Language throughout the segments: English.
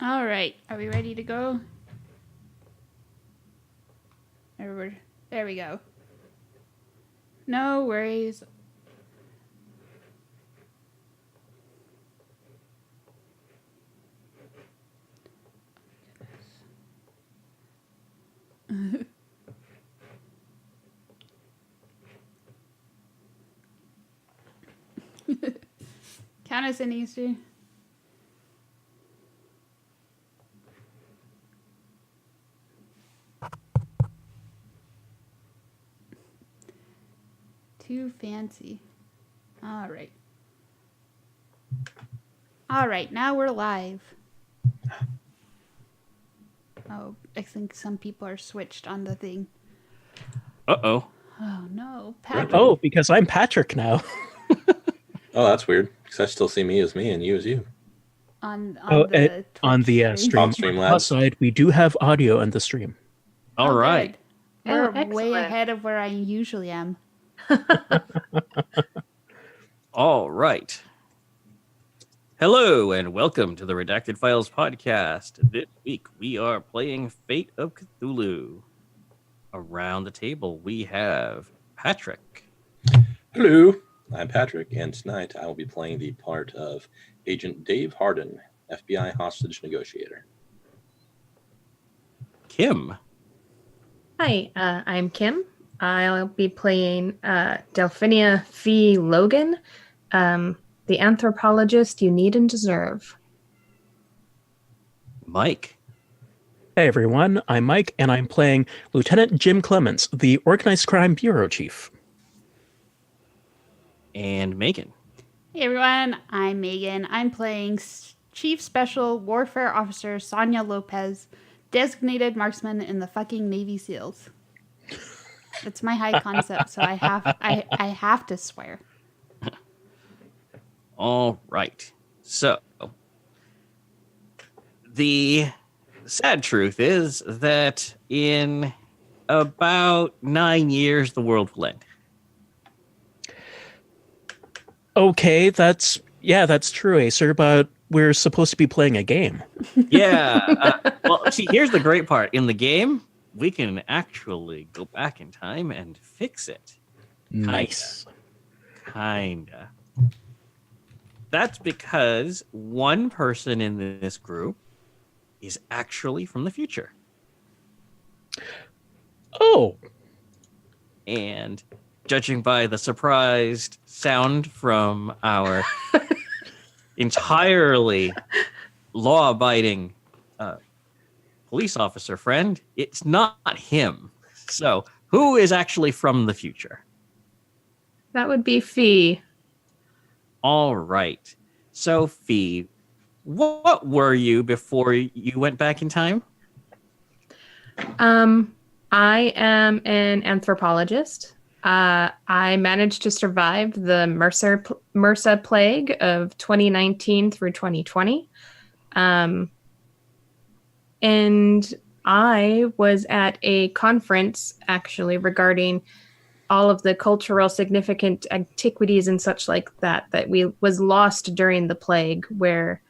All right, are we ready to go? There we go. No worries. Count us in, Easter. Too fancy. All right. All right, now we're live. Oh, I think some people are switched on the thing. Uh-oh. Oh, no. Patrick. Oh, because I'm Patrick now. Oh, that's weird. Because I still see me as me and you as you. On Oh, the on the Twitch stream. On stream, Plus lads. side, we do have audio on the stream. All Oh, right. good. We're excellent. way ahead of where I usually am. All right. Hello and welcome to the Redacted Files podcast. This week we are playing Fate of Cthulhu. Around the table we have Patrick. Hello, I'm Patrick, and tonight I will be playing the part of Agent Dave Harden, FBI hostage negotiator. Kim. Hi, I'm Kim. I'll be playing Delphinia Fee Logan, the anthropologist you need and deserve. Mike. Hey everyone, I'm Mike, and I'm playing Lieutenant Jim Clements, the Organized Crime Bureau Chief. And Megan. Hey everyone, I'm Megan. I'm playing Chief Special Warfare Officer Sonia Lopez, designated marksman in the fucking Navy SEALs. It's my high concept, so I have to swear. All right. So, the sad truth is that in about 9 years, the world will end. Okay, that's true, Acer, but we're supposed to be playing a game. Yeah. Well, see, here's the great part. In the game, we can actually go back in time and fix it. Nice. Kinda. That's because one person in this group is actually from the future. Oh. And judging by the surprised sound from our entirely law-abiding police officer friend, it's not him. So, who is actually from the future? That would be Fee. All right. So, Fee, what were you before you went back in time? I am an anthropologist. I managed to survive the MRSA plague of 2019 through 2020. And I was at a conference, actually, regarding all of the cultural significant antiquities and such like that was lost during the plague, where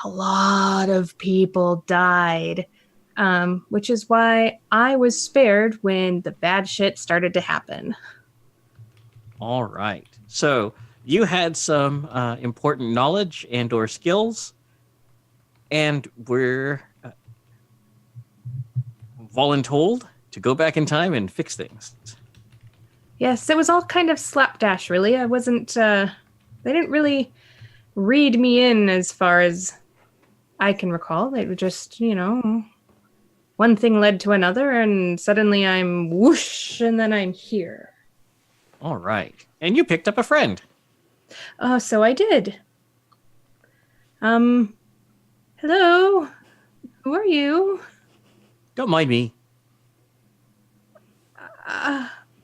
a lot of people died, which is why I was spared when the bad shit started to happen. All right. So you had some important knowledge and or skills, and were voluntold to go back in time and fix things. Yes, it was all kind of slapdash, really. I wasn't, they didn't really read me in as far as I can recall. They were just, one thing led to another, and suddenly I'm whoosh, and then I'm here. All right. And you picked up a friend. So I did. Hello? Who are you? Don't mind me.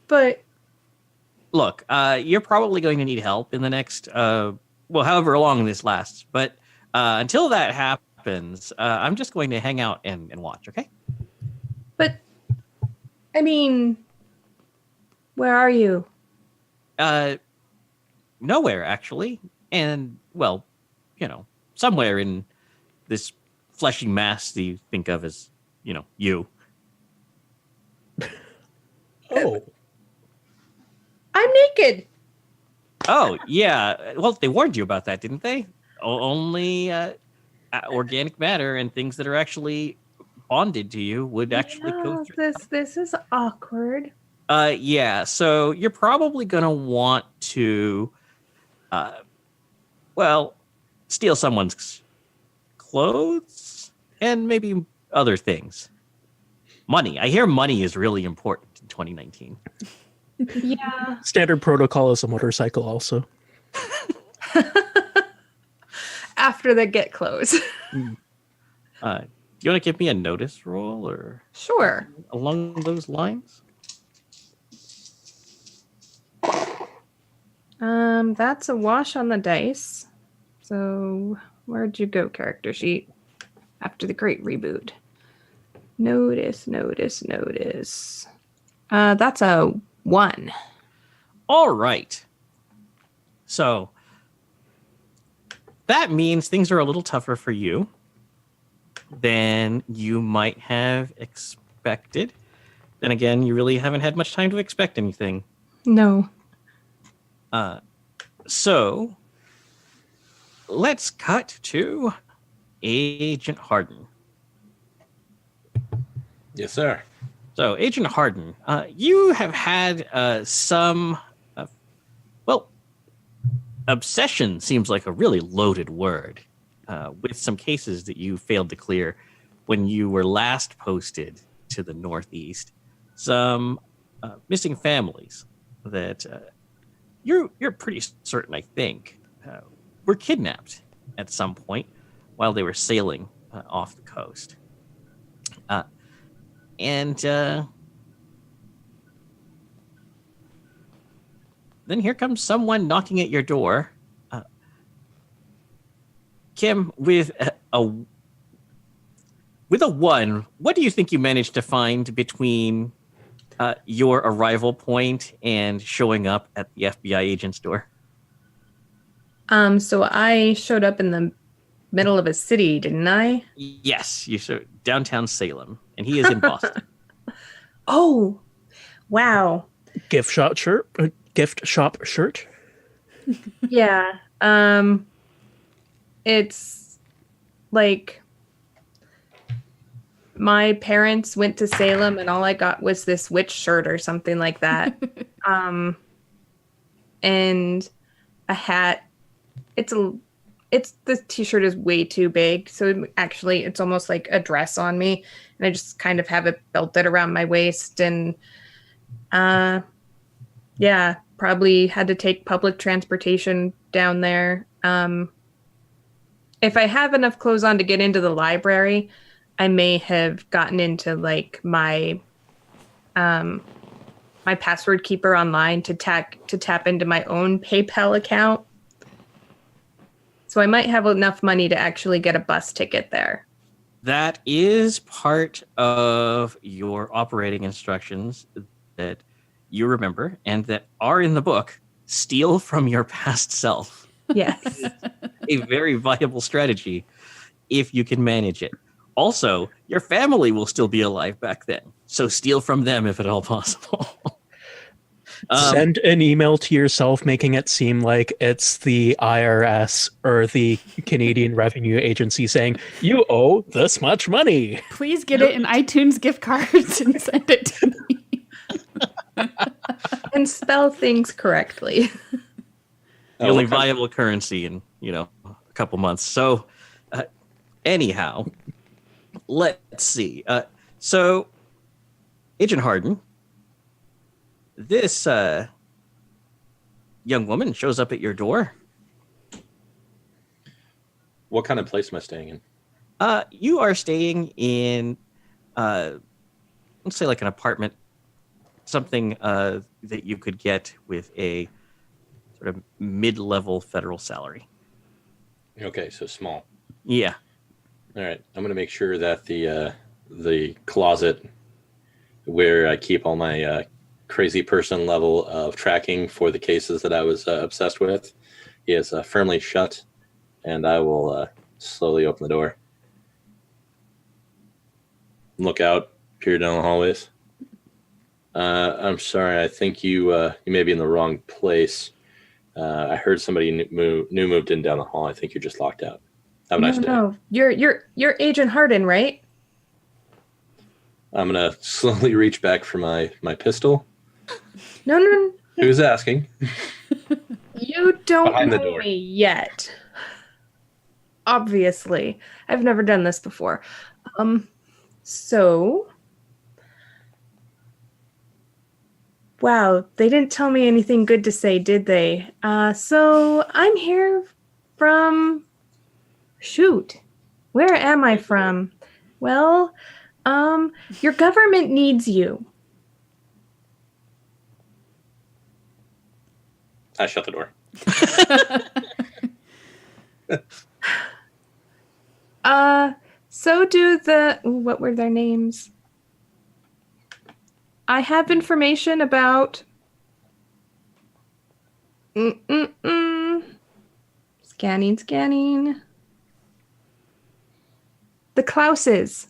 But... Look, you're probably going to need help in the next, however long this lasts. But until that happens, I'm just going to hang out and watch, okay? But, I mean, where are you? Nowhere, actually. And, well, somewhere in this fleshy mass that you think of as, you. Oh, I'm naked. Oh, yeah. Well, they warned you about that, didn't they? Only organic matter and things that are actually bonded to you would actually go through. This is awkward. Yeah. So you're probably going to want to, steal someone's clothes and maybe other things. Money. I hear money is really important in 2019. Yeah. standard protocol is a motorcycle also. After they get close. Do you want to give me a notice roll or Sure. along those lines? That's a wash on the dice. So where'd you go, character sheet? After the great reboot. Notice. That's a 1. All right. So that means things are a little tougher for you than you might have expected. Then again, you really haven't had much time to expect anything. No. So let's cut to Agent Harden. Yes, sir. So, Agent Harden, you have had some, obsession seems like a really loaded word, with some cases that you failed to clear when you were last posted to the Northeast. Some missing families that you're pretty certain, I think, were kidnapped at some point while they were sailing off the coast. And then here comes someone knocking at your door. Kim, with a 1, what do you think you managed to find between your arrival point and showing up at the FBI agent's door? So I showed up in the middle of a city, didn't I? Yes, you showed downtown Salem, and he is in Boston. Oh, wow. Gift shop shirt. Yeah. It's like my parents went to Salem and all I got was this witch shirt or something like that. And a hat. The t-shirt is way too big, so actually it's almost like a dress on me, and I just kind of have it belted around my waist, and probably had to take public transportation down there. If I have enough clothes on to get into the library, I may have gotten into like my password keeper online to tap into my own PayPal account. So I might have enough money to actually get a bus ticket there. That is part of your operating instructions that you remember and that are in the book. Steal from your past self. Yes. A very viable strategy if you can manage it. Also, your family will still be alive back then. So steal from them if at all possible. Send an email to yourself making it seem like it's the IRS or the Canadian Revenue Agency saying, you owe this much money. Please get it in iTunes gift cards and send it to me. And spell things correctly. The only viable currency in, a couple months. So anyhow, let's see. So Agent Harden, this young woman shows up at your door. What kind of place am I staying in? You are staying in, let's say like an apartment, something that you could get with a sort of mid-level federal salary. Okay, so small. Yeah. All right, I'm going to make sure that the closet where I keep all my crazy person level of tracking for the cases that I was obsessed with is firmly shut, and I will slowly open the door. look out, peer down the hallways. I'm sorry. I think you may be in the wrong place. I heard somebody new moved in down the hall. I think you're just locked out. Have a nice day. No, you're Agent Harden, right? I'm gonna slowly reach back for my pistol. No. Who's asking? You don't Behind the know door. me yet. Obviously. I've never done this before. So... Wow, they didn't tell me anything good to say, did they? So I'm here from... Shoot. Where am I from? Well, your government needs you. I shut the door. So do the... What were their names? I have information about... Scanning. The Klauses.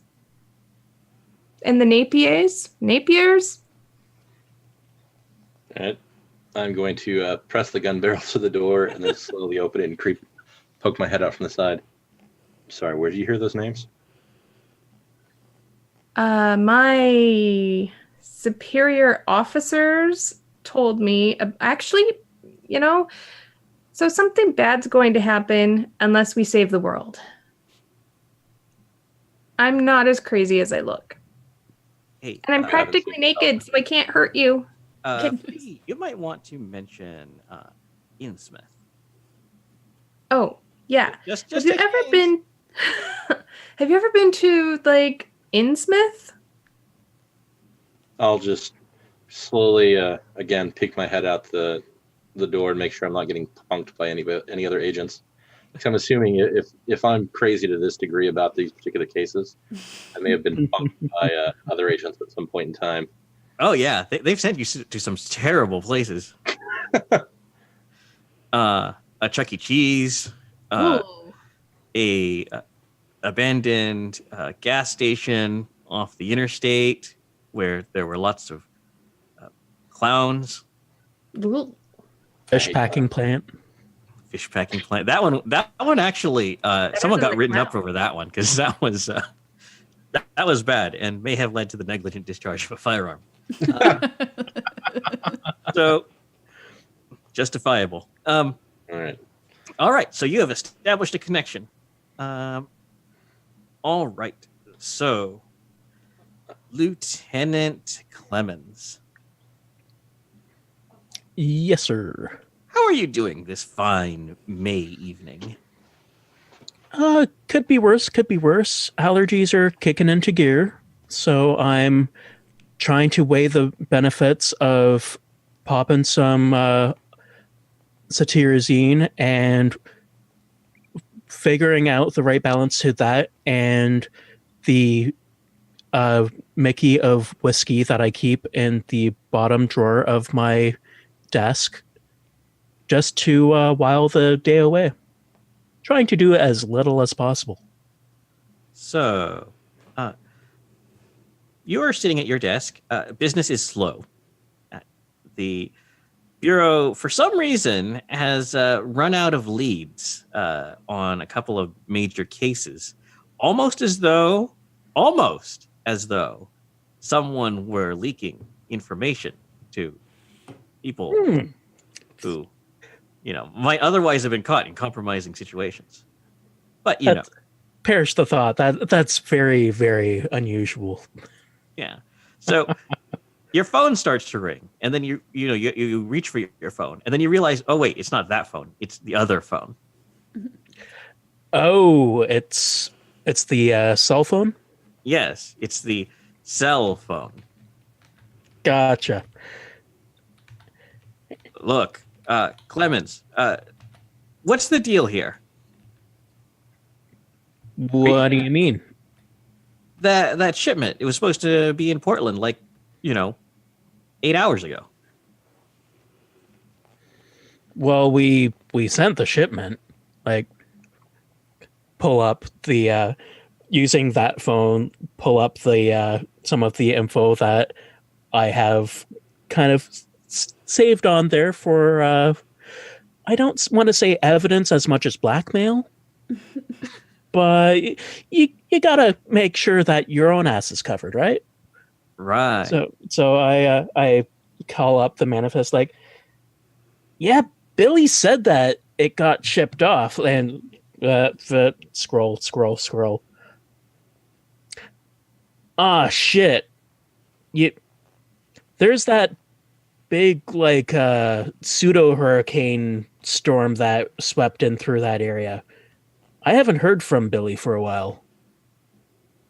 And the Napiers? All right. I'm going to press the gun barrel to the door and then slowly open it and poke my head out from the side. Sorry, where did you hear those names? My superior officers told me, actually, so something bad's going to happen unless we save the world. I'm not as crazy as I look. Hey, And I'm practically naked, so I can't hurt you. you might want to mention Innsmouth. Oh, yeah. Just Have you in ever case. been... Have you ever been to, Innsmouth? I'll just slowly, again, peek my head out the door and make sure I'm not getting punked by any other agents. Because I'm assuming if I'm crazy to this degree about these particular cases, I may have been punked by other agents at some point in time. Oh yeah, they've sent you to some terrible places. A Chuck E. Cheese, a abandoned gas station off the interstate where there were lots of clowns. Ooh. Fish packing plant. Fish packing plant. That one actually, someone got written up over that one because that was that was bad and may have led to the negligent discharge of a firearm. So justifiable. All right. All right. So you have established a connection. All right. So, Lieutenant Clemens, Yes, sir. how are you doing this fine May evening? Could be worse. Allergies are kicking into gear, so I'm trying to weigh the benefits of popping some cetirizine and figuring out the right balance to that and the Mickey of whiskey that I keep in the bottom drawer of my desk just to while the day away. Trying to do as little as possible. So, you are sitting at your desk. Business is slow. The Bureau, for some reason, has run out of leads on a couple of major cases, almost as though someone were leaking information to people who, might otherwise have been caught in compromising situations. But Perish the thought. That's very, very unusual. yeah. So your phone starts to ring, and then you reach for your phone, and then you realize, oh wait, it's not that phone; it's the other phone. Oh, it's the cell phone? Yes, it's the cell phone. Gotcha. Look, Clemens, what's the deal here? What do you mean? That shipment, it was supposed to be in Portland, 8 hours ago. Well, we sent the shipment. Pull up the using that phone, pull up the some of the info that I have kind of saved on there for. I don't want to say evidence as much as blackmail, but you gotta make sure that your own ass is covered, right? Right. So I call up the manifest like, yeah, Billy said that it got shipped off, and the scroll. Ah, shit. There's that big like pseudo hurricane storm that swept in through that area. I haven't heard from Billy for a while.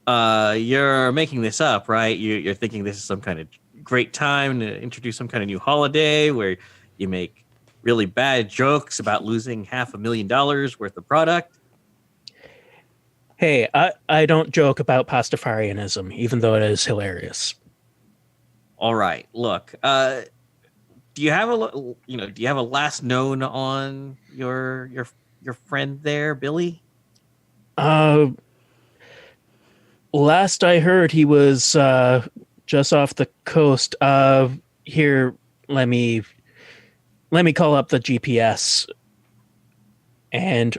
You're making this up, right? You're thinking this is some kind of great time to introduce some kind of new holiday where you make really bad jokes about losing $500,000 worth of product. Hey, I don't joke about Pastafarianism, even though it is hilarious. All right, look. Do you have a last known on your friend there, Billy? Last I heard, he was just off the coast. Here, let me call up the GPS. And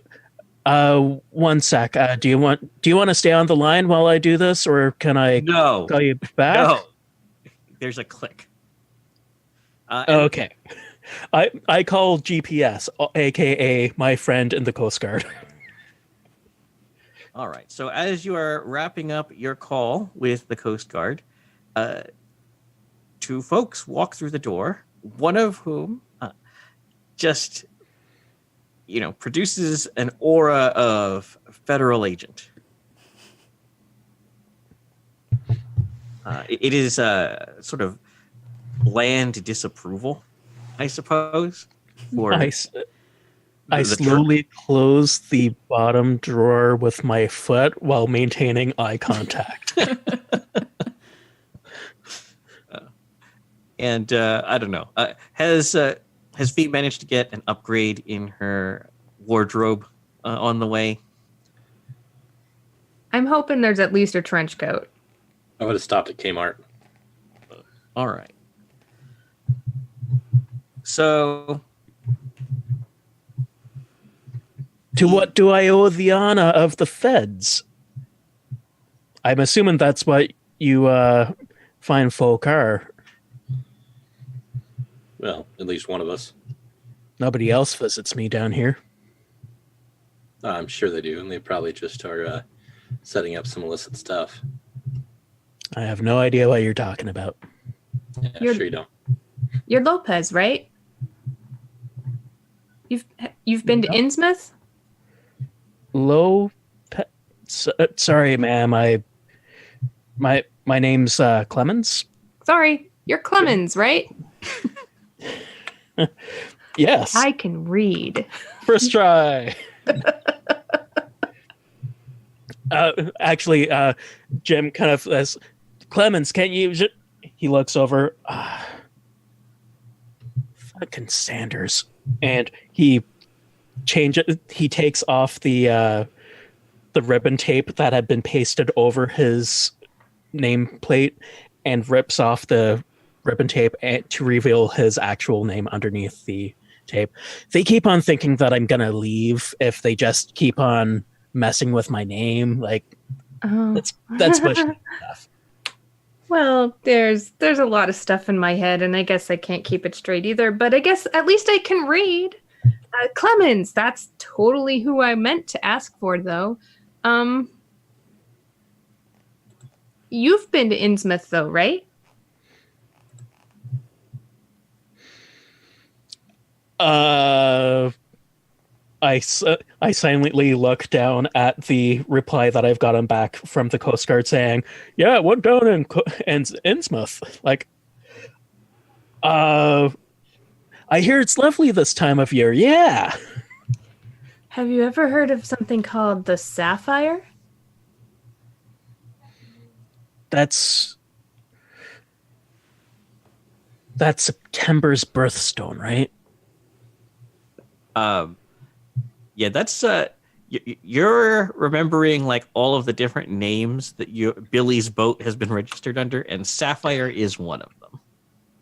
one sec. Do you want to stay on the line while I do this, or can I call you back? No. There's a click. Okay. I call GPS, aka my friend in the Coast Guard. All right. So as you are wrapping up your call with the Coast Guard, two folks walk through the door, one of whom just, produces an aura of federal agent. It is sort of bland disapproval, I suppose. I slowly close the bottom drawer with my foot while maintaining eye contact. And I don't know. Has Fee managed to get an upgrade in her wardrobe on the way? I'm hoping there's at least a trench coat. I would have stopped at Kmart. All right. So, to what do I owe the honor of the feds? I'm assuming that's what you fine folk are. Well, at least one of us. Nobody else visits me down here. I'm sure they do, and they probably just are setting up some illicit stuff. I have no idea what you're talking about. Yeah, sure you don't. You're Lopez, right? You've been to Innsmouth? Sorry, ma'am. My name's Clemens. Sorry, you're Clemens, right? Yes. I can read. First try. Actually, Jim kind of says, Clemens, can't you... He looks over. Fucking Sanders. And he takes off the ribbon tape that had been pasted over his nameplate and rips off the ribbon tape to reveal his actual name underneath the tape. They keep on thinking that I'm gonna leave if they just keep on messing with my name. Like, that's bullshit stuff. Well, there's a lot of stuff in my head, and I guess I can't keep it straight either. But I guess at least I can read. Clemens, that's totally who I meant to ask for, though. You've been to Innsmouth, though, right? I silently look down at the reply that I've gotten back from the Coast Guard saying, yeah, it went down in Innsmouth. Like, I hear it's lovely this time of year. Yeah. Have you ever heard of something called the Sapphire? That's September's birthstone, right? Yeah, that's you're remembering like all of the different names that Billy's boat has been registered under, and Sapphire is one of them.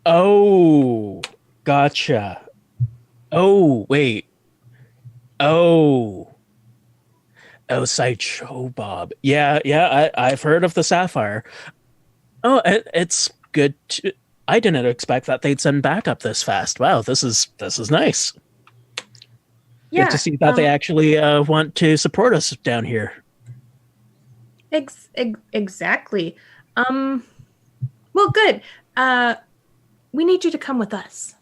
Oh, gotcha. Oh, wait. Oh, Sideshow Bob. Yeah, I've heard of the Sapphire. Oh, it's good. I didn't expect that they'd send backup this fast. Wow, this is nice. Yeah, Good to see that they actually want to support us down here. Exactly. Well, good. We need you to come with us.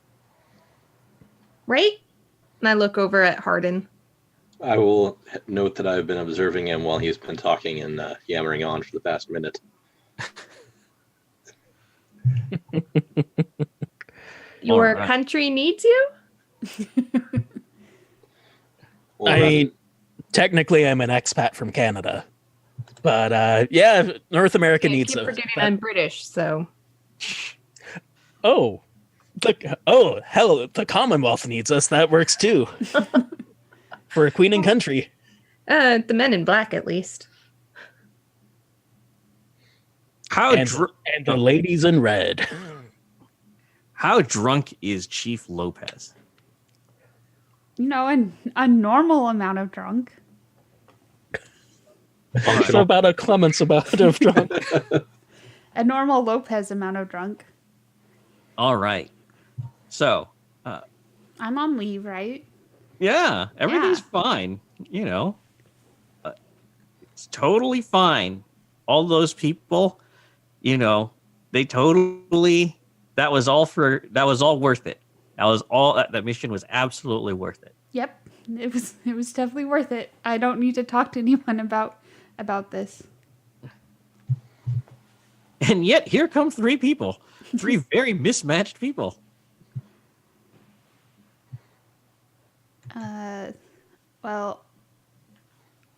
Right? And I look over at Hardin. I will note that I've been observing him while he's been talking and yammering on for the past minute. Your country needs you? Well, I mean, technically, I'm an expat from Canada, but yeah, North America needs keep us. forgetting I'm British, so. Oh, hell, the Commonwealth needs us. That works too. For a queen and country. The men in black, at least. And the ladies in red. How drunk is Chief Lopez? You know, a normal amount of drunk. So about a Clemens amount of drunk. A normal Lopez amount of drunk. All right. So, I'm on leave, right? yeah, everything's fine. You know, it's totally fine. All those people, you know, they totally. That was all worth it. That mission was absolutely worth it. Yep, it was definitely worth it. I don't need to talk to anyone about this. And yet, here come three people, three very mismatched people. Well,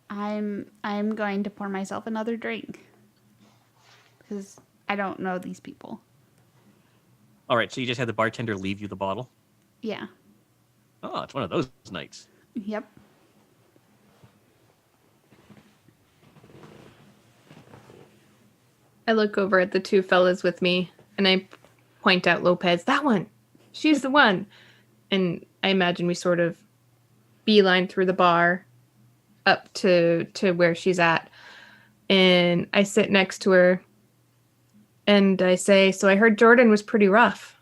I'm going to pour myself another drink because I don't know these people. All right, so you just had the bartender leave you the bottle? Yeah. Oh, it's one of those nights. Yep. I look over at the two fellas with me, and I point out Lopez. That one! She's the one! And I imagine we sort of beeline through the bar up to where she's at. And I sit next to her, and I say, so I heard Jordan was pretty rough.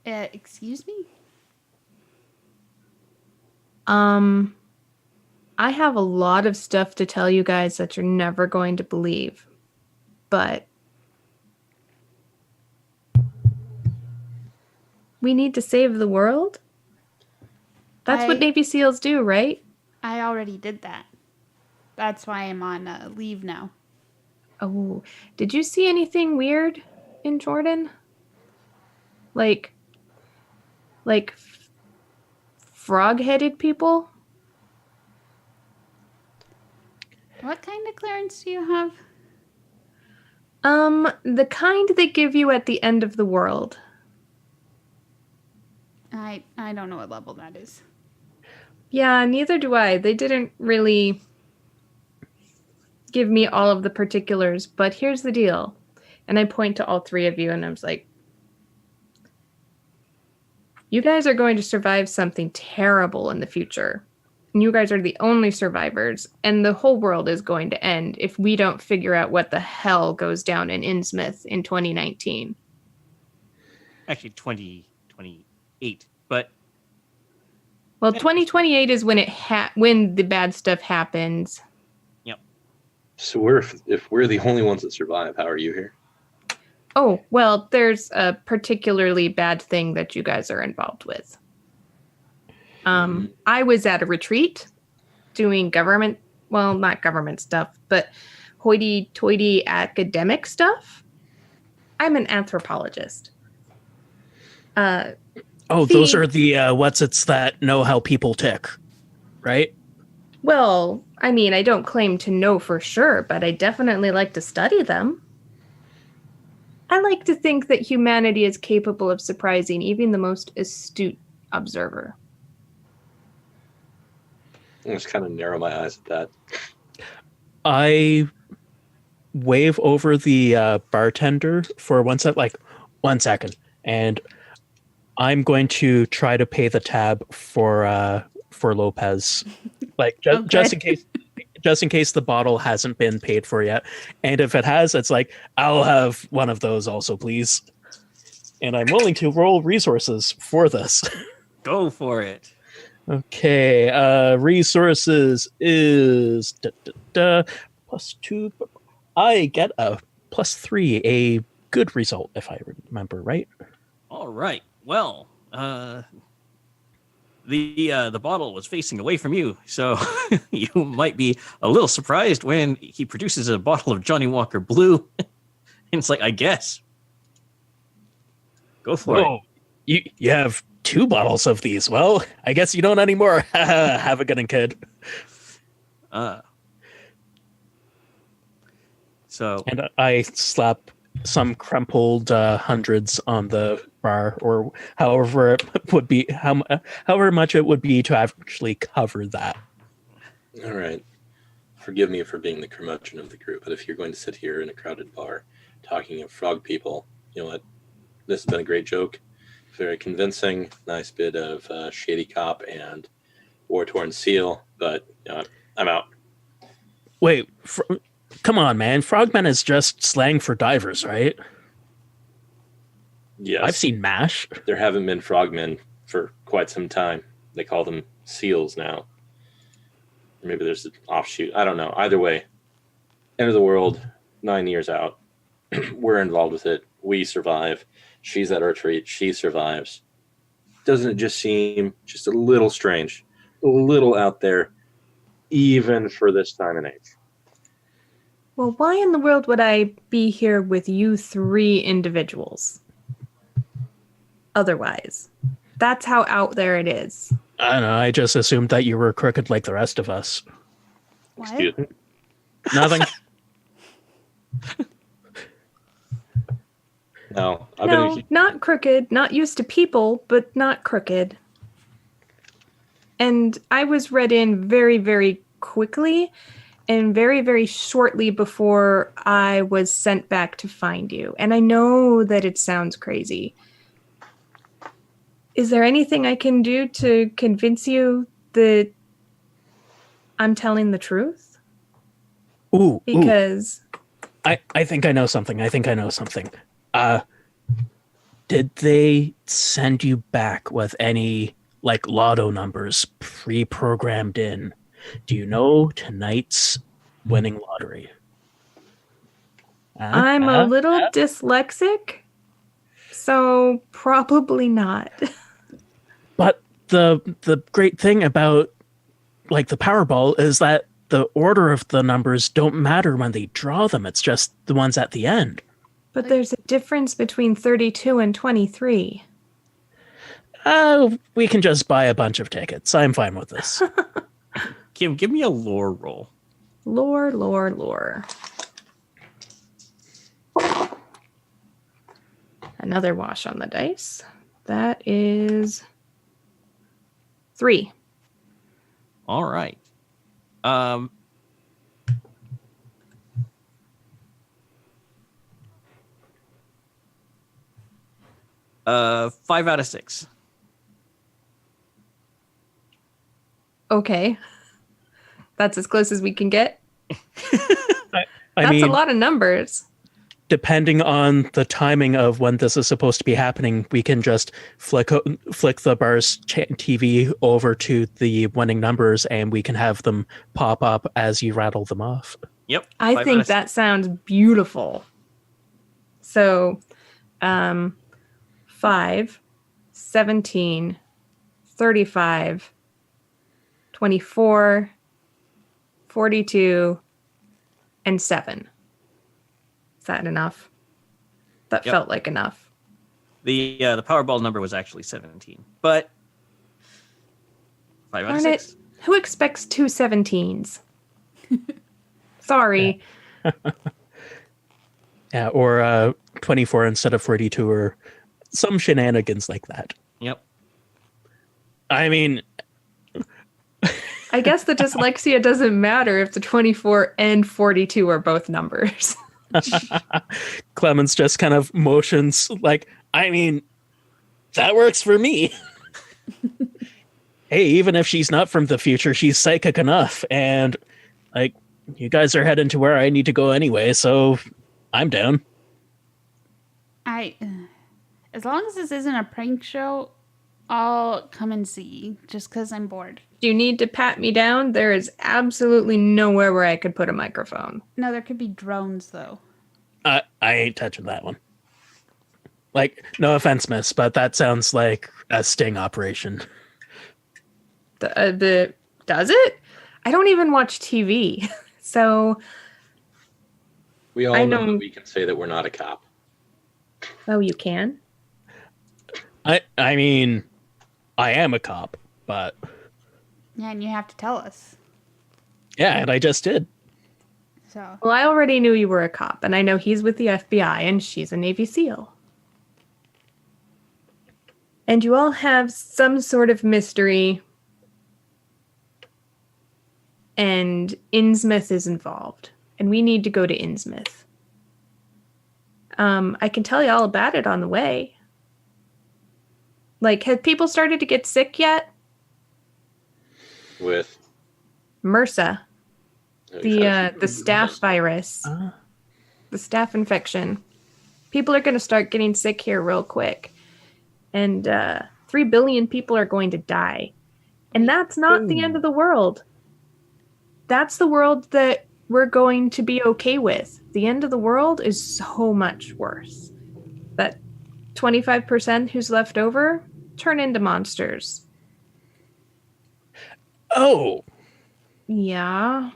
Excuse me? I have a lot of stuff to tell you guys that you're never going to believe. But we need to save the world? That's what Navy SEALs do, right? I already did that. That's why I'm on leave now. Oh, did you see anything weird in Jordan? Like frog-headed people? What kind of clearance do you have? The kind they give you at the end of the world. I don't know what level that is. Yeah, neither do I. They didn't really give me all of the particulars, but here's the deal. And I point to all three of you, and I was like, you guys are going to survive something terrible in the future. And you guys are the only survivors, and the whole world is going to end if we don't figure out what the hell goes down in Innsmouth in 2019. Actually, 2028. But well, 2028 is when when the bad stuff happens. Yep. So if we're the only ones that survive, how are you here? Oh, well, there's a particularly bad thing that you guys are involved with. I was at a retreat doing not government stuff, but hoity-toity academic stuff. I'm an anthropologist. Those are the what's-its that know how people tick, right? Well, I mean, I don't claim to know for sure, but I definitely like to study them. I like to think that humanity is capable of surprising even the most astute observer. I just kind of narrow my eyes at that. I wave over the bartender for 1 sec, like 1 second, and I'm going to try to pay the tab for Lopez, like just in case the bottle hasn't been paid for yet. And if it has, it's like, I'll have one of those also, please. And I'm willing to roll resources for this. Go for it. Okay, resources is +2. I get a +3, a good result if I remember right. All right. Well, the bottle was facing away from you, so you might be a little surprised when he produces a bottle of Johnny Walker Blue. And it's like, I guess. Go for it. You have 2 bottles of these. Well, I guess you don't anymore. Have a good one, kid. And I slap some crumpled hundreds on the bar, or however it would be, however much it would be to actually cover that. All right. Forgive me for being the curmudgeon of the group, but if you're going to sit here in a crowded bar talking of frog people, you know what? This has been a great joke. Very convincing. Nice bit of shady cop and war-torn seal, but I'm out. Wait, come on, man. Frogman is just slang for divers, right? Yes. I've seen MASH. There haven't been frogmen for quite some time. They call them seals now. Maybe there's an offshoot. I don't know. Either way, end of the world, 9 years out. We're involved with it. We survive. She's at our retreat. She survives. Doesn't it just seem just a little strange, a little out there, even for this time and age? Well, why in the world would I be here with you 3 individuals? Otherwise, that's how out there it is. I don't know. I just assumed that you were crooked like the rest of us. What? Excuse me? Nothing. No, not crooked, not used to people, but not crooked. And I was read in very, very quickly and very, very shortly before I was sent back to find you. And I know that it sounds crazy. Is there anything I can do to convince you that I'm telling the truth? Ooh. Because I think I know something. Did they send you back with any like lotto numbers pre-programmed in? Do you know tonight's winning lottery? I'm a little dyslexic, so probably not. But the great thing about like the Powerball is that the order of the numbers don't matter when they draw them. It's just the ones at the end. But there's a difference between 32 and 23. We can just buy a bunch of tickets. I'm fine with this. Kim, give me a lore roll. Lore. Another wash on the dice. That is 3. All right. 5 out of 6. Okay. That's as close as we can get. I mean, a lot of numbers. Depending on the timing of when this is supposed to be happening, we can just flick the bar's TV over to the winning numbers, and we can have them pop up as you rattle them off. Yep. I think that sounds beautiful. So, 5, 17, 35, 24, 42, and 7. Is that enough? That felt like enough. The Powerball number was actually 17, but 5 out of 6. Who expects 2 17s? Sorry. Yeah, or 24 instead of 42, or some shenanigans like that. Yep. I mean, I guess the dyslexia doesn't matter if the 24 and 42 are both numbers. Clemens just kind of motions like, I mean, that works for me. Hey, even if she's not from the future, she's psychic enough. And, like, you guys are heading to where I need to go anyway, so I'm down. As long as this isn't a prank show, I'll come and see, just because I'm bored. Do you need to pat me down? There is absolutely nowhere where I could put a microphone. No, there could be drones, though. I ain't touching that one. Like, no offense, miss, but that sounds like a sting operation. Does it? I don't even watch TV, so We all know that we can say that we're not a cop. Oh, you can? I mean, I am a cop, but Yeah, and you have to tell us. yeah, and I just did. So, Well, I already knew you were a cop, and I know he's with the FBI, and she's a Navy SEAL. And you all have some sort of mystery, and Innsmouth is involved, and we need to go to Innsmouth. I can tell you all about it on the way. Like, have people started to get sick yet? With MRSA, the staph virus, the staph infection. People are going to start getting sick here real quick, and 3 billion people are going to die. And that's not the end of the world. That's the world that we're going to be okay with. The end of the world is so much worse. That 25% who's left over turn into monsters. Oh, Yeah.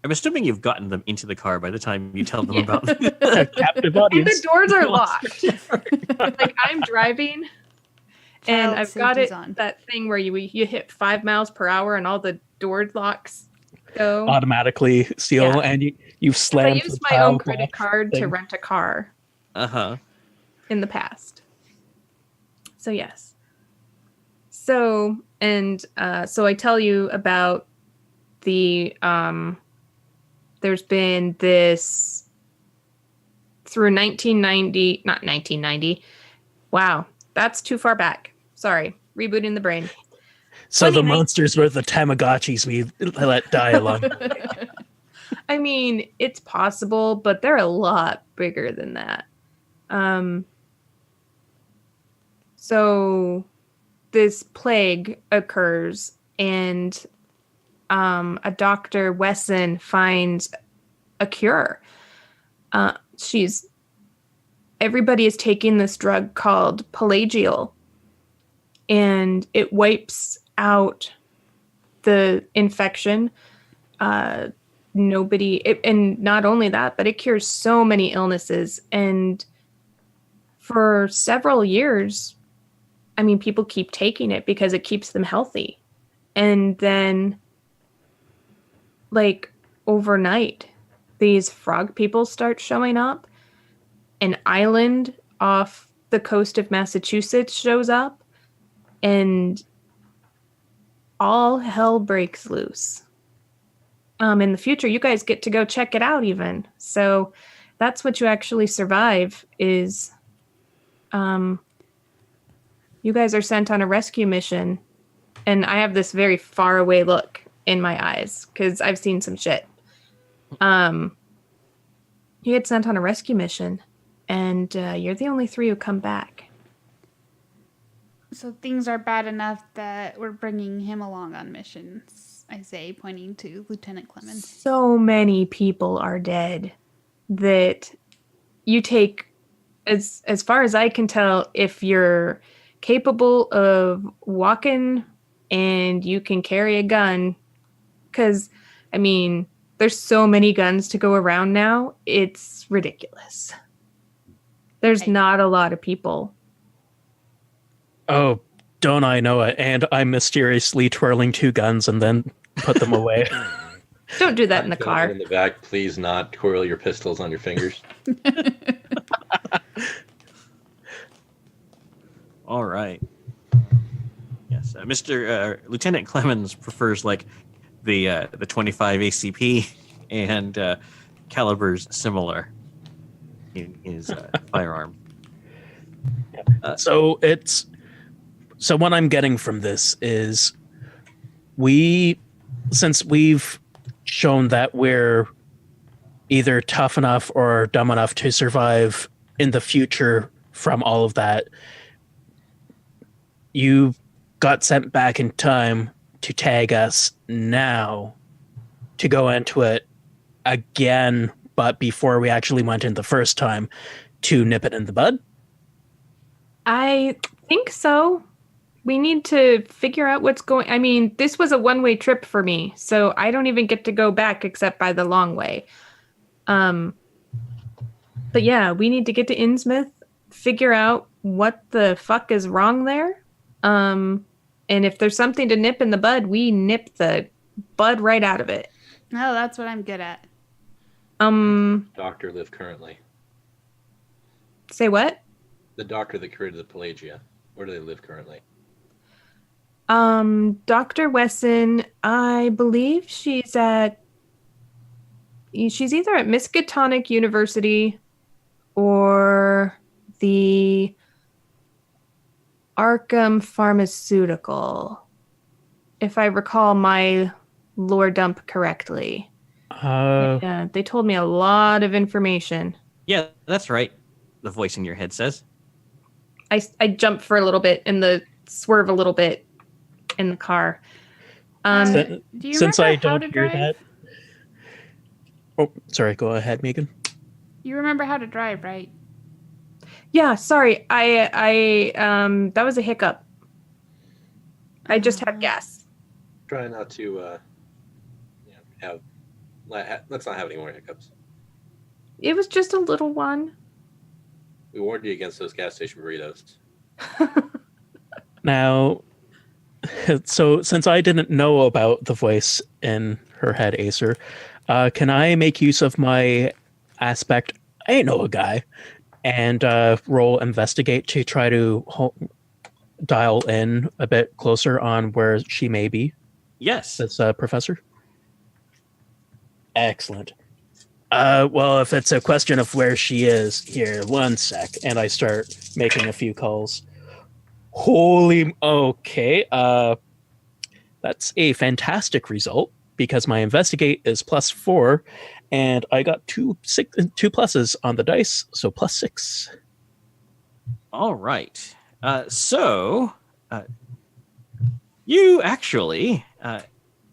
I'm assuming you've gotten them into the car by the time you tell them about captive And audience. the doors are locked. Like, I'm driving, and Child I've got safety's it, on. that thing where you hit 5 miles per hour and all the door locks go. Automatically seal, Yeah. and you've I slammed used the my own child credit lock card to thing. rent a car Uh-huh. in the past. So yes. So I tell you about the there's been this through 1990, not 1990. Wow, that's too far back. Sorry, rebooting the brain. So the 29 monsters were the Tamagotchis we let die along. I mean, it's possible, but they're a lot bigger than that. So this plague occurs, and a Dr. Wesson finds a cure. Everybody is taking this drug called Pelagial, and it wipes out the infection. And not only that, but it cures so many illnesses. And for several years, I mean, people keep taking it because it keeps them healthy. And then, like, overnight, these frog people start showing up. An island off the coast of Massachusetts shows up, and all hell breaks loose. In the future, you guys get to go check it out even. So that's what you actually survive is you guys are sent on a rescue mission. And I have this very far away look in my eyes because I've seen some shit. You get sent on a rescue mission, and you're the only 3 who come back. So things are bad enough that we're bringing him along on missions, I say, pointing to Lieutenant Clemens. So many people are dead that you take, as far as I can tell, if you're capable of walking and you can carry a gun, because, I mean, there's so many guns to go around now, it's ridiculous. There's not a lot of people. Oh, don't I know it? And I'm mysteriously twirling 2 guns and then put them away. Don't do that in the car. In the back, please not twirl your pistols on your fingers. All right. Yes. Mr. Lieutenant Clemens prefers like the 25 ACP and calibers similar in his firearm. So what I'm getting from this is since we've shown that we're either tough enough or dumb enough to survive in the future from all of that, you got sent back in time to tag us now to go into it again, but before we actually went in the first time, to nip it in the bud? I think so. We need to figure out what's going. I mean, this was a one-way trip for me, so I don't even get to go back except by the long way. But yeah, we need to get to Innsmouth, figure out what the fuck is wrong there. And if there's something to nip in the bud, we nip the bud right out of it. No, that's what I'm good at. Doctor live currently? Say what? The doctor that created the Pelagia. Where do they live currently? Dr. Wesson, I believe she's either at Miskatonic University or the Arkham Pharmaceutical, if I recall my lore dump correctly. Yeah, they told me a lot of information. Yeah, that's right. The voice in your head says. I jump for a little bit and swerve a little bit in the car. Do you Since remember I how don't to hear drive? that. Oh, sorry. Go ahead, Megan. You remember how to drive, right? Yeah, sorry. I that was a hiccup. I just had gas. Try not to let's not have any more hiccups. It was just a little one. We warned you against those gas station burritos. Now, so since I didn't know about the voice in her head, Acer, can I make use of my aspect, I know a guy, and roll investigate to try to dial in a bit closer on where she may be? Yes. That's Professor? Excellent. Well, if it's a question of where she is, here, one sec, and I start making a few calls. Okay. That's a fantastic result because my investigate is +4, and I got two pluses on the dice, so +6. All right. So you actually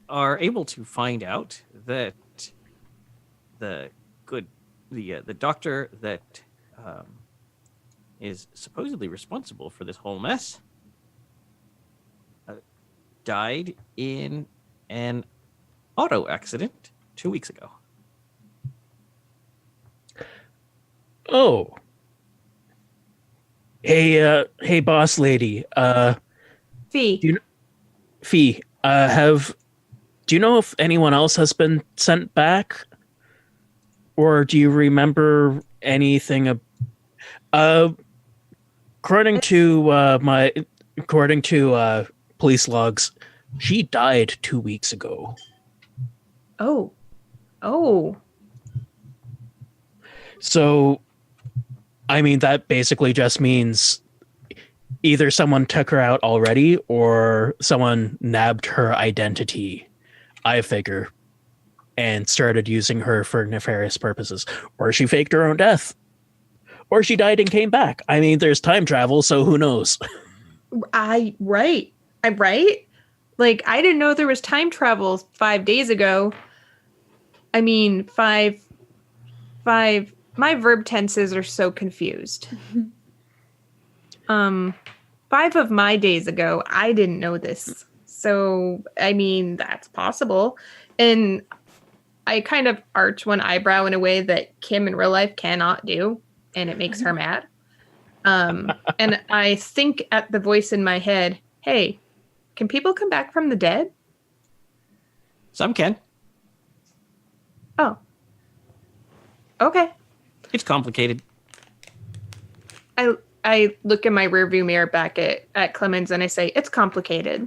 are able to find out that the doctor that is supposedly responsible for this whole mess died in an auto accident 2 weeks ago. Oh. Hey, boss lady. Fee. Fee, do you know if anyone else has been sent back? Or do you remember anything? According to police logs, she died 2 weeks ago. Oh. So, I mean, that basically just means either someone took her out already or someone nabbed her identity, I figure, and started using her for nefarious purposes. Or she faked her own death. Or she died and came back. I mean, there's time travel, so who knows? Right. Like, I didn't know there was time travel 5 days ago. I mean, five. My verb tenses are so confused. 5 of my days ago, I didn't know this. So, I mean, that's possible. And I kind of arch one eyebrow in a way that Kim in real life cannot do, and it makes her mad. And I think at the voice in my head, hey, can people come back from the dead? Some can. Oh. Okay. It's complicated. I look in my rearview mirror back at Clemens and I say, it's complicated.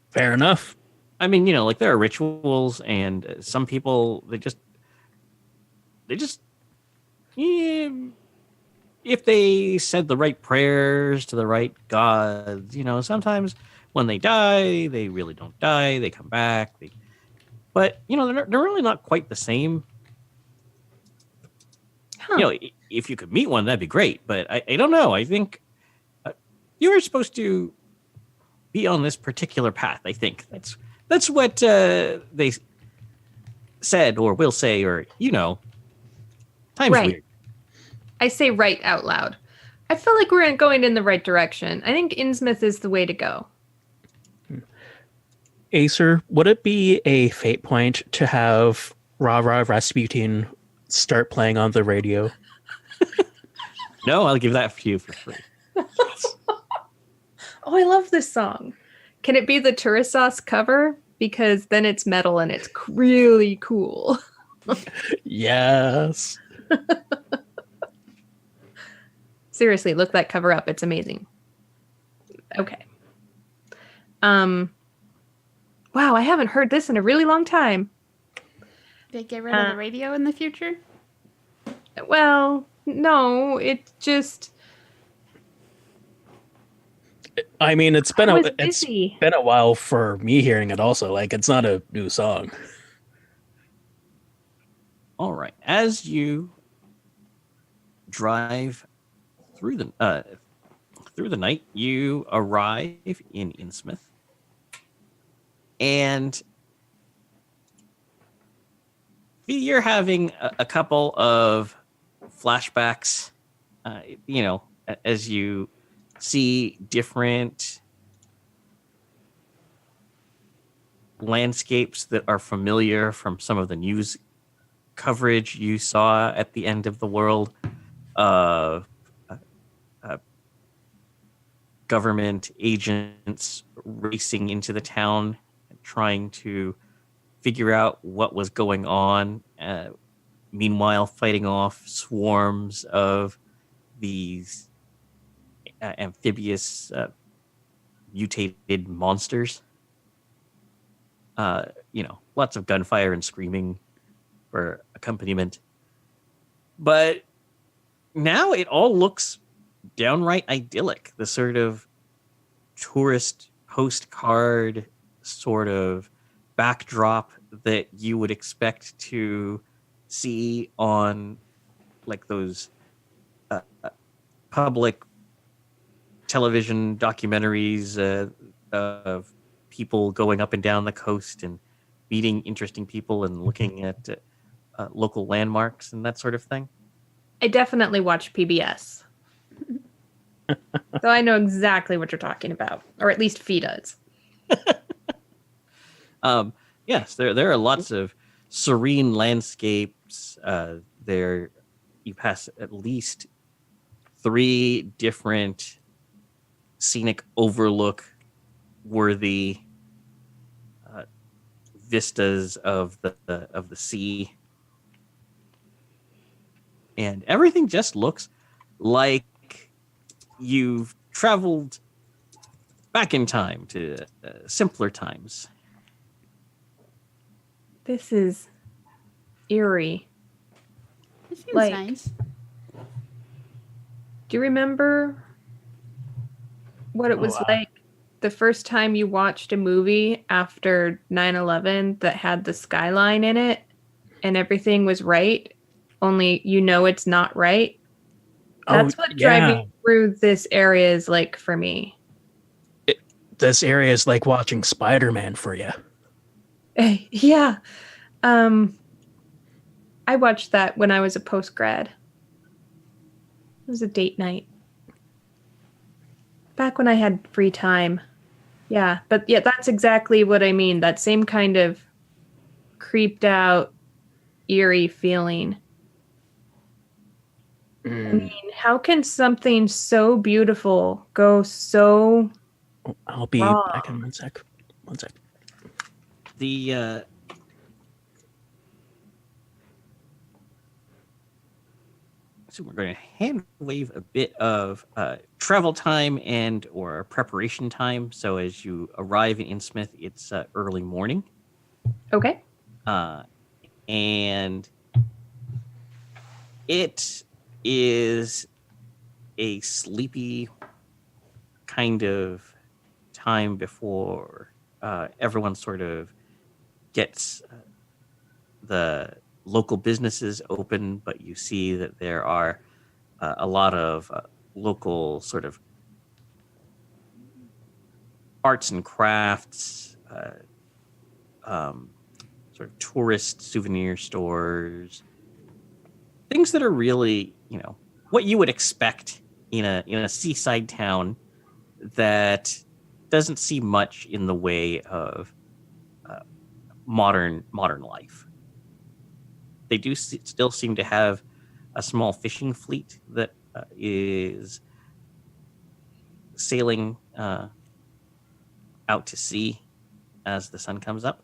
Fair enough. I mean, like there are rituals, and some people they just yeah, if they said the right prayers to the right gods, sometimes when they die, they really don't die. They come back. But they're really not quite the same. Huh. If you could meet one, that'd be great. But I don't know. I think you were supposed to be on this particular path. I think that's what they said or will say, or time's Right. weird. I say right out loud. I feel like we're going in the right direction. I think Innsmouth is the way to go. Acer, would it be a fate point to have Rah Rah Rasputin start playing on the radio? No, I'll give that to you for free. Oh, I love this song. Can it be the Turisas cover? Because then it's metal and it's really cool. Yes. Seriously, look that cover up. It's amazing. Okay. Wow, I haven't heard this in a really long time. They get rid of the radio in the future? Well, no, it just... I mean, it's been I was it's busy. been a while for me hearing it also. Like, it's not a new song. All right. As you drive through the night, you arrive in Innsmouth, and you're having a couple of flashbacks. As you see different landscapes that are familiar from some of the news coverage you saw at the end of the world of government agents racing into the town, trying to figure out what was going on. Meanwhile, fighting off swarms of these amphibious mutated monsters. Lots of gunfire and screaming for accompaniment. But now it all looks downright idyllic. The sort of tourist postcard sort of backdrop that you would expect to see on like those public television documentaries of people going up and down the coast and meeting interesting people and looking at local landmarks and that sort of thing. I definitely watch PBS. So I know exactly what you're talking about. Or at least Fee does. Yes, there are lots of serene landscapes. There, you pass at least 3 different scenic overlook worthy vistas of the sea, and everything just looks like you've traveled back in time to simpler times. This is eerie. It seems Like- nice. Do you remember what it was like the first time you watched a movie after 9/11 that had the skyline in it and everything was right, only it's not right? That's what driving through this area is like for me. This area is like watching Spider-Man for you. Yeah. I watched that when I was a post-grad. It was a date night. Back when I had free time. Yeah, but yeah, that's exactly what I mean. That same kind of creeped out, eerie feeling. I mean, how can something so beautiful go so I'll be wrong? back in 1 sec. 1 sec. So we're going to hand wave a bit of travel time and or preparation time. So as you arrive in Innsmouth, it's early morning. Okay. And it is a sleepy kind of time before everyone sort of gets the local businesses open, but you see that there are a lot of local sort of arts and crafts, sort of tourist souvenir stores, things that are really, what you would expect in a seaside town that doesn't see much in the way of modern life. They do still seem to have a small fishing fleet that is sailing out to sea as the sun comes up.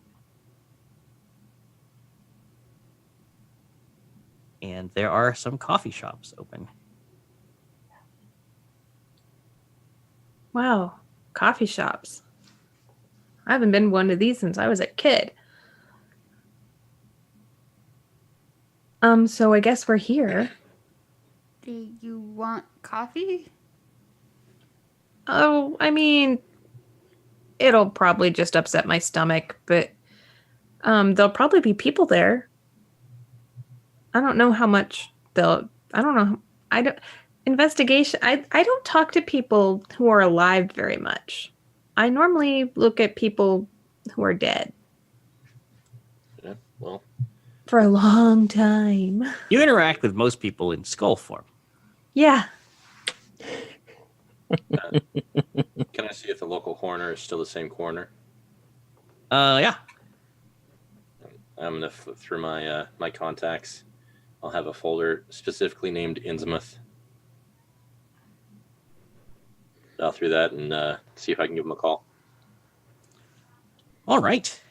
And there are some coffee shops open. Wow. Coffee shops. I haven't been to one of these since I was a kid. So I guess we're here. Do you want coffee? Oh, I mean, it'll probably just upset my stomach, but there'll probably be people there. I don't know how much I don't know. Investigation. I don't talk to people who are alive very much. I normally look at people who are dead. Yeah, well. For a long time. You interact with most people in skull form. Yeah. Can I see if the local coroner is still the same coroner? Yeah. I'm gonna flip through my my contacts. I'll have a folder specifically named Innsmouth. I'll through that and see if I can give him a call. All right.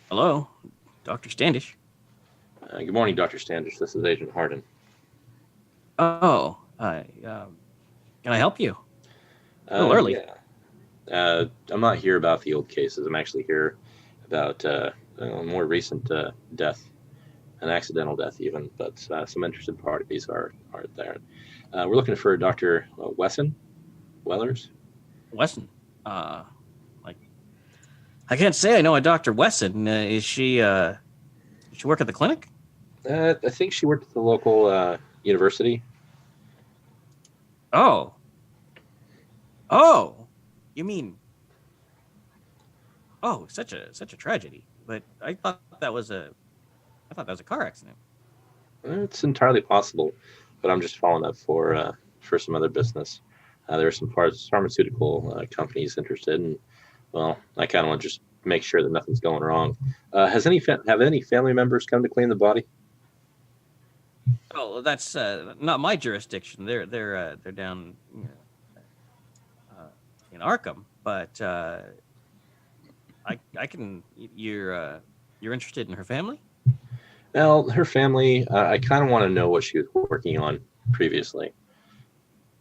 Hello, Dr. Standish. Good morning, Dr. Standish. This is Agent Harden. Oh, can I help you? A little early. Yeah. I'm not here about the old cases. I'm actually here about a more recent death, an accidental death even, but some interested parties are there. We're looking for Dr. Wesson, Wellers. Wesson. I can't say I know a Dr. Wesson. Does she work at the clinic? I think she worked at the local university. Oh, you mean? Oh, such a tragedy. But I thought that was a car accident. It's entirely possible, but I'm just following up for some other business. There are some pharmaceutical companies interested, and well, I kind of want to just make sure that nothing's going wrong. Have any family members come to clean the body? Oh, that's not my jurisdiction. They're down in Arkham, but I can. You're interested in her family? Well, her family. I kind of want to know what she was working on previously.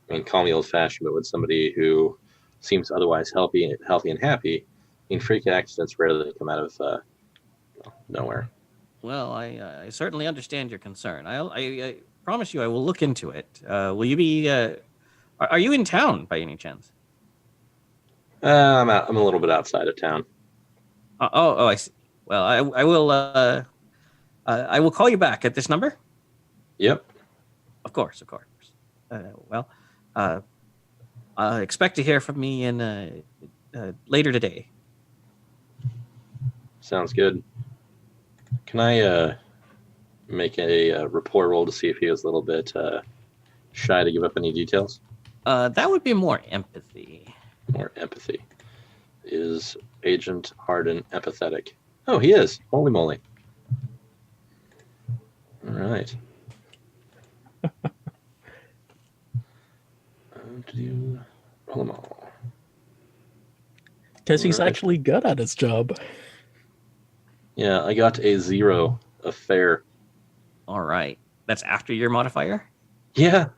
I mean, call me old-fashioned, but with somebody who seems otherwise healthy and happy, I mean, freak accidents rarely come out of nowhere. Well, I certainly understand your concern. I promise you I will look into it. Will you be? Are you in town by any chance? I'm a little bit outside of town. I see. Well, I will. I will call you back at this number. Yep. Of course. Expect to hear from me in later today. Sounds good. Can I make a rapport roll to see if he was a little bit shy to give up any details? That would be more empathy. More empathy. Is Agent Harden empathetic? Oh, he is. Holy moly. All right. Do you roll them all? Because he's actually good at his job. Yeah, I got a 0 of fair. All right. That's after your modifier? Yeah.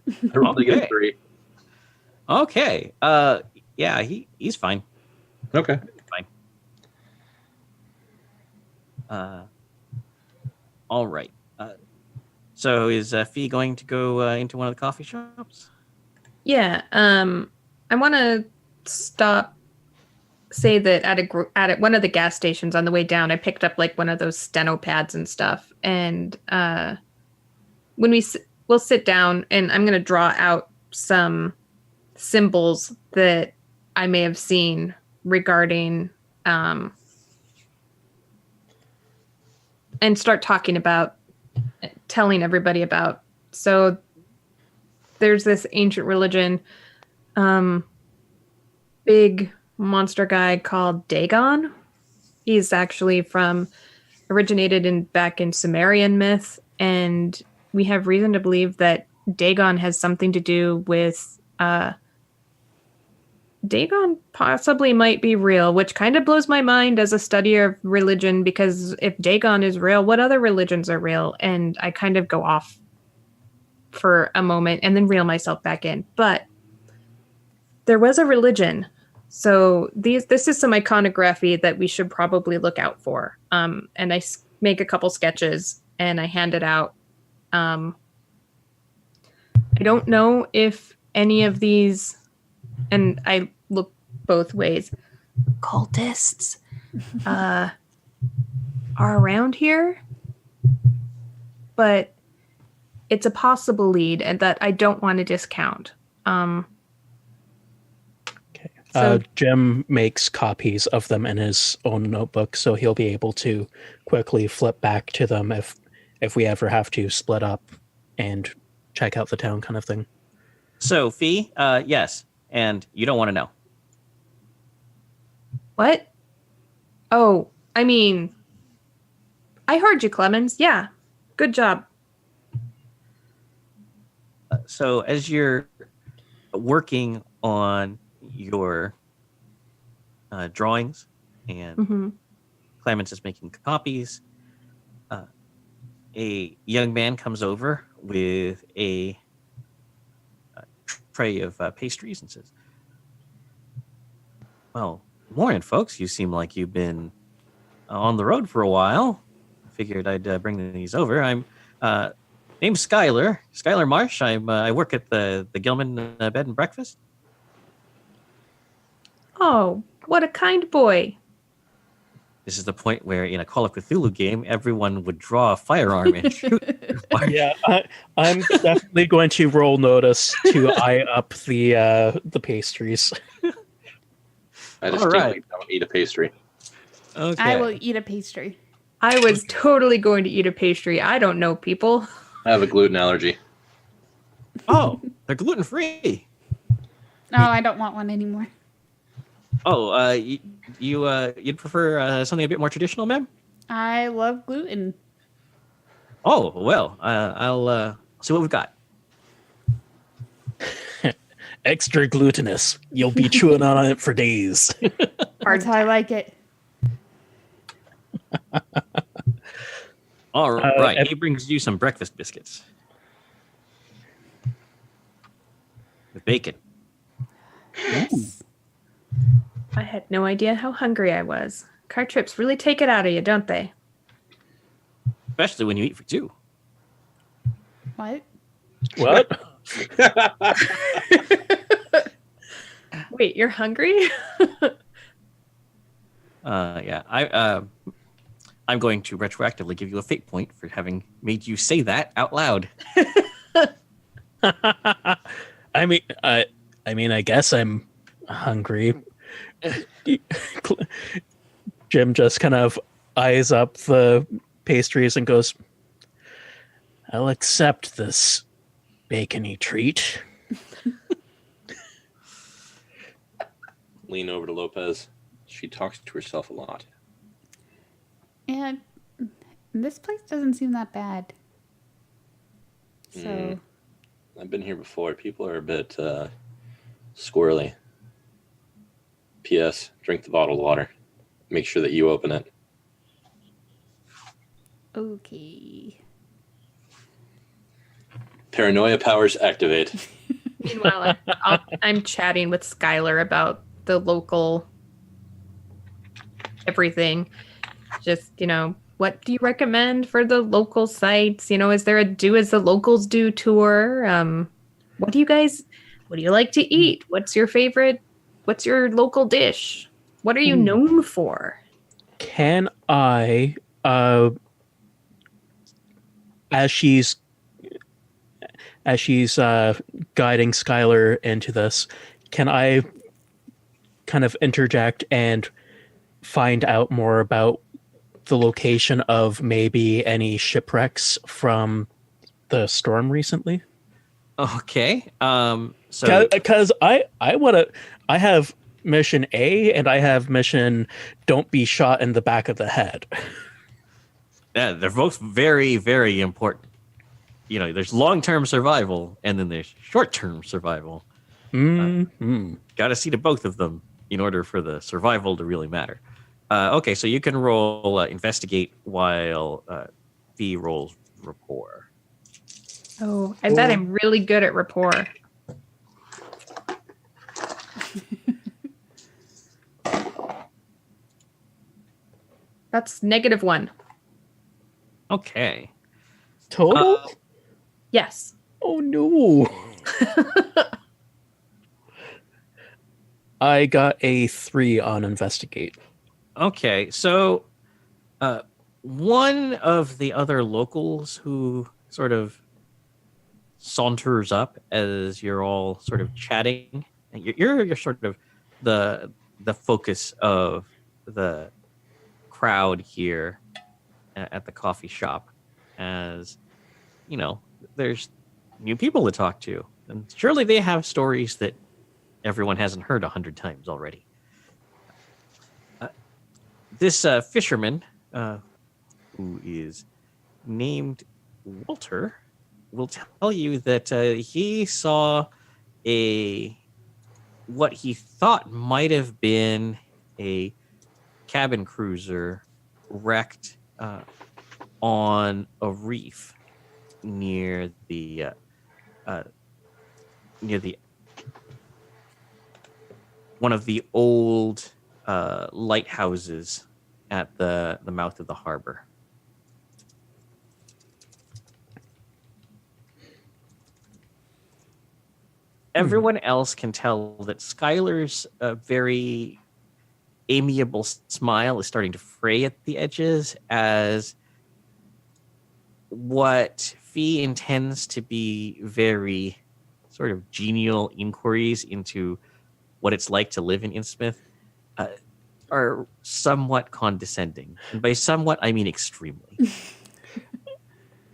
I rolled a Okay. 3. Okay. Yeah, he's fine. Okay. All right. So is Fee going to go into one of the coffee shops? Yeah. I want to say that at one of the gas stations on the way down, I picked up like one of those steno pads and stuff. And when we'll sit down, and I'm going to draw out some symbols that I may have seen regarding and start telling everybody about. So there's this ancient religion, big monster guy called Dagon. He's actually originated back in Sumerian myth, and we have reason to believe that Dagon has something to do with Dagon possibly might be real, which kind of blows my mind as a studier of religion, because if Dagon is real, what other religions are real? And I kind of go off for a moment and then reel myself back in. But there was a religion. So this is some iconography that we should probably look out for. And I make a couple sketches and I hand it out. I don't know if any of these, and I look both ways, cultists are around here, but it's a possible lead and that I don't want to discount. Okay. So- Jim makes copies of them in his own notebook, so he'll be able to quickly flip back to them if we ever have to split up and check out the town kind of thing. So, Fee, yes. And you don't want to know. What? Oh, I mean, I heard you, Clemens. Yeah, good job. So as you're working on your drawings and Mm-hmm. Clemens is making copies, a young man comes over with a tray of pastries and says, well, morning, folks. You seem like you've been on the road for a while. Figured I'd bring these over. I'm name's Skylar Marsh. I work at the Gilman Bed and Breakfast. Oh, what a kind boy. This is the point where in a Call of Cthulhu game, everyone would draw a firearm and shoot. Yeah, I'm definitely going to roll notice to eye up the pastries. I just right. don't eat a pastry. Okay. I will eat a pastry. I was totally going to eat a pastry. I don't know people. I have a gluten allergy. Oh, they're gluten free. No, I don't want one anymore. Oh, you'd prefer something a bit more traditional, ma'am? I love gluten. Oh well, I'll see what we've got. Extra glutinous. You'll be chewing on it for days. That's how I like it. All right, and- he brings you some breakfast biscuits with bacon. Yes. I had no idea how hungry I was. Car trips really take it out of you, don't they? Especially when you eat for two. What? What? Wait, you're hungry? Yeah, I'm going to retroactively give you a fate point for having made you say that out loud. I mean, I guess I'm hungry. Jim just kind of eyes up the pastries and goes, I'll accept this bacony treat. Lean over to Lopez. She talks to herself a lot. Yeah, this place doesn't seem that bad. So, I've been here before. People are a bit squirrely. P.S. Drink the bottled water. Make sure that you open it. okay. Paranoia powers activate. Meanwhile, I'm chatting with Skylar about the local everything. Just, what do you recommend for the local sites? Is there a do as the locals do tour? What do you like to eat? What's your local dish? What are you known for? Can I, as she's guiding Skylar into this, can I kind of interject and find out more about the location of maybe any shipwrecks from the storm recently? Okay. So Because I have mission A and I have mission don't be shot in the back of the head. yeah, they're both very, very important. There's long-term survival and then there's short-term survival. Got to see to both of them in order for the survival to really matter. Okay, so you can roll investigate while V rolls rapport. Oh, I bet I'm really good at rapport. That's -1. Okay. Total? Yes. Oh no. I got a 3 on investigate. Okay, so one of the other locals who sort of saunters up as you're all sort of chatting, and you're sort of the focus of the crowd here at the coffee shop, as there's new people to talk to, and surely they have stories that everyone hasn't heard 100 times already. This fisherman, who is named Walter, will tell you that he saw what he thought might have been a cabin cruiser wrecked on a reef near the one of the old lighthouses at the mouth of the harbor. Everyone else can tell that Skylar's very amiable smile is starting to fray at the edges, as what Fee intends to be very sort of genial inquiries into what it's like to live in Innsmouth are somewhat condescending. And by somewhat, I mean extremely.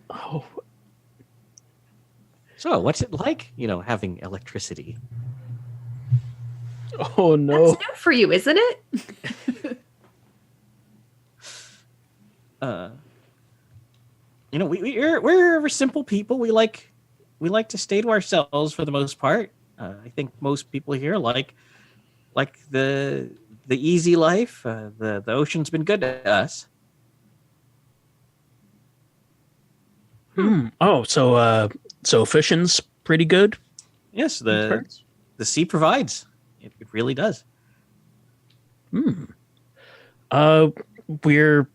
Oh. So, what's it like, having electricity? Oh no. That's new for you, isn't it? We're simple people. We like to stay to ourselves for the most part. I think most people here like the easy life. The ocean's been good to us. Oh, so fishing's pretty good? Yes, the sea provides. It really does. We're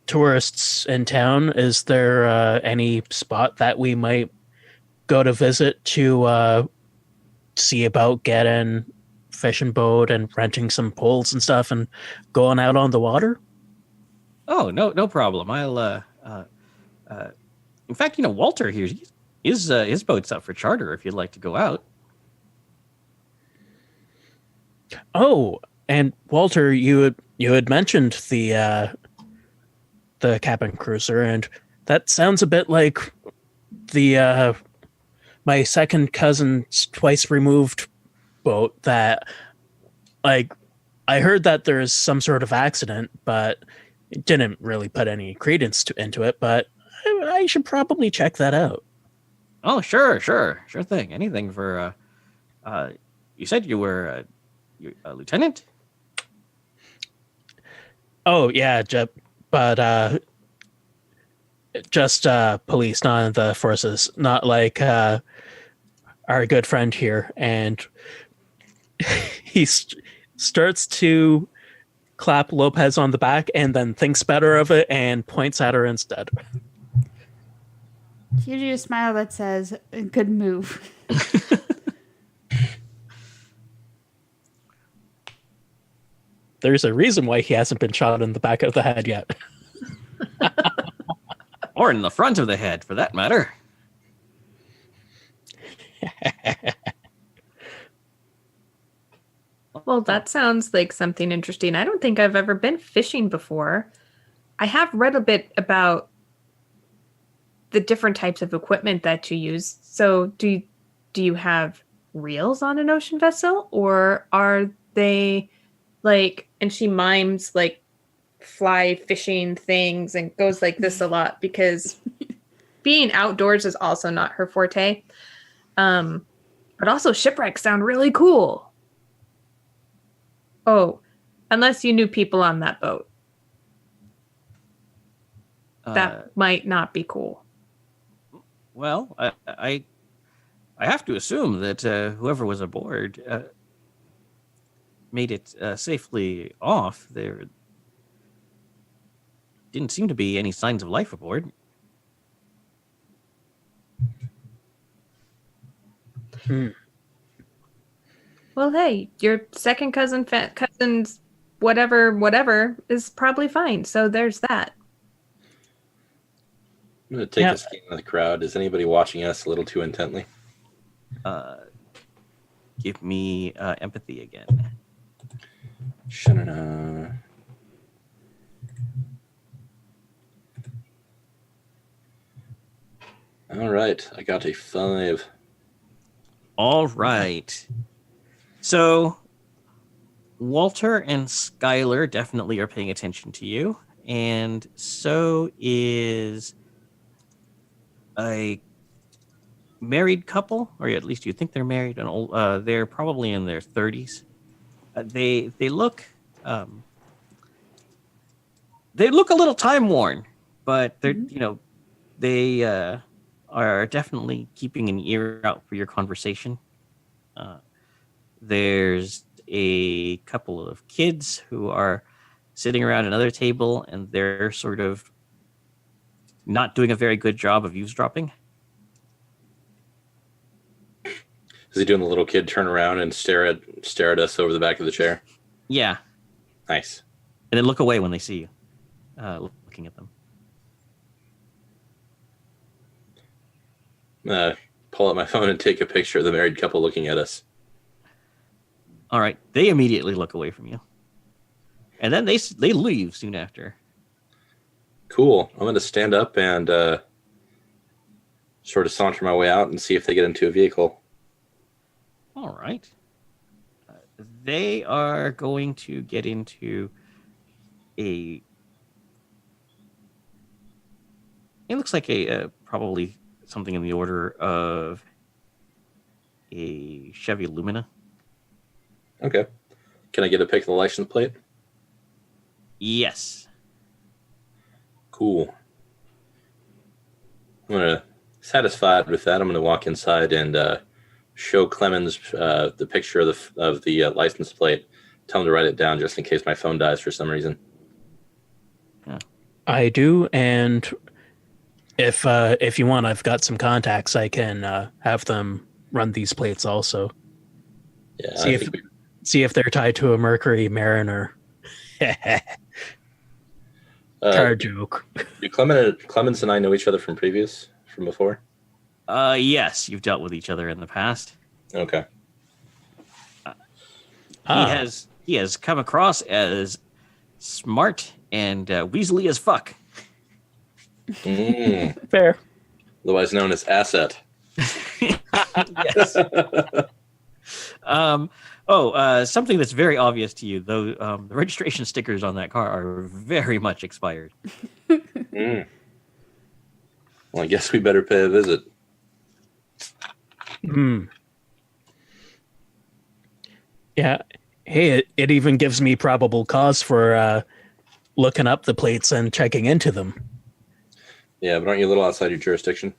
tourists in town. Is there any spot that we might go to visit to see about getting fishing boat and renting some poles and stuff and going out on the water? Oh, no problem. I'll in fact, Walter here, his boat's up for charter if you'd like to go out. Oh, and Walter, you had mentioned the cabin cruiser, and that sounds a bit like the my second cousin's twice removed boat. That, like, I heard that there's some sort of accident, but it didn't really put any credence into it. But I should probably check that out. Oh, sure thing. Anything for. You said you were a lieutenant? Oh yeah, but Just police, not the forces, not like our good friend here. And he starts to clap Lopez on the back and then thinks better of it and points at her instead. Gives you a smile that says, good move. There's a reason why he hasn't been shot in the back of the head yet. Or in the front of the head, for that matter. Well, that sounds like something interesting. I don't think I've ever been fishing before. I have read a bit about the different types of equipment that you use. So do you have reels on an ocean vessel, or are they like, and she mimes like fly fishing things and goes like this a lot because being outdoors is also not her forte. But also shipwrecks sound really cool. Oh, unless you knew people on that boat. That might not be cool. Well, I have to assume that whoever was aboard made it safely off. There didn't seem to be any signs of life aboard. Well, hey, your second cousin's whatever is probably fine. So there's that. I'm going to take a scan of the crowd. Is anybody watching us a little too intently? Give me empathy again. Shanana. All right, I got a 5. All right. So Walter and Skylar definitely are paying attention to you, and so is a married couple, or at least you think they're married. And old, they're probably in their 30s. They look a little time worn, but they're they are definitely keeping an ear out for your conversation. There's a couple of kids who are sitting around another table, and they're sort of not doing a very good job of eavesdropping. Is he doing the little kid turn around and stare at us over the back of the chair? Yeah. Nice. And then look away when they see you, looking at them. Pull out my phone and take a picture of the married couple looking at us. All right. They immediately look away from you. And then they leave soon after. Cool. I'm going to stand up and sort of saunter my way out and see if they get into a vehicle. All right. They are going to get into it looks like a probably something in the order of a Chevy Lumina. Okay. Can I get a pic of the license plate? Yes. Cool. I'm going to, satisfied with that, I'm going to walk inside and show Clemens the picture of the license plate. Tell him to write it down just in case my phone dies for some reason. Yeah. I do, and if you want, I've got some contacts. I can have them run these plates also. Yeah. See if they're tied to a Mercury Mariner. Car joke. Do Clemens and I know each other from before? Yes, you've dealt with each other in the past. Okay. He has come across as smart and weaselly as fuck. Fair. Otherwise known as Asset. Yes. Something that's very obvious to you, though, the registration stickers on that car are very much expired. Well, I guess we better pay a visit. Yeah. Hey, it even gives me probable cause for looking up the plates and checking into them. Yeah, but aren't you a little outside your jurisdiction?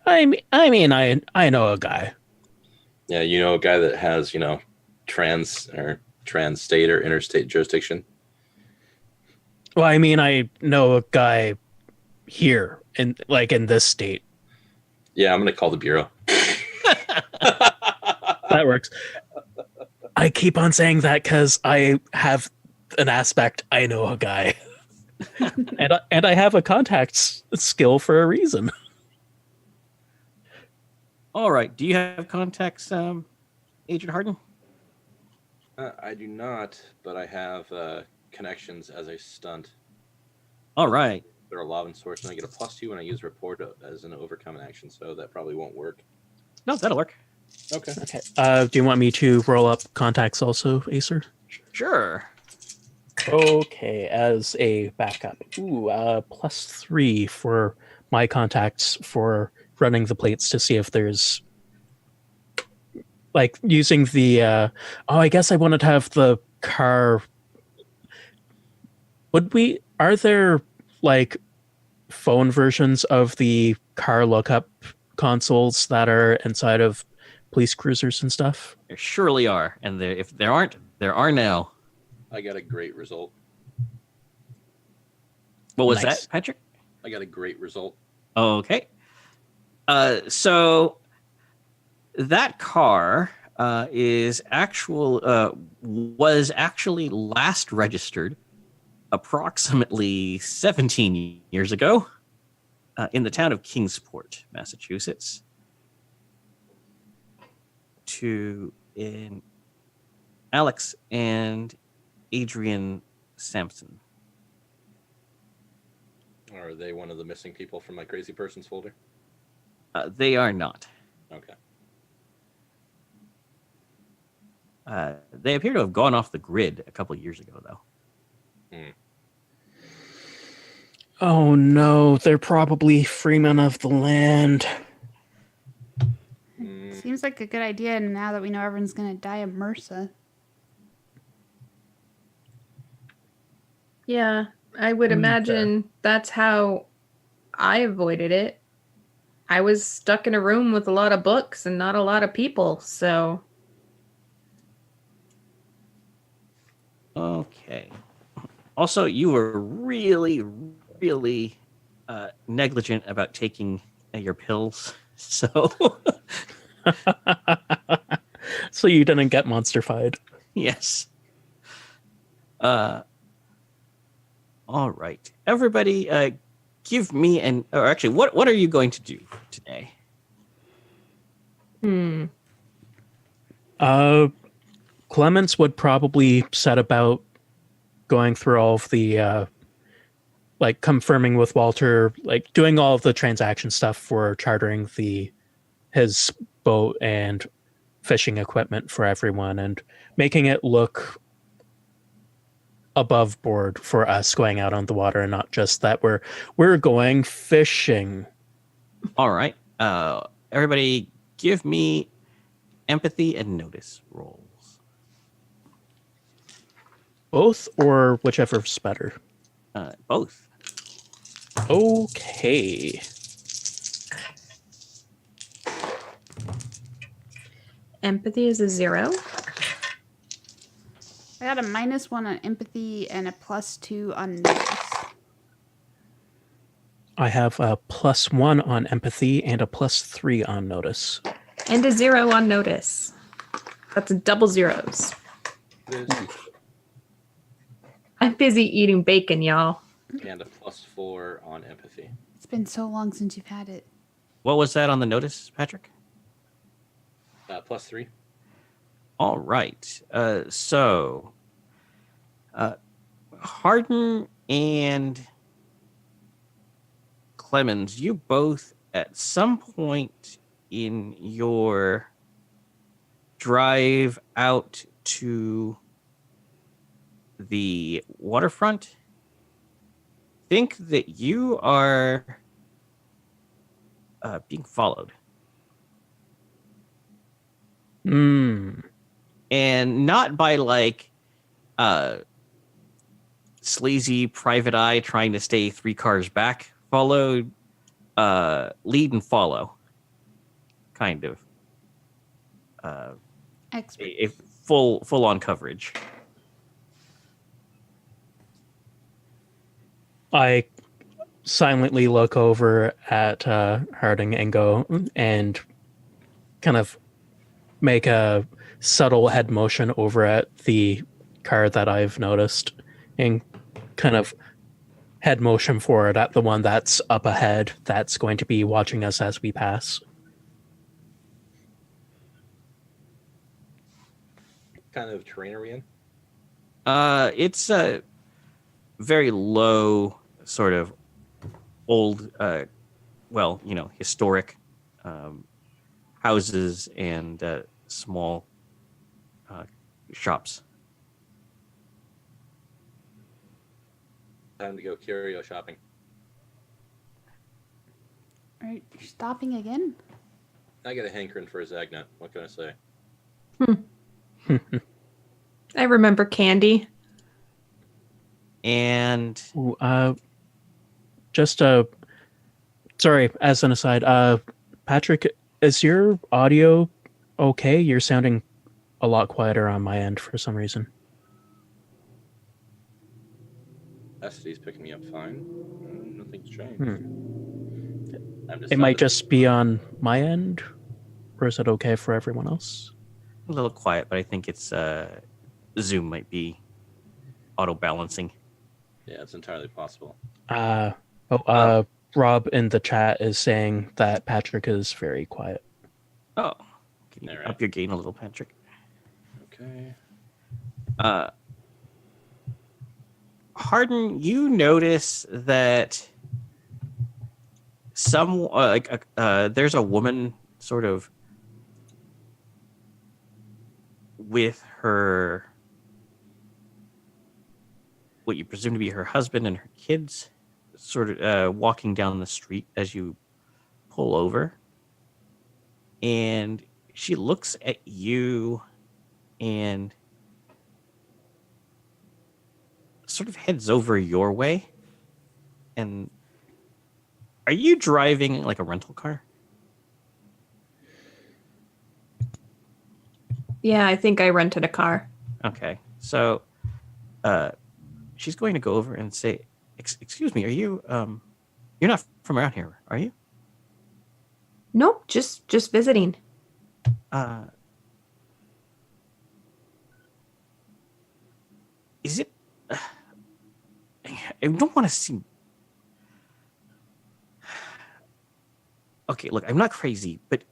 I know a guy. Yeah, you know a guy that has, trans-state or interstate jurisdiction? Well, I mean, I know a guy here in this state. Yeah, I'm going to call the Bureau. That works. I keep on saying that because I have an aspect. I know a guy, and I have a contacts skill for a reason. All right. Do you have contacts, Agent Harden? I do not, but I have connections as a stunt. All right. They're a Loven source, and I get a +2 when I use report as an overcome action, so that probably won't work. No, that'll work. Okay. Okay. Do you want me to roll up contacts also, Acer? Sure. Okay, as a backup. Ooh, +3 for my contacts for running the plates to see if there's using the I guess I wanted to have the car. Are there phone versions of the car lookup consoles that are inside of police cruisers and stuff? There surely are. And if there aren't, there are now. I got a great result. What was Nice. that, Patrick? I got a great result. Okay. So that car was actually last registered approximately 17 years ago in the town of Kingsport, Massachusetts, to Alex and Adrian Sampson. Are they one of the missing people from my crazy persons folder? They are not. Okay. They appear to have gone off the grid a couple of years ago, though. Oh no, they're probably freemen of the land. Seems like a good idea now that we know everyone's going to die of MRSA. Yeah, I would imagine that's how I avoided it. I was stuck in a room with a lot of books and not a lot of people, so... Okay. Also, you were really, really negligent about taking your pills. So, So you didn't get monster-fied. yes. All right. Everybody, give me what are you going to do today? Clemens would probably set about going through all of the confirming with Walter, doing all of the transaction stuff for chartering his boat and fishing equipment for everyone and making it look above board for us going out on the water and not just that we're going fishing. All right. Everybody, give me empathy and notice rolls. Both or whichever's better. Both. Okay. Empathy is a 0. I got a -1 on empathy and a +2 on notice. I have a +1 on empathy and a +3 on notice. And a 0 on notice. That's double zeros. I'm busy eating bacon, y'all. And a +4 on empathy. It's been so long since you've had it. What was that on the notice, Patrick? +3. All right. So, Harden and Clemens, you both at some point in your drive out to the waterfront think that you are being followed. And not by sleazy private eye trying to stay 3 cars back. Follow, lead and follow. Kind of. Expert. A full on coverage. I silently look over at Harding and go and kind of make a subtle head motion over at the car that I've noticed and kind of head motion forward at the one that's up ahead that's going to be watching us as we pass. Kind of terrain are we in? It's a very low, sort of old, historic houses and small shops. Time to go curio shopping. All right, you're stopping again? I get a hankering for a Zagnut. What can I say? I remember candy. And Ooh, just sorry, as an aside, Patrick, is your audio okay? You're sounding a lot quieter on my end for some reason. SD's picking me up fine. Nothing's changed. It might just be on my end, or is it okay for everyone else? a little quiet, but I think it's Zoom might be auto balancing. Yeah, it's entirely possible. Rob in the chat is saying that Patrick is very quiet. Oh, can you All right. up your gain a little, Patrick? Okay. Harden, you notice that there's a woman sort of with her, what you presume to be her husband and her kids, sort of walking down the street as you pull over. And she looks at you and sort of heads over your way. And are you driving like a rental car? Yeah, I think I rented a car. Okay. So she's going to go over and say, excuse me, are you you're not from around here, are you? Nope, just visiting. Is it I don't want to seem okay, look, I'm not crazy, but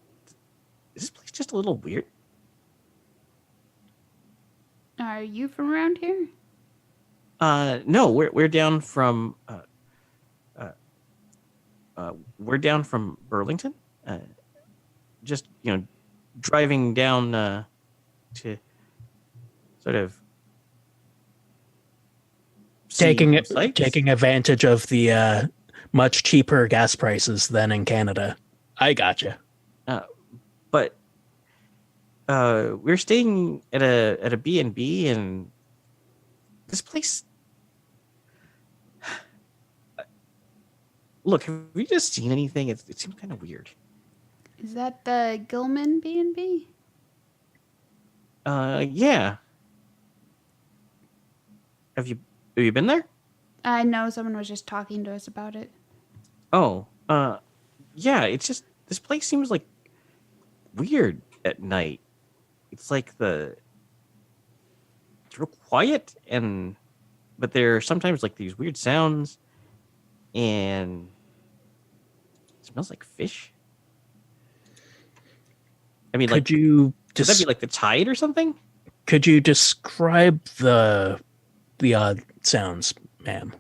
is this place just a little weird? Are you from around here? No, we're down from Burlington. Just driving down to sort of Taking some sights. taking advantage of the much cheaper gas prices than in Canada. I gotcha. But we're staying at a B&B, and this place. Look, have we just seen anything? It seems kind of weird. Is that the Gilman B&B? Yeah. Have you been there? I know someone was just talking to us about it. Oh, yeah. It's just this place seems like weird at night. It's like it's real quiet, but there are sometimes like these weird sounds, and it smells like fish. I mean, Could you could that be like the tide or something? Could you describe the odd sounds, ma'am?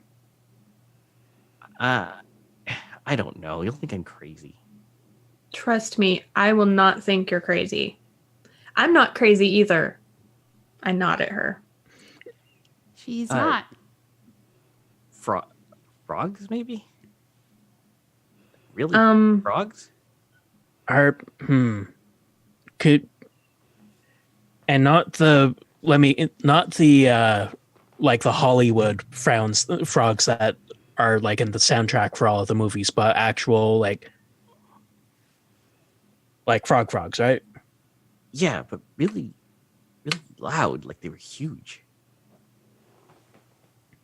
I don't know. You'll think I'm crazy. Trust me, I will not think you're crazy. I'm not crazy either. I nod at her. She's not. Frogs, maybe? Really? Frogs? Could and not the like the Hollywood frogs that are like in the soundtrack for all of the movies, but actual like frogs, right? Yeah, but really, really loud. Like they were huge.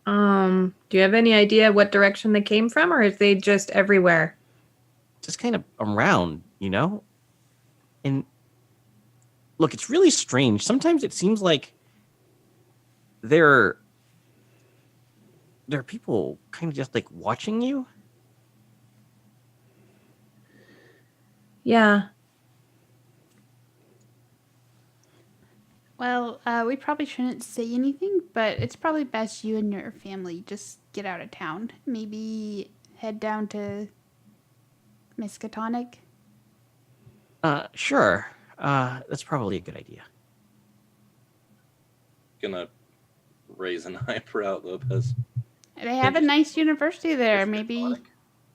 Do you have any idea what direction they came from, or is they just everywhere? Just kind of around, you know? And look, it's really strange. Sometimes it seems like there are people kind of just like watching you. Yeah. Well, we probably shouldn't say anything, but it's probably best you and your family just get out of town. Maybe head down to Miskatonic. Sure. That's probably a good idea. Gonna raise an eyebrow at Lopez. They have a nice university there. Maybe Miskatonic?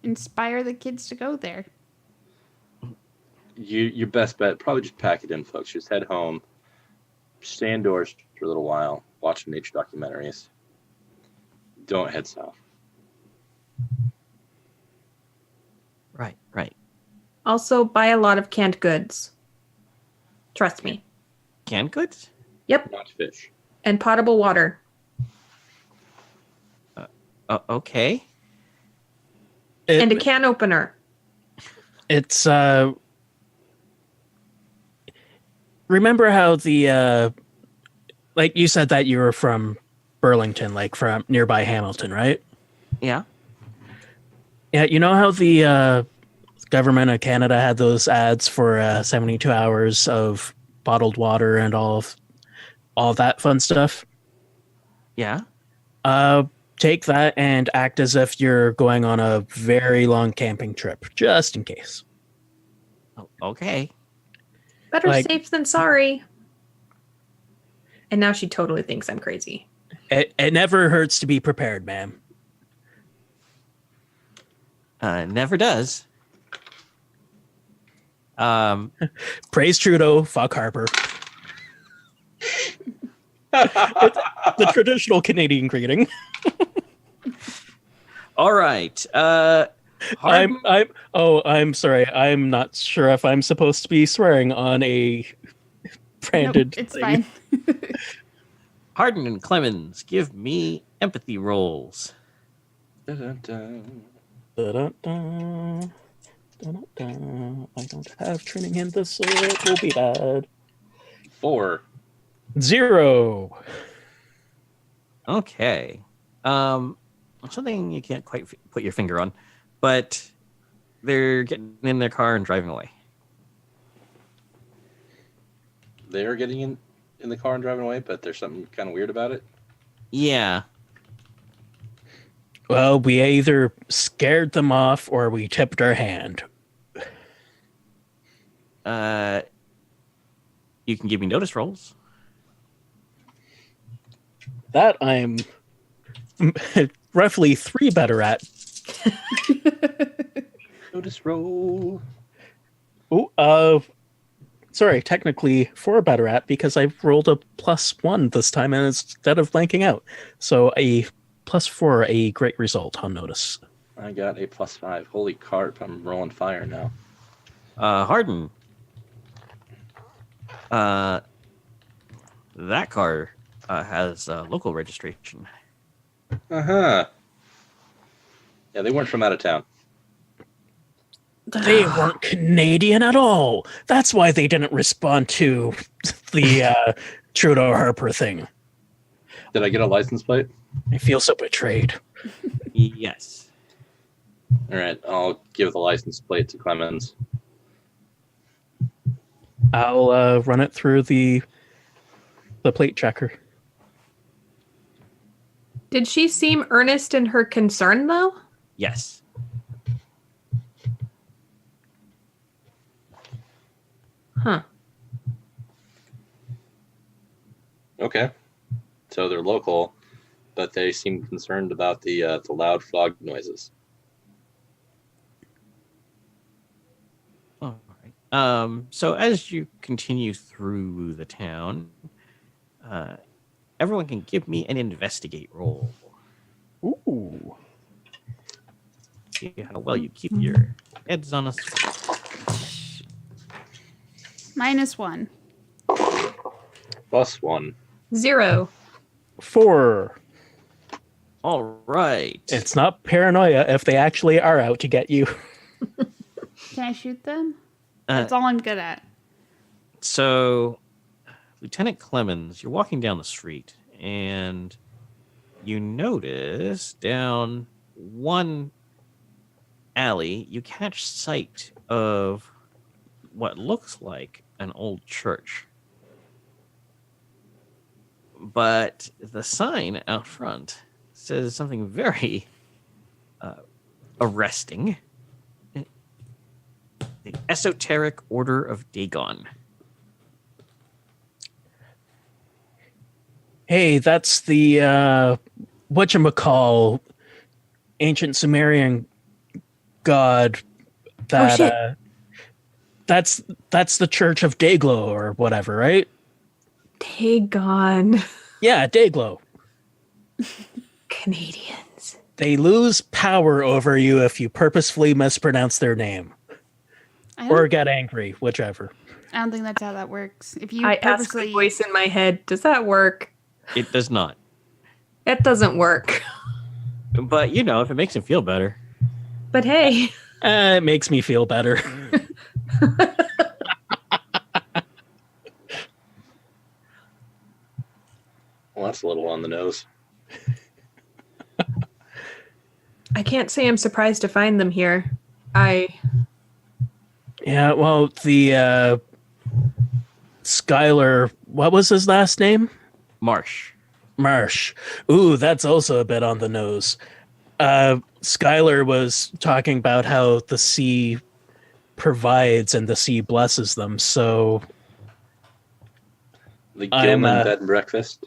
inspire the kids to go there. Your best bet, probably just pack it in, folks. Just head home. Stay indoors for a little while. Watch nature documentaries. Don't head south. Right. Also, buy a lot of canned goods. Trust me. Canned goods? Yep. Not fish. And potable water. Okay. And a can opener. It's remember how the like you said that you were from Burlington, like from nearby Hamilton, right? Yeah. Yeah, you know how the government of Canada had those ads for 72 hours of bottled water and all of that fun stuff? Yeah. Take that and act as if you're going on a very long camping trip, just in case. Oh, okay. Better Like- safe than sorry. And now she totally thinks I'm crazy. It never hurts to be prepared, ma'am. Never does. Praise Trudeau, fuck Harper. It's the traditional Canadian greeting. All right. I'm sorry. I'm not sure if I'm supposed to be swearing on a branded Nope, it's thing. fine. Hardin and Clemens, give me empathy rolls. Dun-dun-dun. Da-da-da, da-da-da. I don't have training in this, so it will be bad. 4. 0. Okay. Something you can't quite put your finger on, but they're getting in their car and driving away. They're getting in the car and driving away, but there's something kind of weird about it. Yeah. Well, we either scared them off or we tipped our hand. You can give me notice rolls. That I'm roughly 3 better at. Notice roll. Oh, sorry, technically 4 better at because I rolled a +1 this time and instead of blanking out. So a +4, a great result on notice. I got a +5. Holy carp, I'm rolling fire now. Hardin. That car has local registration. Uh-huh. Yeah, they weren't from out of town. They weren't Canadian at all. That's why they didn't respond to the Trudeau Harper thing. Did I get a license plate? I feel so betrayed. Yes. All right, I'll give the license plate to Clemens. I'll run it through the plate checker. Did she seem earnest in her concern, though? Yes. Huh. Okay. So they're local, but they seem concerned about the loud frog noises. All right. So as you continue through the town, everyone can give me an investigate roll. Ooh. See how well you keep your heads on a swivel. -1. +1. 0. 4. All right. It's not paranoia if they actually are out to get you. Can I shoot them? That's all I'm good at. So, Lieutenant Clemens, you're walking down the street, and you notice down one alley, you catch sight of what looks like an old church. But the sign out front says something very arresting. The Esoteric Order of Dagon. Hey, that's the whatchamacall ancient Sumerian god that shit. that's the Church of Dayglow or whatever, right? Dagon. Yeah, Dayglow. Canadians. They lose power over you if you purposefully mispronounce their name or get angry, whichever. I don't think that's how that works. If you I ask purposely... the voice in my head, does that work? It does not. It doesn't work. But, you know, if it makes him feel better. But hey. It makes me feel better. Well, that's a little on the nose. I can't say I'm surprised to find them here. Yeah, well, the Skylar, what was his last name? Marsh. Marsh. Ooh, that's also a bit on the nose. Skylar was talking about how the sea provides and the sea blesses them, so... The Gilman bed and breakfast.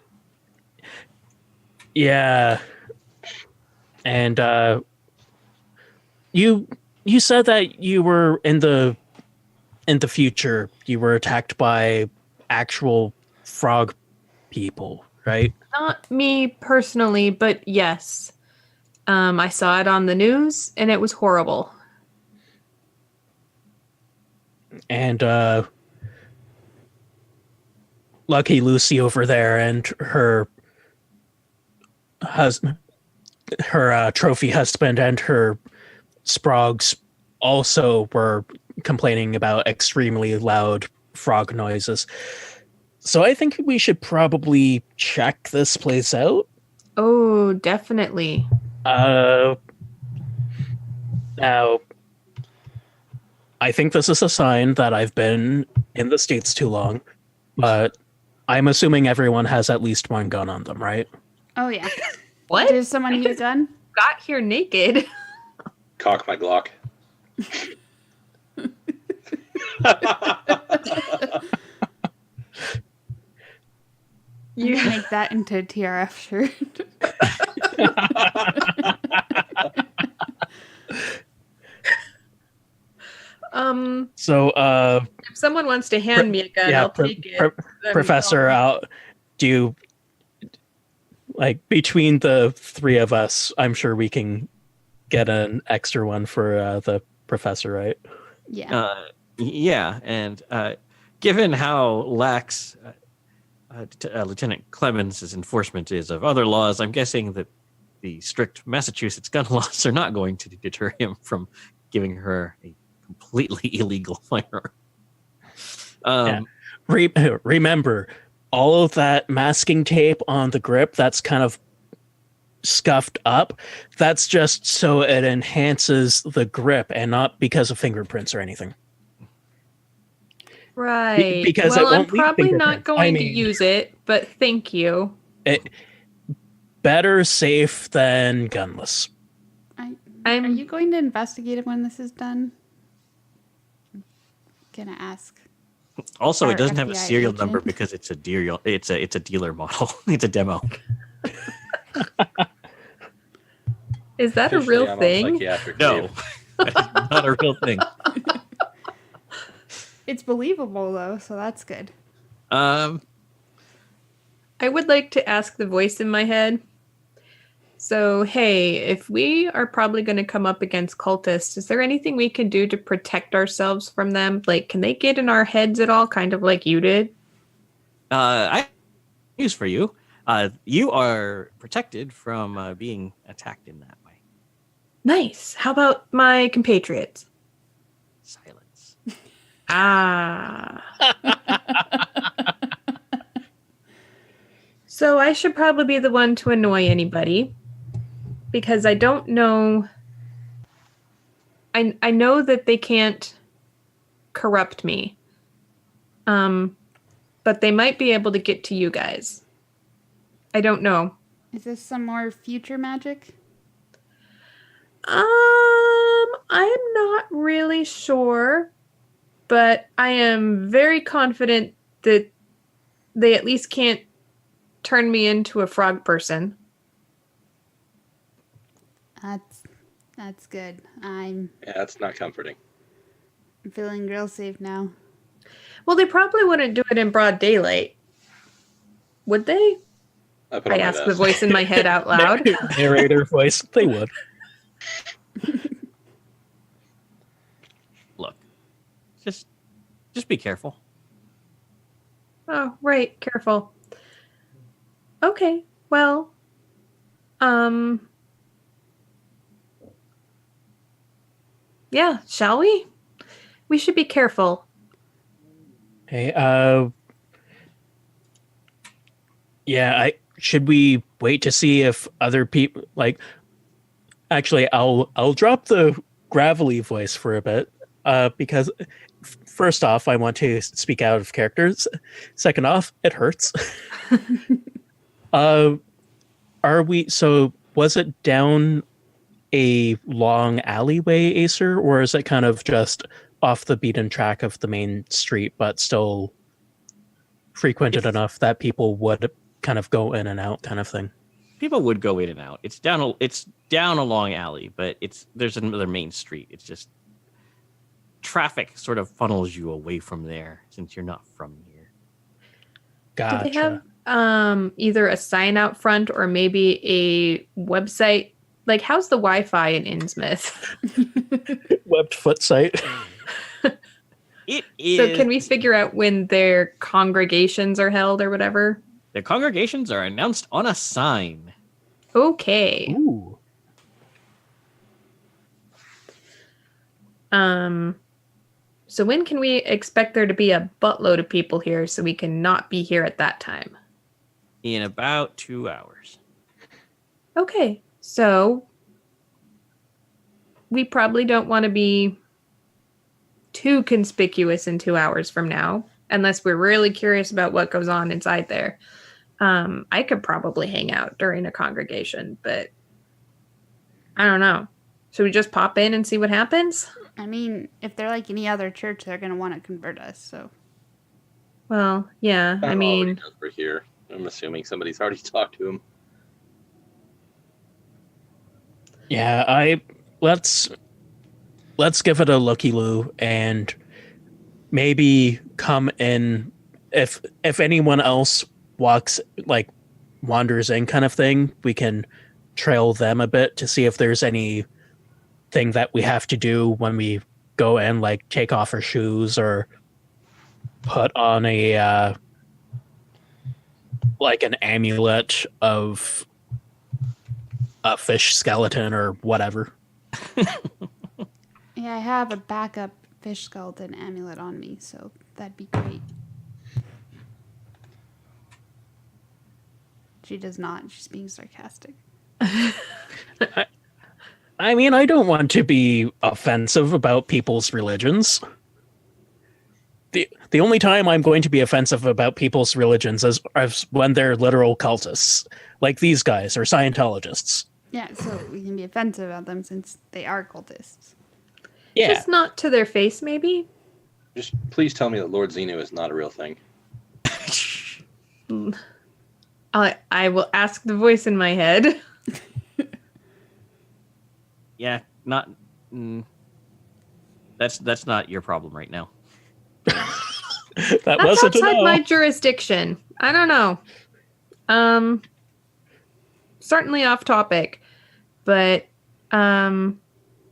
Yeah. And you said that you were in the future, you were attacked by actual frog people, right? Not me personally, but yes. I saw it on the news and it was horrible. And Lucky Lucy over there and her husband, her trophy husband, and her sprogs also were complaining about extremely loud frog noises. So I think we should probably check this place out. Oh, definitely. Now, I think this is a sign that I've been in the States too long, but I'm assuming everyone has at least one gun on them, right? Oh, yeah. What? Does someone need a gun? Got here naked. Cock my Glock. You make that into a TRF shirt. So, if someone wants to hand me a gun, I'll take it. Professor, do you, like, between the three of us, I'm sure we can get an extra one for the professor, right? Yeah. Yeah, and given how lax Lieutenant Clemens' enforcement is of other laws, I'm guessing that the strict Massachusetts gun laws are not going to deter him from giving her a completely illegal firearm. Remember, all of that masking tape on the grip that's kind of scuffed up, that's just so it enhances the grip and not because of fingerprints or anything. Right. Because well, it won't I'm probably leave not fingerprints. going to use it, but thank you. Better safe than gunless. Are you going to investigate it when this is done? I'm gonna ask. Also, Our it doesn't have a FBI serial agent. number because it's a dealer. It's a dealer model. It's a demo. Is that a Officially, real I'm on thing? psychiatric No, leave. that's not a real thing. It's believable though, so that's good. I I would like to ask the voice in my head. So, hey, if we are probably going to come up against cultists, is there anything we can do to protect ourselves from them? Like, can they get in our heads at all, kind of like you did? I have news for you. You are protected from being attacked in that way. Nice. How about my compatriots? Silence. Ah. So I should probably be the one to annoy anybody because I don't know. I know that they can't corrupt me. But they might be able to get to you guys. I don't know. Is this some more future magic? I'm not really sure, but I am very confident that they at least can't turn me into a frog person. That's good. I'm Yeah, that's not comforting. feeling real safe now. Well, they probably wouldn't do it in broad daylight. Would they? I asked the voice in my head out loud. Narrator voice. They would. Look, just be careful. Oh, right. Careful. Okay. Well, yeah, shall we? We should be careful. Hey, yeah, should we wait to see if other people like actually I'll drop the gravelly voice for a bit because first off I want to speak out of characters. Second off, it hurts. Was it down a long alleyway, Acer, or is it kind of just off the beaten track of the main street but still frequented enough that people would kind of go in and out kind of thing? People would go in and out. It's down a long alley, but there's another main street. It's just traffic sort of funnels you away from there since you're not from here. Gotcha. Do they have either a sign out front or maybe a website? Like, how's the Wi-Fi in Innsmouth? Webbed foot site. It is. So can we figure out when their congregations are held or whatever? The congregations are announced on a sign. Okay. Ooh. So when can we expect there to be a buttload of people here so we can not be here at that time? In about 2 hours. Okay. So we probably don't want to be too conspicuous in 2 hours from now, unless we're really curious about what goes on inside there. I could probably hang out during a congregation, but I don't know. Should we just pop in and see what happens? I mean, if they're like any other church, they're going to want to convert us, so. Well, yeah, I mean, we're here. I'm assuming somebody's already talked to him. Yeah, let's give it a looky-loo and maybe come in if anyone else wanders in kind of thing, we can trail them a bit to see if there's anything that we have to do when we go in, like take off our shoes or put on a like an amulet of a fish skeleton or whatever. Yeah, I have a backup fish skeleton amulet on me, so that'd be great. She does not. She's being sarcastic. I mean, I don't want to be offensive about people's religions. The only time I'm going to be offensive about people's religions is when they're literal cultists, like these guys, or Scientologists. Yeah, so we can be offensive about them since they are cultists. Yeah. just not to their face, maybe? Just please tell me that Lord Xenu is not a real thing. I will ask the voice in my head. Yeah, not. That's not your problem right now. That That's wasn't outside enough. my jurisdiction. I don't know. Certainly off topic, but I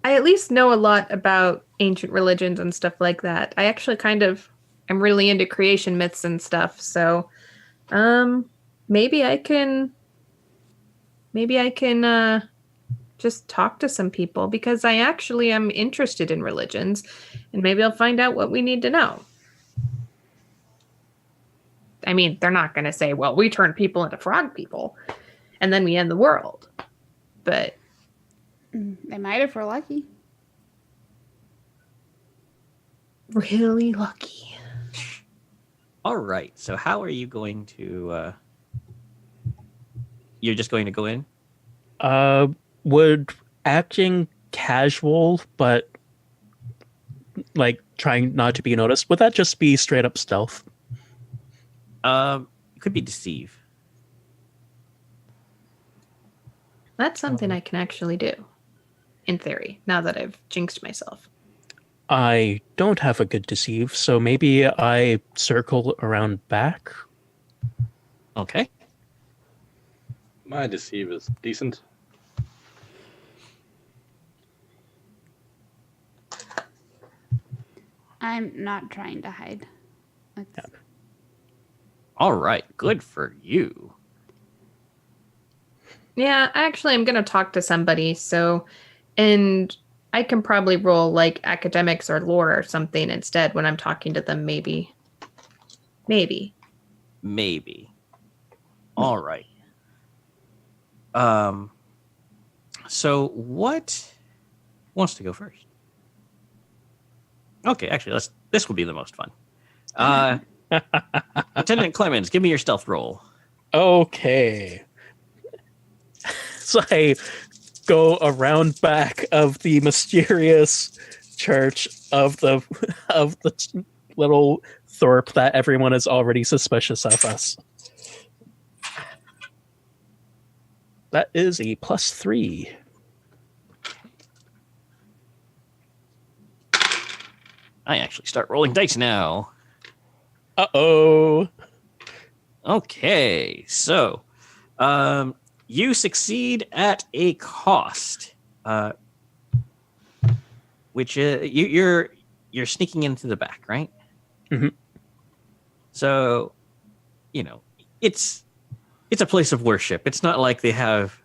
at least know a lot about ancient religions and stuff like that. I actually I'm really into creation myths and stuff, so maybe I can just talk to some people because I actually am interested in religions, and maybe I'll find out what we need to know. I mean, they're not going to say, well, we turn people into frog people and then we end the world. But They might if we're lucky. Really lucky. All right. So how are you going to... You're just going to go in? Would acting casual, but like trying not to be noticed, would that just be straight up stealth? It could be deceive. That's something I can actually do, in theory, now that I've jinxed myself. I don't have a good deceive, so maybe I circle around back. Okay. My deceive is decent. I'm not trying to hide. That's... All right. Good for you. Yeah, actually, I'm going to talk to somebody, and I can probably roll like academics or lore or something instead when I'm talking to them, maybe. Maybe. All right. So what wants to go first? Okay, actually, this will be the most fun. Lieutenant Clemens, give me your stealth roll. Okay. So I go around back of the mysterious church of the little Thorpe that everyone is already suspicious of us. That is a +3. I actually start rolling dice now. Uh-oh. Okay, so you succeed at a cost, which you're sneaking into the back, right? Mm-hmm. So, it's a place of worship. It's not like they have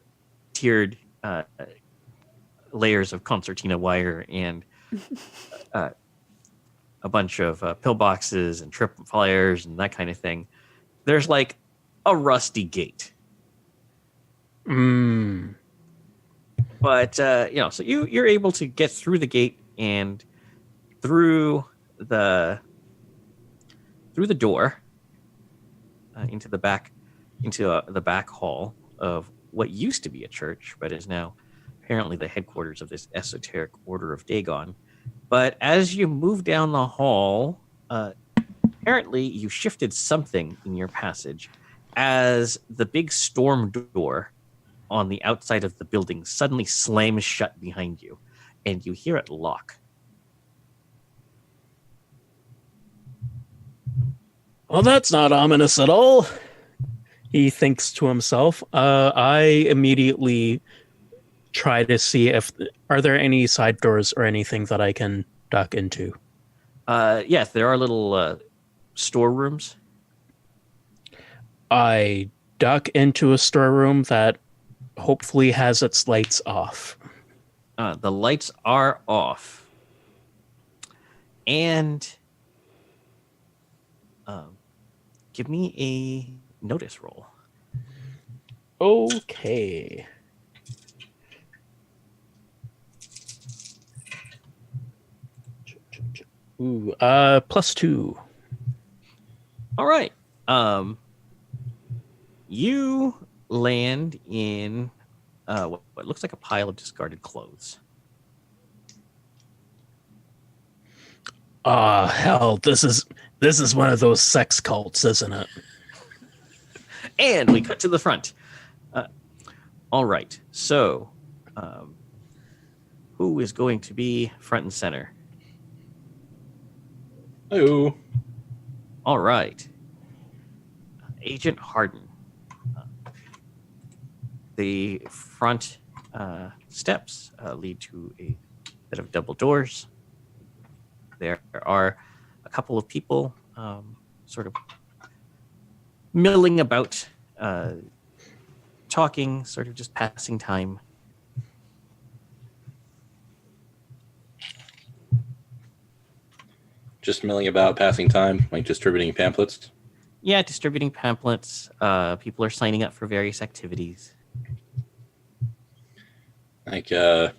tiered layers of concertina wire and a bunch of pillboxes and tripwires and that kind of thing. There's like a rusty gate. But so you're able to get through the gate and through the door into the back hall of what used to be a church, but is now apparently the headquarters of this esoteric order of Dagon. But as you move down the hall, apparently you shifted something in your passage as the big storm door on the outside of the building suddenly slams shut behind you, and you hear it lock. Well, that's not ominous at all, he thinks to himself. I immediately try to see if are there any side doors or anything that I can duck into. Yes, there are little storerooms. I duck into a storeroom that hopefully has its lights off. The lights are off. And give me a notice roll. Okay. Ooh, +2. All right. You land in what looks like a pile of discarded clothes. Ah, hell, this is one of those sex cults, isn't it? And we cut to the front. All right. So, who is going to be front and center? Hello. All right. Agent Harden. the front steps lead to a set of double doors. There are a couple of people sort of milling about, talking, sort of just passing time. Just milling about, passing time, like distributing pamphlets. Yeah, distributing pamphlets. People are signing up for various activities. Like, There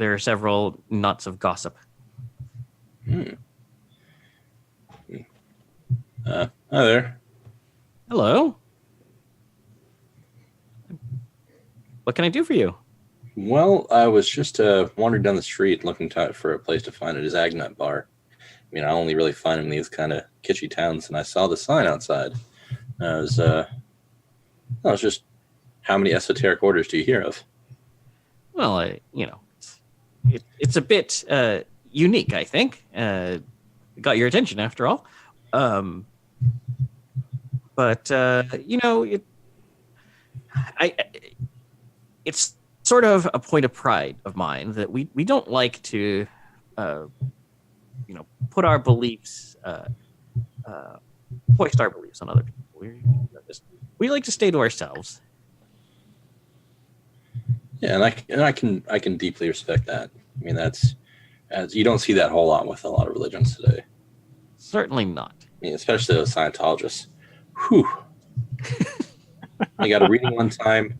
are several knots of gossip. Hi there. Hello. What can I do for you? Well, I was just wandering down the street looking for a place to find a Zagnut bar. I mean, I only really find them in these kind of kitschy towns, and I saw the sign outside. I was just, how many esoteric orders do you hear of? Well, it's a bit unique, I think. Got your attention after all. It's sort of a point of pride of mine that we don't like to, put our beliefs, hoist our beliefs on other people. We like to stay to ourselves. Yeah, and I can deeply respect that. I mean, you don't see that a whole lot with a lot of religions today. Certainly not. I mean, especially those Scientologists. Whew. I got a reading one time.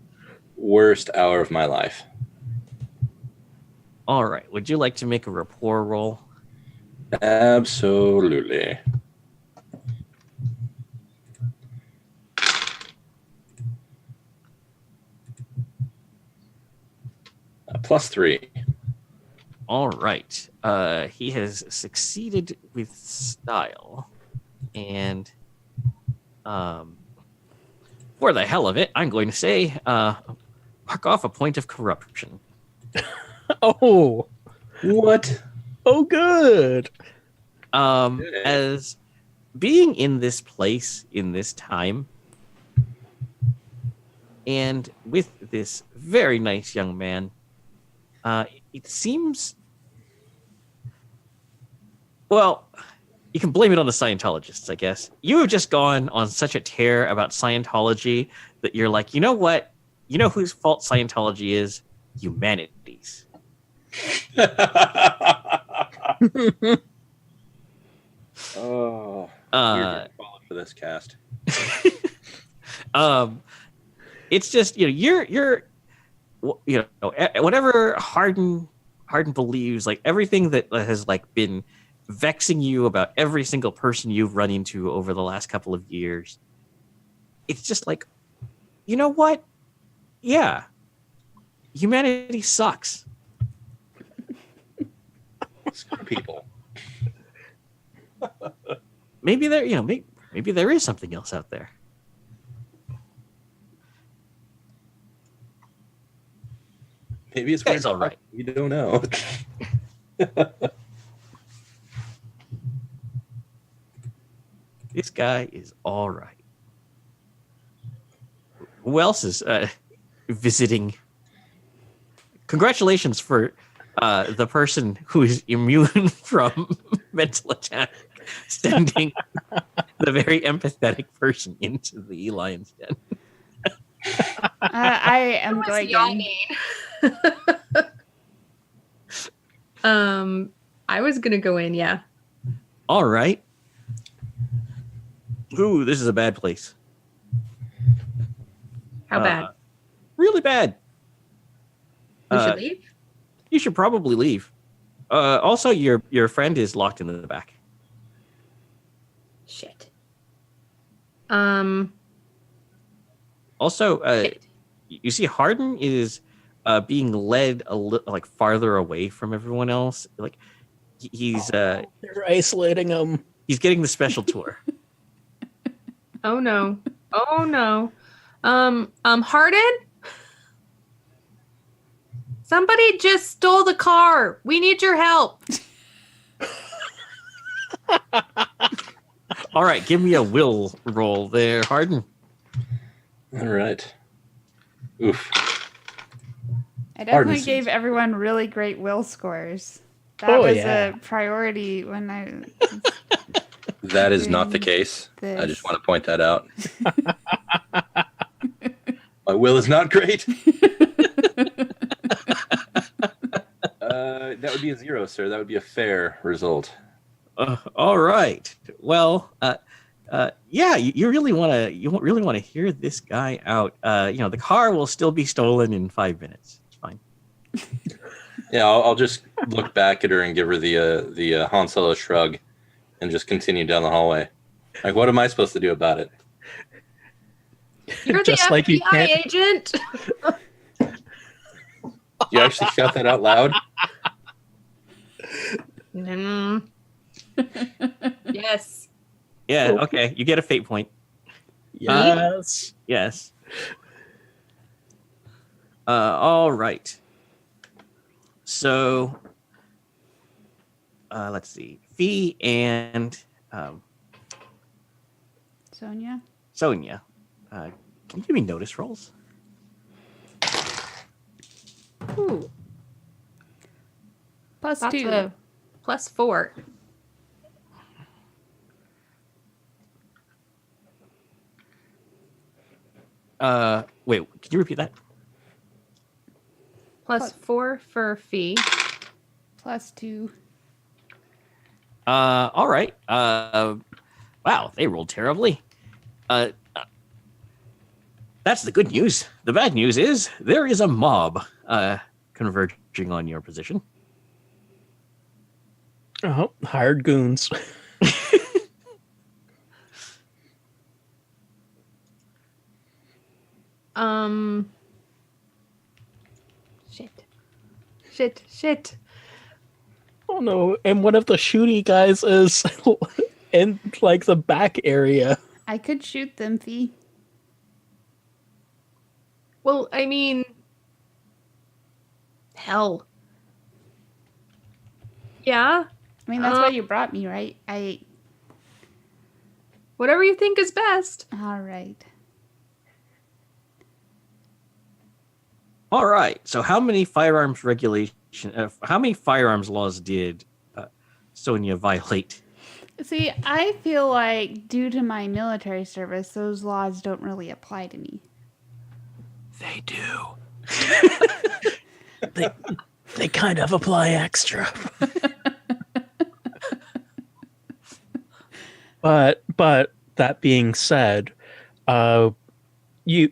Worst hour of my life. All right. Would you like to make a rapport roll? Absolutely. +3. All right. He has succeeded with style. And for the hell of it, I'm going to say mark off a point of corruption. Oh. What? Oh, good. As being in this place, in this time, and with this very nice young man, it seems... Well, you can blame it on the Scientologists, I guess. You have just gone on such a tear about Scientology that you're like, you know what? You know whose fault Scientology is? Humanity's. Oh, you're falling for this cast. It's just you're whatever Hardin believes, like everything that has like been vexing you about every single person you've run into over the last couple of years. It's just like, you know what? Yeah, humanity sucks. Screw people. Maybe maybe there is something else out there. Maybe it's all right. You don't know. This guy is all right. Who else is visiting? Congratulations for the person who is immune from mental attack, sending the very empathetic person into the lion's den. I am going in. I was gonna go in, yeah. All right. Ooh, this is a bad place. How bad? Really bad. We should leave? You should probably leave. Also, your friend is locked in the back. Shit. Also, you see, Hardin is being led a little like farther away from everyone else. Like he's they're isolating him. He's getting the special tour. Oh no. Oh no. Hardin? Somebody just stole the car. We need your help. All right, give me a will roll there, Hardin. All right. Oof. I definitely Pardon. gave everyone really great will scores. That Oh, was yeah. a priority when I That is not the doing case. I this. just want to point that out. My will is not great. That would be a 0, sir. That would be a fair result. All right. Well, yeah, you really want to hear this guy out. The car will still be stolen in 5 minutes. It's fine. Yeah, I'll just look back at her and give her the Han Solo shrug, and just continue down the hallway. Like, what am I supposed to do about it? You're Just the like you FBI can't- agent. You actually shout that out loud? Mm. Yes. Yeah. Okay. You get a fate point. Yes. Yes. All right. So, let's see. Fee and Sonia. can you give me notice rolls? Ooh, Plus that's 2. a +4. Wait. Can you repeat that? +4 for fee. Plus 2. All right. Wow, they rolled terribly. That's the good news. The bad news is there is a mob converging on your position. Oh, hired goons. Shit. Oh no! And one of the shooty guys is in like the back area. I could shoot them, Fee. Well, I mean, hell. Yeah, I mean, that's why you brought me, right? whatever you think is best. All right. All right. So, how many firearms laws did Sonia violate? See, I feel like due to my military service, those laws don't really apply to me. They do. they kind of apply extra. But that being said, you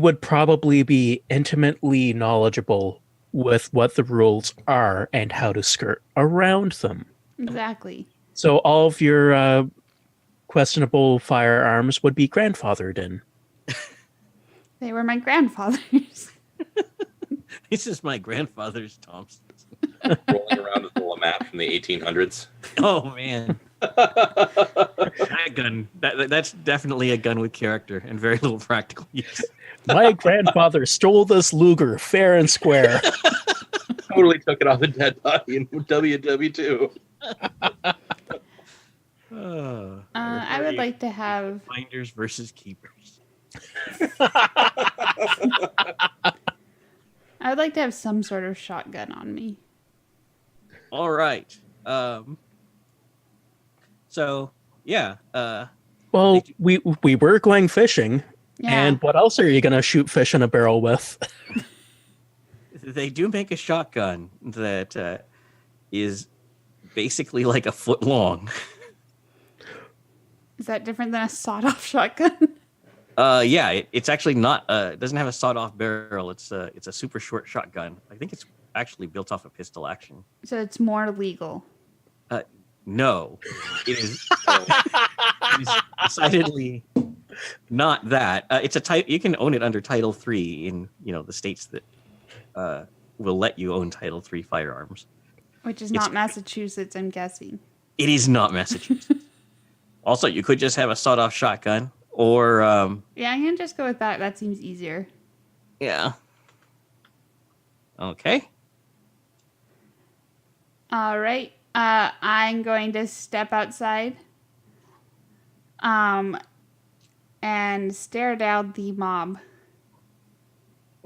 would probably be intimately knowledgeable with what the rules are and how to skirt around them. Exactly. So all of your questionable firearms would be grandfathered in. They were my grandfather's. This is my grandfather's Thompson. Rolling around with a little map from the 1800s. Oh man, that gun. That's definitely a gun with character and very little practical use. My grandfather stole this Luger fair and square. Totally took it off a dead body in WW2. I would like to have. Finders versus keepers. I would like to have some sort of shotgun on me. All right. So yeah. Well, we were going fishing, Yeah. and what else are you going to shoot fish in a barrel with? They do make a shotgun that is basically like a foot long. Is that different than a sawed-off shotgun? Yeah, it's actually not. It doesn't have a sawed-off barrel. It's a super short shotgun. I think it's actually built off a pistol action. So it's more legal. No, it is, it is decidedly not that. It's a type. You can own it under Title III in the states that will let you own Title III firearms. Which is not Massachusetts, I'm guessing. It is not Massachusetts. Also, you could just have a sawed-off shotgun, or Yeah, I'm going to just go with that. That seems easier. yeah. Okay. All right. I'm going to step outside and stare down the mob.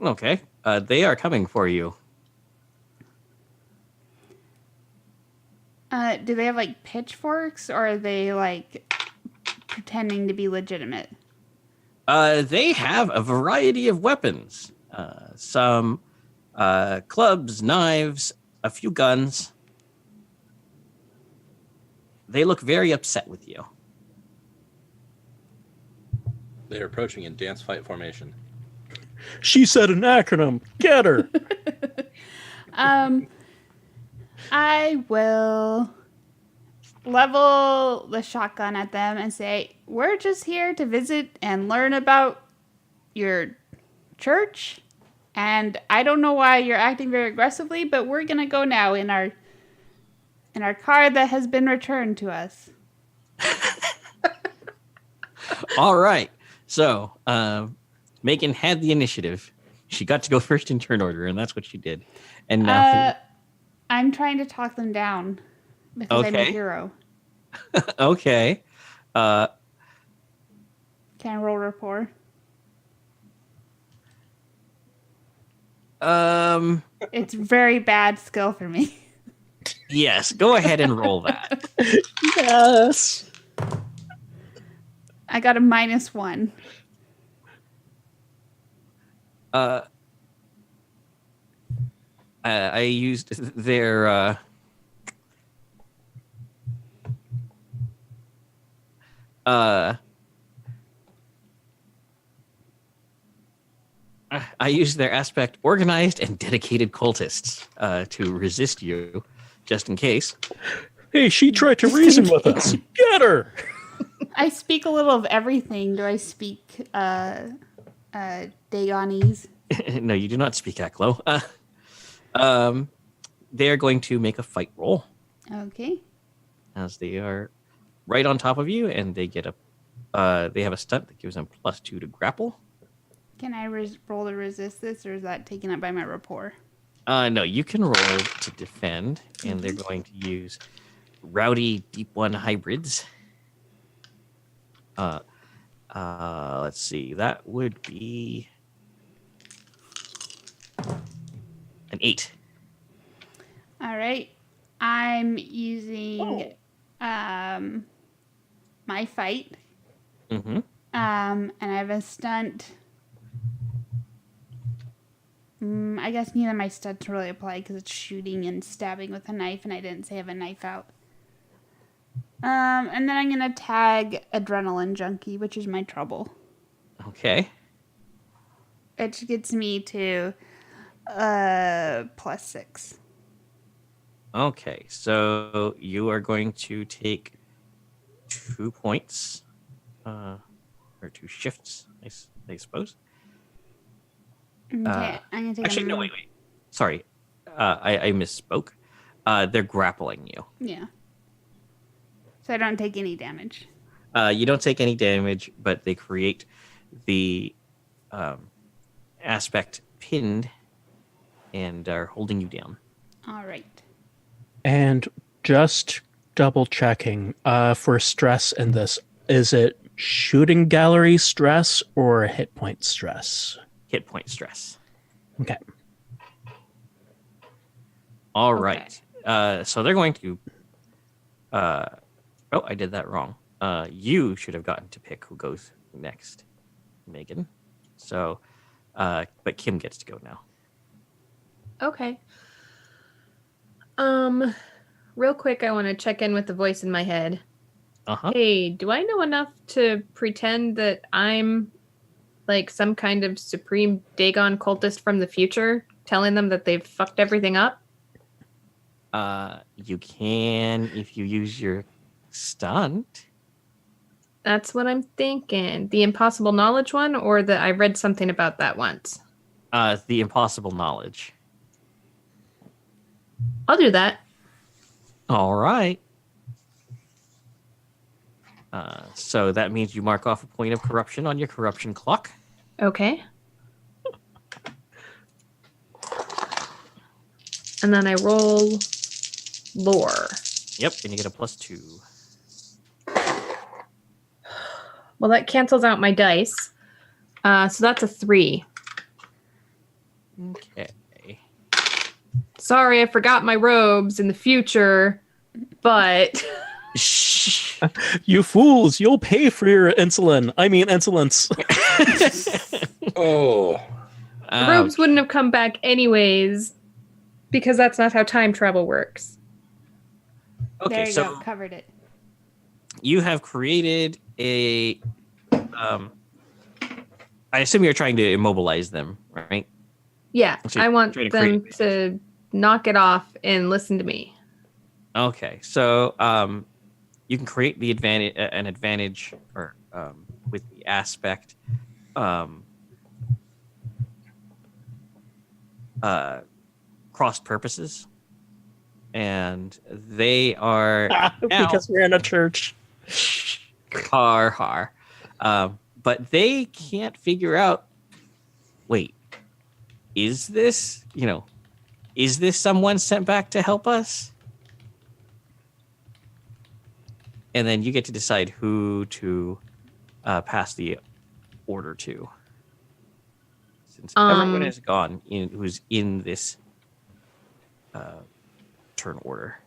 Okay. They are coming for you. Do they have like pitchforks, or are they like pretending to be legitimate? They have a variety of weapons. Some clubs, knives, a few guns. They look very upset with you. They're approaching in dance fight formation. She said an acronym. Get her. I will level the shotgun at them and say, "We're just here to visit and learn about your church. And I don't know why you're acting very aggressively, but we're gonna go now in our car that has been returned to us." All right. So, Megan had the initiative. She got to go first in turn order, and that's what she did. And now, I'm trying to talk them down because I'm a Okay. hero. okay. Can I roll rapport? It's very bad skill for me. Yes. Go ahead and roll that. Yes. I got a -1. I used their. I used their aspect organized and dedicated cultists to resist you, just in case. Hey, she tried to reason with us. Get her. I speak a little of everything. Do I speak Dagonese? No, you do not speak Aklo. They are going to make a fight roll Okay. as they are right on top of you, and they get a. They have a stunt that gives them +2 to grapple. Can I roll to resist this, or is that taken up by my rapport? No, you can roll to defend, and they're going to use Rowdy Deep One hybrids. Let's see. That would be an 8. All right. I'm using my fight. Mm-hmm. And I have a stunt. I guess neither of my stunts really apply because it's shooting and stabbing with a knife, and I didn't say I have a knife out. And then I'm gonna tag Adrenaline Junkie, which is my trouble. Okay. Which gets me to +6. Okay. So you are going to take 2 points, or 2 shifts, I suppose. Okay, I'm gonna take. Actually, no, wait. Sorry, I misspoke. They're grappling you. Yeah. So I don't take any damage. You don't take any damage, but they create the aspect pinned and are holding you down. All right. And just double checking for stress in this. Is it shooting gallery stress or hit point stress? Hit point stress. Okay. All right. So they're going to. Oh, I did that wrong. You should have gotten to pick who goes next, Megan. So, but Kim gets to go now. Okay. Real quick, I want to check in with the voice in my head. Uh-huh. Hey, do I know enough to pretend that I'm like some kind of supreme Dagon cultist from the future, telling them that they've fucked everything up? You can if you use your stunt. That's what I'm thinking. The impossible knowledge one, or that I read something about that once? The impossible knowledge. I'll do that. All right. So that means you mark off a point of corruption on your corruption clock. Okay. And then I roll lore. Yep, and you get a +2. Well, that cancels out my dice. So that's a 3. Okay. Sorry, I forgot my robes in the future, but Shh. You fools, you'll pay for your insolence. Oh, the robes wouldn't have come back anyways, because that's not how time travel works. Okay, There you so go. Covered it. you have created a. I assume you're trying to immobilize them, right? Yeah, So I want trying to them create to knock it off and listen to me. Okay, so you can create the advantage, or with the aspect, cross purposes, and they are now Because we're in a church. har. But they can't figure out. Wait, is this someone sent back to help us? And then you get to decide who to pass the order to. Since everyone is gone who's in this turn order.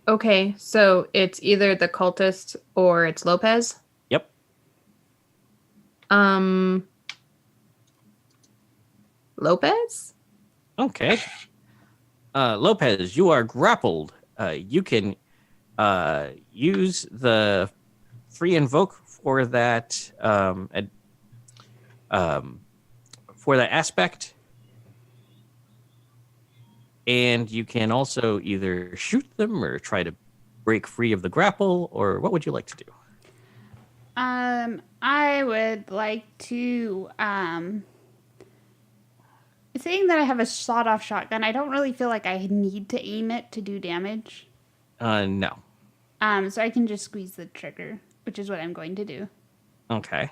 Okay, so it's either the cultist or it's Lopez. Yep. Lopez? Okay. Lopez, you are grappled. You can use the free invoke for that aspect, and you can also either shoot them or try to break free of the grapple. Or what would you like to do? I would like to saying that I have a sawed-off shotgun, I don't really feel like I need to aim it to do damage. No. So I can just squeeze the trigger, which is what I'm going to do. Okay.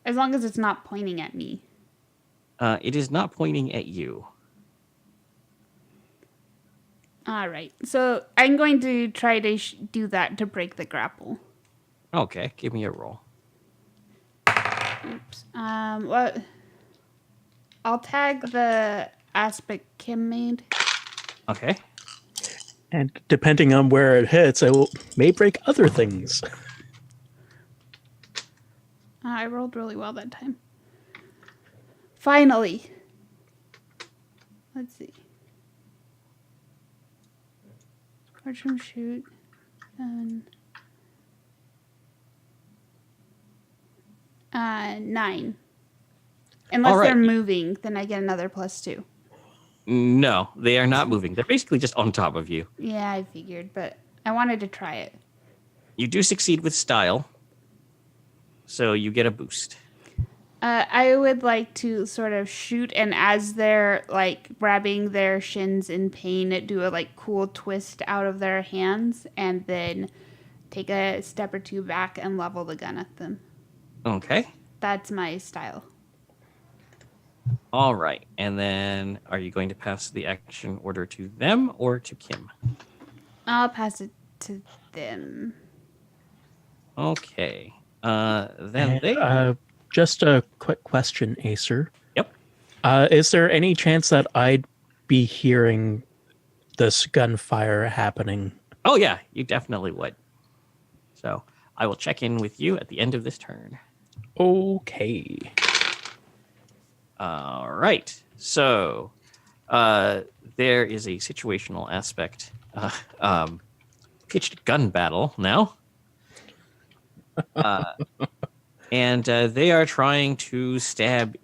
As long as it's not pointing at me. It is not pointing at you. All right. So I'm going to try to do that to break the grapple. Okay, give me a roll. Oops. What? I'll tag the aspect Kim made. Okay. And depending on where it hits, may break other things. I rolled really well that time. Finally. Let's see. Fortune shoot. 9. Unless All right. they're moving, then I get another +2. No, they are not moving. They're basically just on top of you. Yeah, I figured, but I wanted to try it. You do succeed with style, so you get a boost. I would like to sort of shoot, and as they're like grabbing their shins in pain, do a like cool twist out of their hands, and then take a step or two back and level the gun at them. Okay. That's my style. All right. And then are you going to pass the action order to them or to Kim? I'll pass it to them. Okay. Then they... Just a quick question, Acer. Yep. Is there any chance that I'd be hearing this gunfire happening? Oh, yeah. You definitely would. So I will check in with you at the end of this turn. Okay. All right. So there is a situational aspect. Pitched gun battle now. And they are trying to stab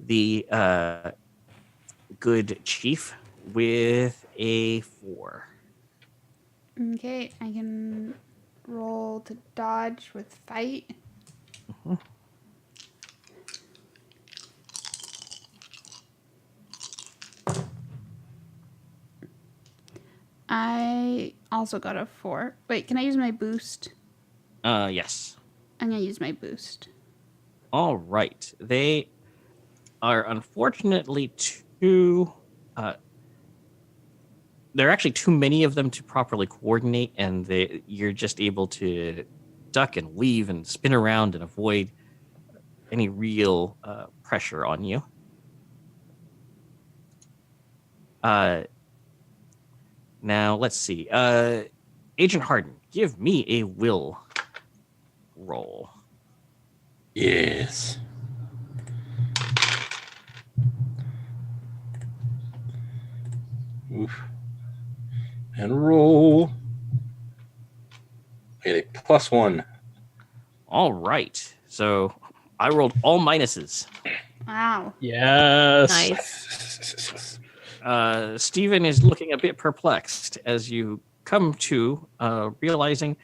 the good chief with a 4. Okay, I can roll to dodge with fight. Mm-hmm. I also got a 4. Wait, can I use my boost? Yes. I'm going to use my boost. All right. They are unfortunately too... there are actually too many of them to properly coordinate, and you're just able to duck and weave and spin around and avoid any real pressure on you. Now let's see. Agent Harden, give me a will roll. Yes. Oof. And roll. I get a +1. All right. So I rolled all minuses. Wow. Yes. Nice. Steven is looking a bit perplexed as you come to realizing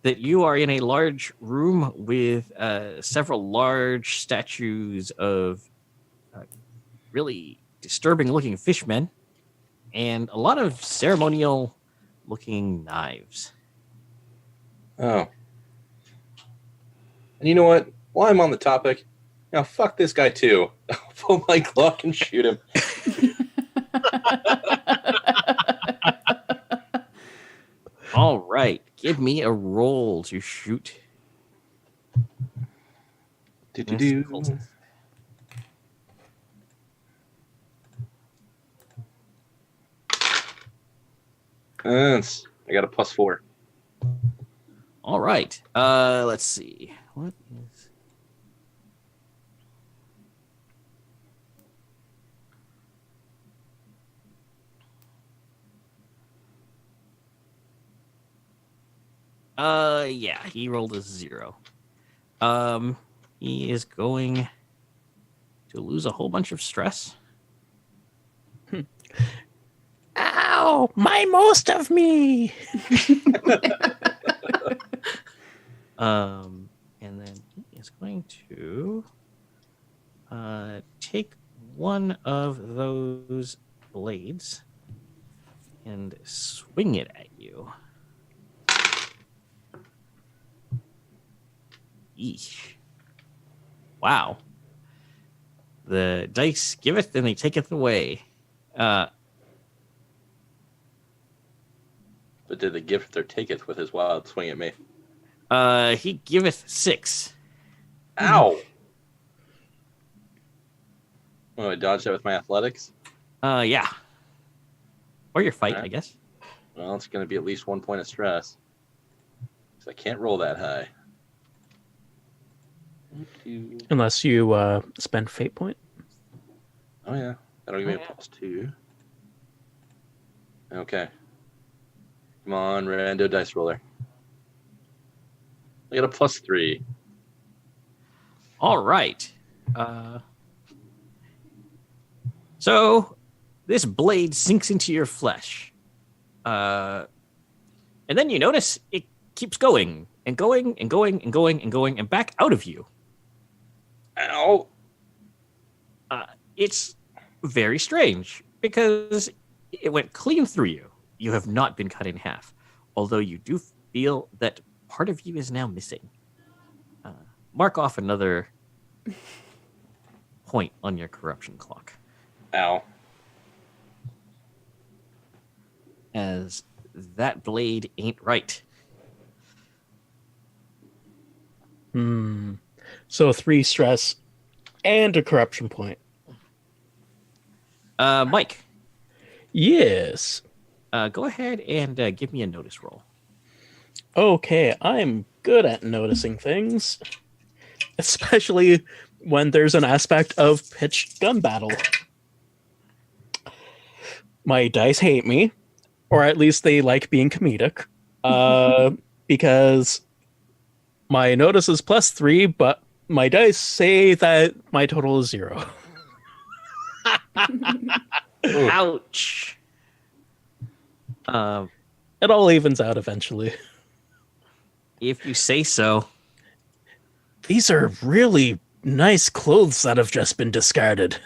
that you are in a large room with several large statues of really disturbing looking fishmen and a lot of ceremonial looking knives. Oh. And you know what? While I'm on the topic, now fuck this guy too. I'll pull my Glock and shoot him. All right. Give me a roll to shoot. Do-do-do. I got a +4. All right. Let's see. What is... Yeah, he rolled a 0. He is going to lose a whole bunch of stress. Ow! My most of me. And then he is going to take one of those blades and swing it at you. Eesh. Wow. The dice giveth and they taketh away. But did the gift or taketh with his wild swing at me? He giveth 6. Ow! Oh, I dodged that with my athletics? Yeah. Or your fight, Alright. I guess. Well, it's going to be at least 1 point of stress. Because I can't roll that high. Unless you spend fate point. Oh, yeah. That'll give me a +2. Okay. Come on, rando dice roller. I got a +3. All right. So this blade sinks into your flesh. And then you notice it keeps going and going and going and going and going and back out of you. Ow! It's very strange because it went clean through you. You have not been cut in half, although you do feel that part of you is now missing. Mark off another point on your corruption clock, Ow. as that blade ain't right. So 3 stress and a corruption point. Mike, Yes. go ahead and give me a notice roll. Okay, I'm good at noticing things. Especially when there's an aspect of pitched gun battle. My dice hate me, or at least they like being comedic, because my notice is +3, but my dice say that my total is 0. Ouch. It all evens out eventually. If you say so. These are really nice clothes that have just been discarded.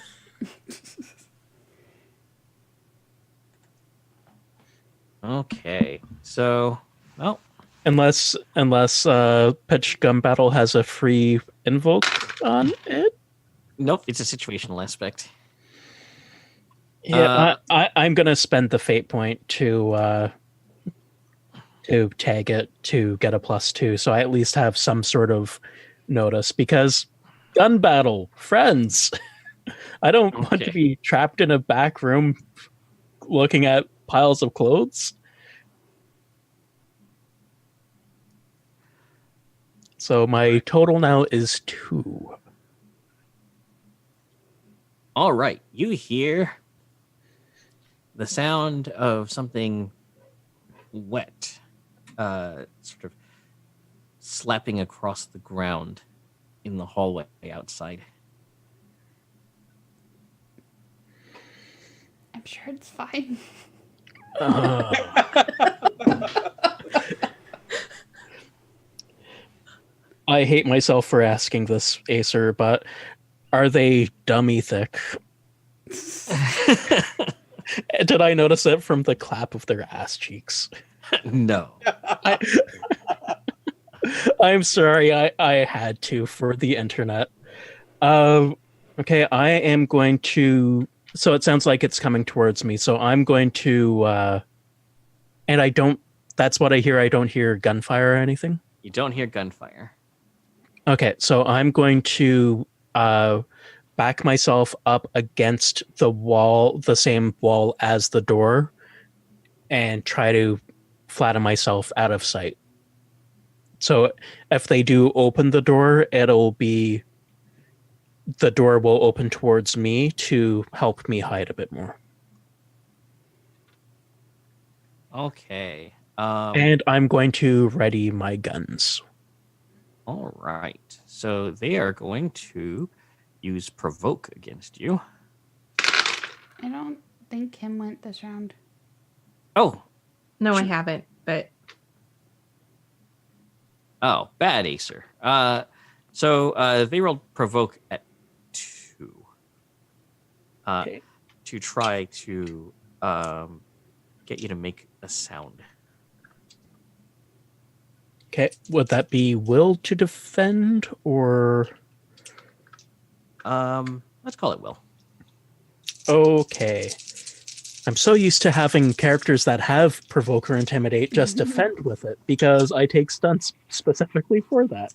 Okay. So, well, Unless Pitched Gun Battle has a free invoke on it. nope, it's a situational aspect. Yeah, I'm gonna spend the fate point to tag it to get a +2, so I at least have some sort of notice, because Gun battle, friends. I don't want to Okay. be trapped in a back room looking at piles of clothes. So my total now is 2. All right. You hear the sound of something wet, sort of slapping across the ground in the hallway outside. I'm sure it's fine. I hate myself for asking this, Acer, but are they dummy thick? Did I notice it from the clap of their ass cheeks? No. I'm sorry, I had to for the internet. Okay, I am going to. So it sounds like it's coming towards me. So I'm going to. And I don't. That's what I hear. I don't hear gunfire or anything. You don't hear gunfire. Okay, so I'm going to back myself up against the wall, the same wall as the door, and try to flatten myself out of sight. So if they do open the door, the door will open towards me to help me hide a bit more. Okay. And I'm going to ready my guns. All right. So they are going to use provoke against you. I don't think Kim went this round. Oh, No, I haven't, but bad Acer. So they rolled provoke at 2. Okay. To try to get you to make a sound. Okay, would that be will to defend or? Let's call it will. Okay. I'm so used to having characters that have provoke or intimidate just defend with it because I take stunts specifically for that.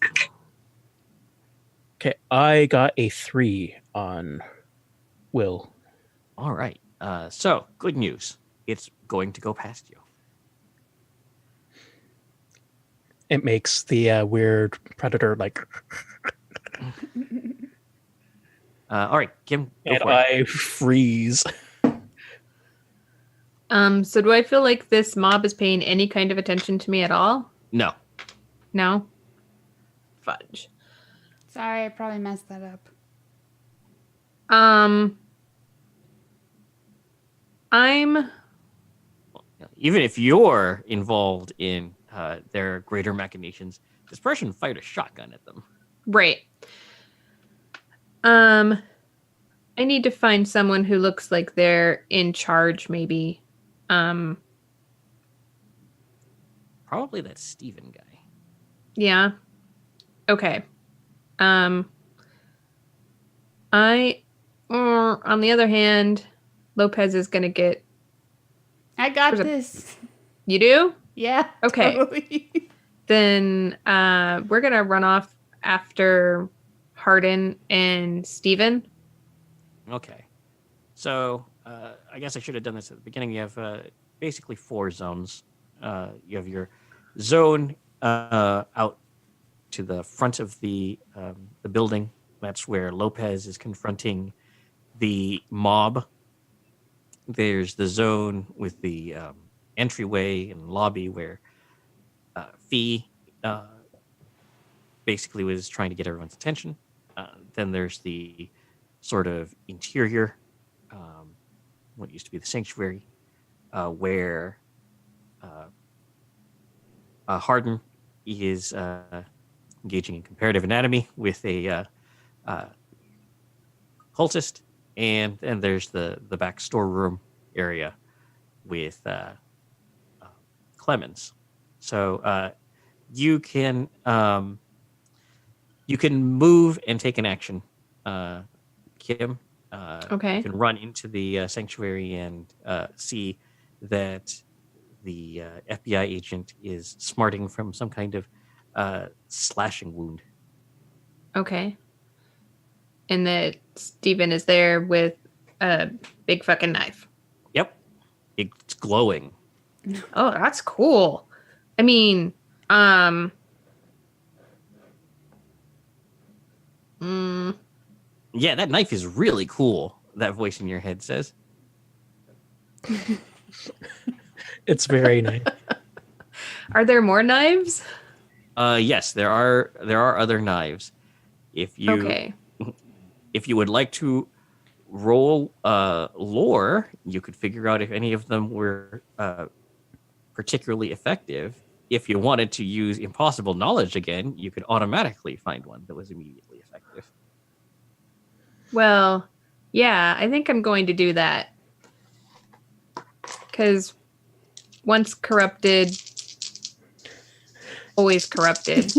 Okay, I got a 3 on will. All right. So good news. It's going to go past you. It makes the weird predator like. All right, Kim, go And for it. I freeze. so do I feel like this mob is paying any kind of attention to me at all? No. No? Fudge. Sorry, I probably messed that up. I'm Even if you're involved in their greater machinations, this person fired a shotgun at them. right. I need to find someone who looks like they're in charge, maybe. Probably that Steven guy. Yeah. Okay. On the other hand, Lopez is gonna get. I got There's a- this. You do? Yeah. Okay. Totally. Then we're gonna run off after Hardin and Steven. Okay. So I guess I should have done this at the beginning. You have basically 4 zones. You have your zone out to the front of the building. That's where Lopez is confronting the mob. There's the zone with the entryway and lobby where Fee basically was trying to get everyone's attention. Then there's the sort of interior, what used to be the sanctuary, where Hardin is engaging in comparative anatomy with a cultist, and then there's the back storeroom area with Clemens. So you can move and take an action, Kim. Okay. You can run into the sanctuary and see that the FBI agent is smarting from some kind of slashing wound. Okay. and that Steven is there with a big fucking knife. Yep. It's glowing. Oh, that's cool. I mean, Yeah, that knife is really cool, that voice in your head says. It's very nice. are there more knives? Yes, there are other knives. If you would like to roll lore, you could figure out if any of them were particularly effective. If you wanted to use impossible knowledge again, you could automatically find one that was immediately effective. Well, yeah, I think I'm going to do that. Because once corrupted, always corrupted.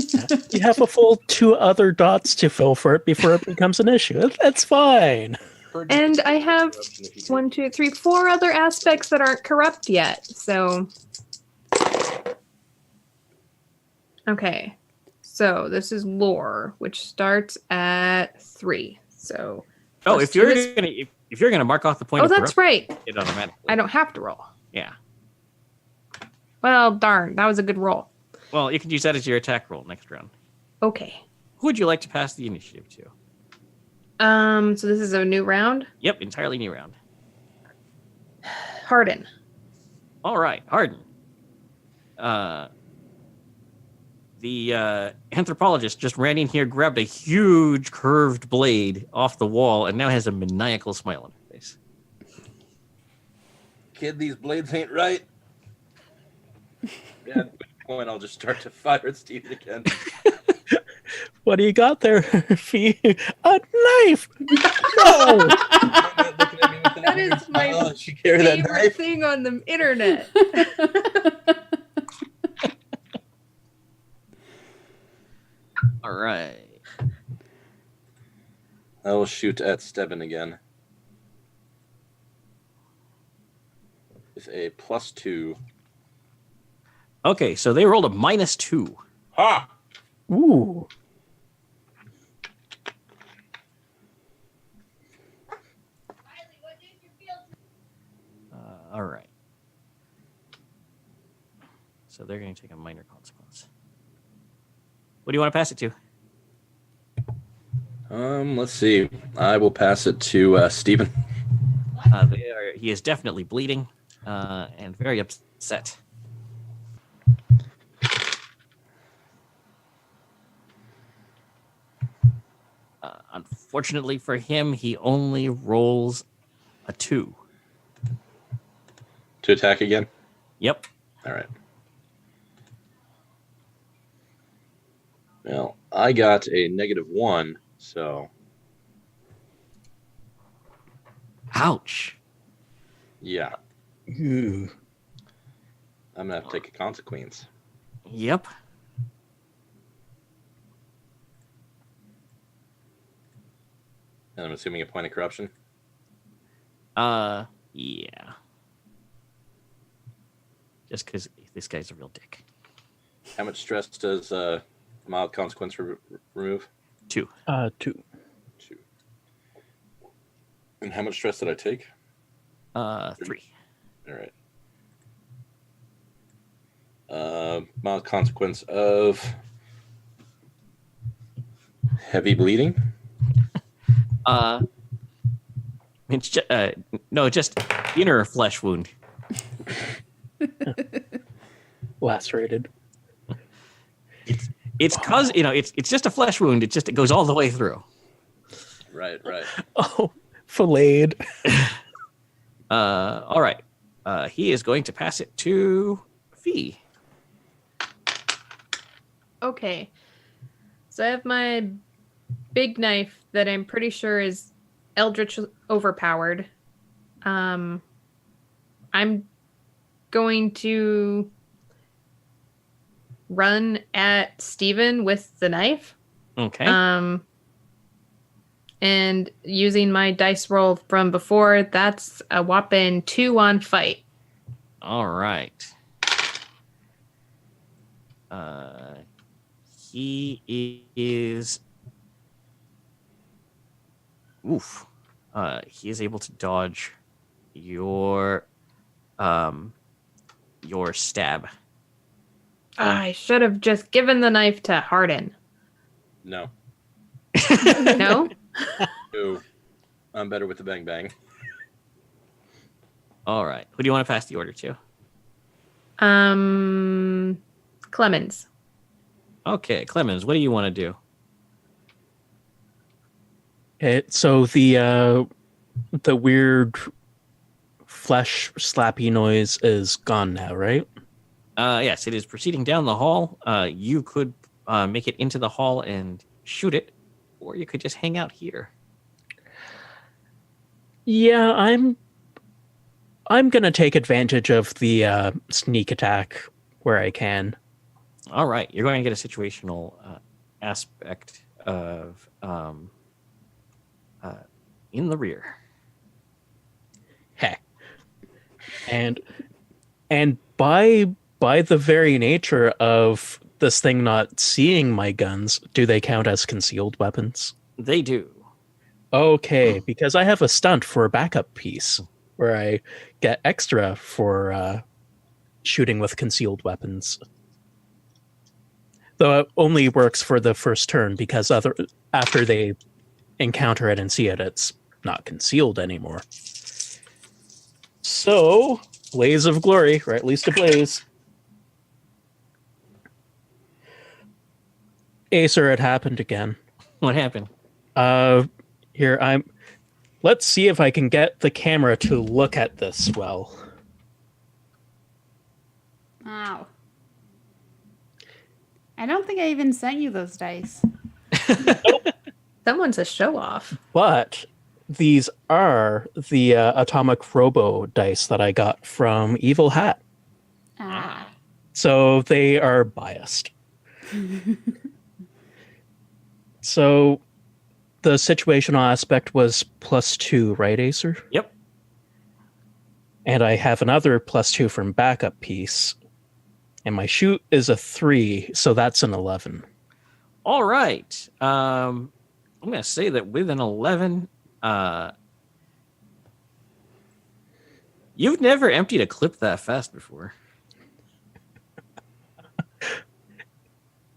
You have a full 2 other dots to fill for it before it becomes an issue. That's fine. And I have 1, 2, 3, 4 other aspects that aren't corrupt yet. So, okay. So this is lore, which starts at 3. So, Oh, plus if you're 2 is- gonna if you're gonna mark off the point, oh, of that's corruption, right. it automatically. I don't have to roll. Yeah. Well, darn, that was a good roll. Well, you can use that as your attack roll next round. Okay. Who would you like to pass the initiative to? So this is a new round. Yep, entirely new round. Harden. All right, Harden. The anthropologist just ran in here, grabbed a huge curved blade off the wall, and now has a maniacal smile on her face. Kid, these blades ain't right. Yeah, at which point I'll just start to fire at Steven again. What do you got there, Fee? A knife! No! That is my she carried that favorite knife. thing on the internet. All right. I will shoot at Steven again. With a +2. Okay, so they rolled a -2. Ha! Ooh. All right. So they're going to take a minor consequence. What do you want to pass it to? Let's see. I will pass it to Steven. He is definitely bleeding and very upset. Unfortunately for him, he only rolls a 2. To attack again? Yep. All right. Well, I got a -1, so Ouch. yeah, Ooh. I'm gonna have to take a consequence. Yep. And I'm assuming a point of corruption. Yeah. Just because this guy's a real dick. How much stress does mild consequence remove? 2. 2. 2. And how much stress did I take? 3. All right. Mild consequence of heavy bleeding. It's just, no, just inner flesh wound. Lacerated. It's cause it's just a flesh wound. It goes all the way through. Right. Oh, filleted. All right. He is going to pass it to Fee. Okay. So I have my big knife that I'm pretty sure is eldritch overpowered. I'm going to run at Steven with the knife. Okay. And using my dice roll from before, that's a whopping 2 on fight. All right. He is Oof. He is able to dodge your stab. I should have just given the knife to Hardin. No. No? Ooh. I'm better with the bang bang. All right. Who do you want to pass the order to? Clemens. Okay, Clemens, what do you want to do? So the weird flesh slappy noise is gone now, right? Yes, it is proceeding down the hall. You could make it into the hall and shoot it, or you could just hang out here. Yeah, I'm gonna take advantage of the sneak attack where I can. All right, you're going to get a situational aspect of in the rear. Heck. And by the very nature of this thing not seeing my guns, do they count as concealed weapons? They do. Okay, because I have a stunt for a backup piece where I get extra for shooting with concealed weapons. Though it only works for the first turn because after they encounter it and see it, it's not concealed anymore. So, blaze of glory, or at least a blaze. Acer, it happened again. What happened? Here, let's see if I can get the camera to look at this well. Wow. I don't think I even sent you those dice. Someone's a show off. But these are the Atomic Robo dice that I got from Evil Hat. Ah. So they are biased. So the situational aspect was +2, right, Acer? Yep. And I have another +2 from backup piece. And my shoot is a 3, so that's an 11. All right. I'm going to say that with an 11, you've never emptied a clip that fast before.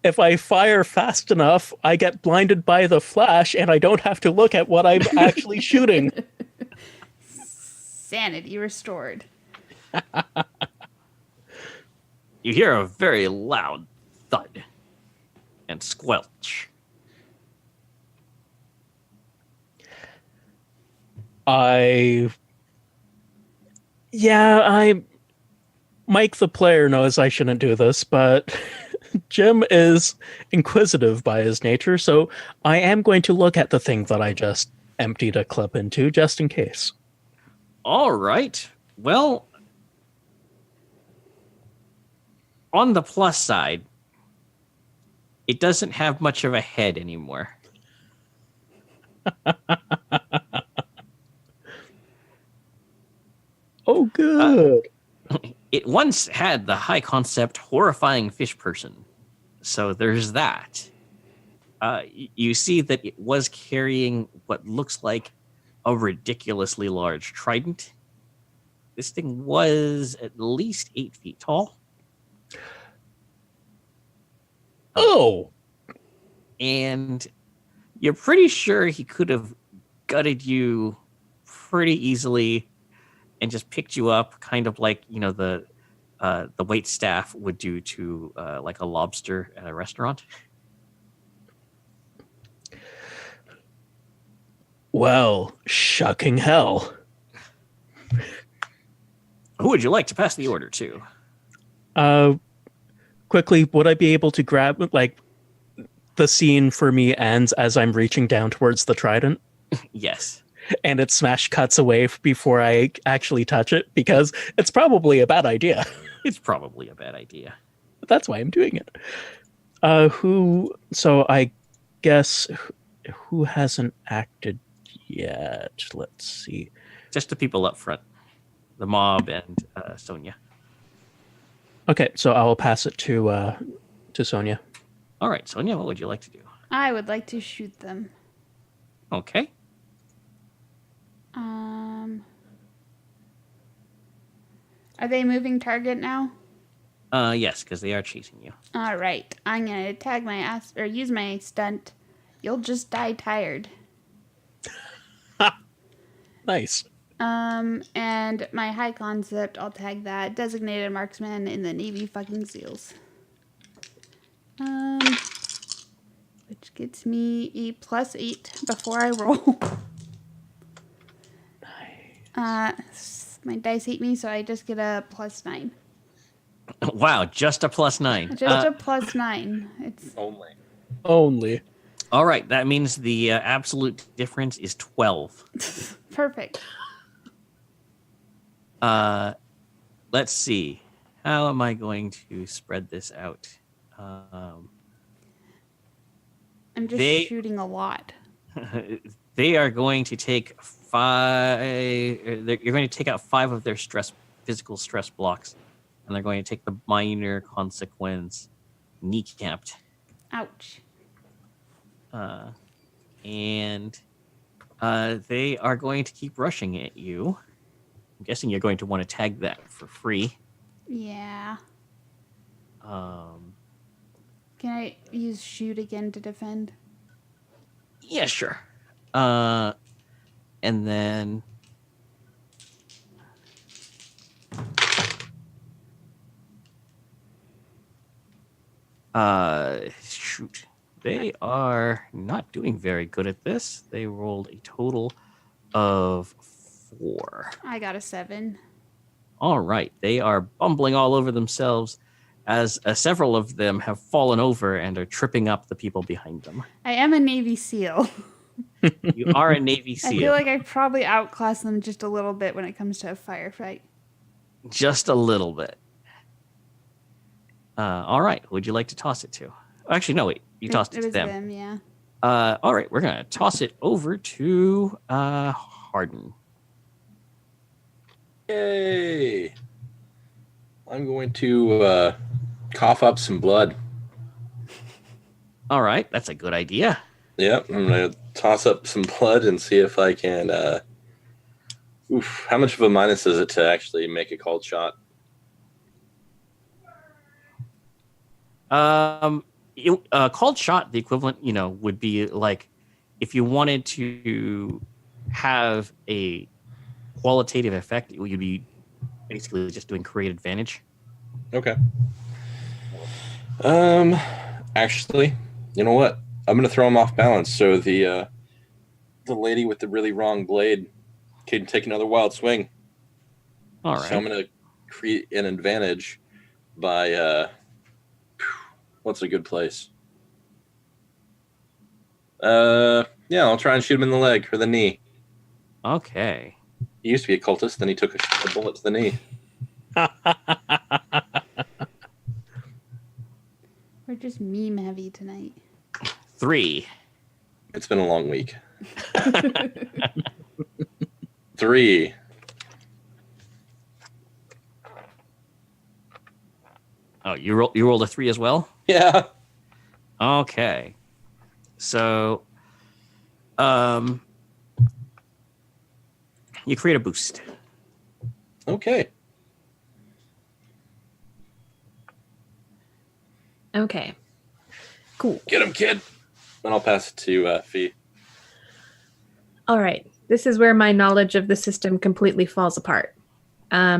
If I fire fast enough, I get blinded by the flash and I don't have to look at what I'm actually shooting. Sanity restored. You hear a very loud thud and squelch. Mike the player knows I shouldn't do this, but Jim is inquisitive by his nature, so I am going to look at the thing that I just emptied a clip into, just in case. All right. Well, on the plus side, it doesn't have much of a head anymore. Oh, good. It once had the high concept horrifying fish person. So there's that. You see that it was carrying what looks like a ridiculously large trident. This thing was at least 8 feet tall. Oh! And you're pretty sure he could have gutted you pretty easily and just picked you up, kind of like, you know, the wait staff would do to like a lobster at a restaurant. Well, shucking hell. Who would you like to pass the order to? Quickly, would I be able to grab, like, the scene for me ends as I'm reaching down towards the trident? Yes. And it smash cuts away before I actually touch it, because it's probably a bad idea. It's probably a bad idea. That's why I'm doing it. So I guess who hasn't acted yet? Let's see. Just the people up front. The mob and Sonia. Okay, so I will pass it to Sonia. All right, Sonia, what would you like to do? I would like to shoot them. Okay. Are they moving target now? Yes, because they are chasing you. All right. I'm going to tag my ass or use my stunt. You'll just die tired. Nice. And my high concept, I'll tag that. Designated marksman in the Navy fucking SEALs. Which gets me a +8 before I roll. My dice hate me, so I just get a +9. Wow, just a +9. Just a +9. It's Only. All right, that means the absolute difference is 12. perfect. Let's see. How am I going to spread this out? I'm just shooting a lot. They are going to take 5. You're going to take out 5 of their physical stress blocks, and they're going to take the minor consequence kneecapped. Ouch. And they are going to keep rushing at you. I'm guessing you're going to want to tag that for free. Yeah. Um, Can I use shoot again to defend? Yeah, sure. And then shoot. They are not doing very good at this. They rolled a total of 4. I got a 7. All right. They are bumbling all over themselves as several of them have fallen over and are tripping up the people behind them. I am a Navy SEAL. You are a Navy SEAL. I feel like I probably outclass them just a little bit when it comes to a firefight. Just a little bit. All right. Would you like to toss it to? Actually, no, wait. You tossed it to was them. Yeah. All right. We're going to toss it over to Harden. Yay! I'm going to cough up some blood. All right. That's a good idea. Yep, I'm going to toss up some blood and see if I can... how much of a minus is it to actually make a called shot? Called shot, the equivalent, would be like if you wanted to have a qualitative effect, you'd be basically just doing create advantage. Okay. Actually, you know what? I'm going to throw him off balance, so the lady with the really wrong blade can take another wild swing. All right. So I'm going to create an advantage by... what's a good place? Yeah, I'll try and shoot him in the leg or the knee. Okay. He used to be a cultist, then he took a bullet to the knee. We're just meme heavy tonight. 3. It's been a long week. 3. Oh, you rolled a 3 as well? Yeah. Okay. So, you create a boost. Okay. Okay. Cool. Get him, kid. Then I'll pass it to Fee. All right. This is where my knowledge of the system completely falls apart.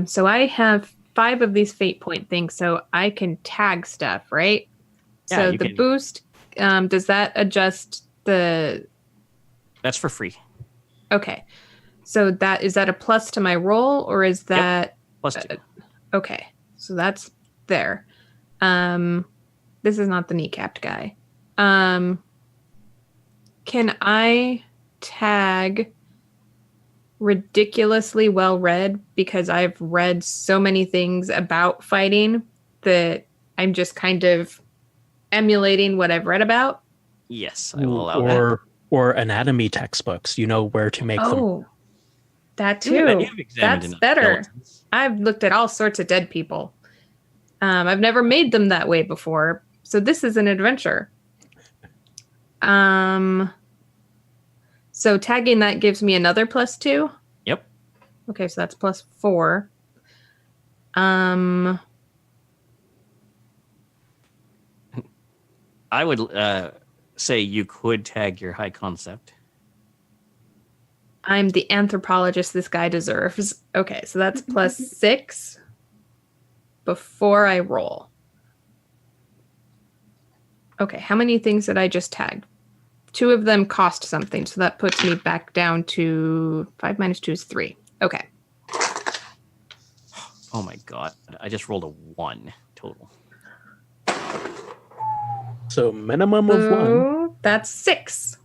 So I have 5 of these fate point things, so I can tag stuff, right? Yeah, so you the can. boost, does that adjust the... That's for free. Okay. So is that a plus to my roll, or is that... +2. Okay. So that's there. This is not the kneecapped guy. Can I tag ridiculously well read, because I've read so many things about fighting that I'm just kind of emulating what I've read about? Yes, I will allow that. Or anatomy textbooks. You know where to make them. Oh, that You've too. examined That's enough better. skeletons. I've looked at all sorts of dead people. I've never made them that way before, so this is an adventure. So tagging that gives me another +2? Okay, so that's +4. I would say you could tag your high concept. I'm the anthropologist this guy deserves. Okay, so that's +6 before I roll. Okay, how many things did I just tag? 2 of them cost something, so that puts me back down to 5 minus 2 is 3. Okay. Oh my god, I just rolled a 1 total. So minimum of 1. So that's 6.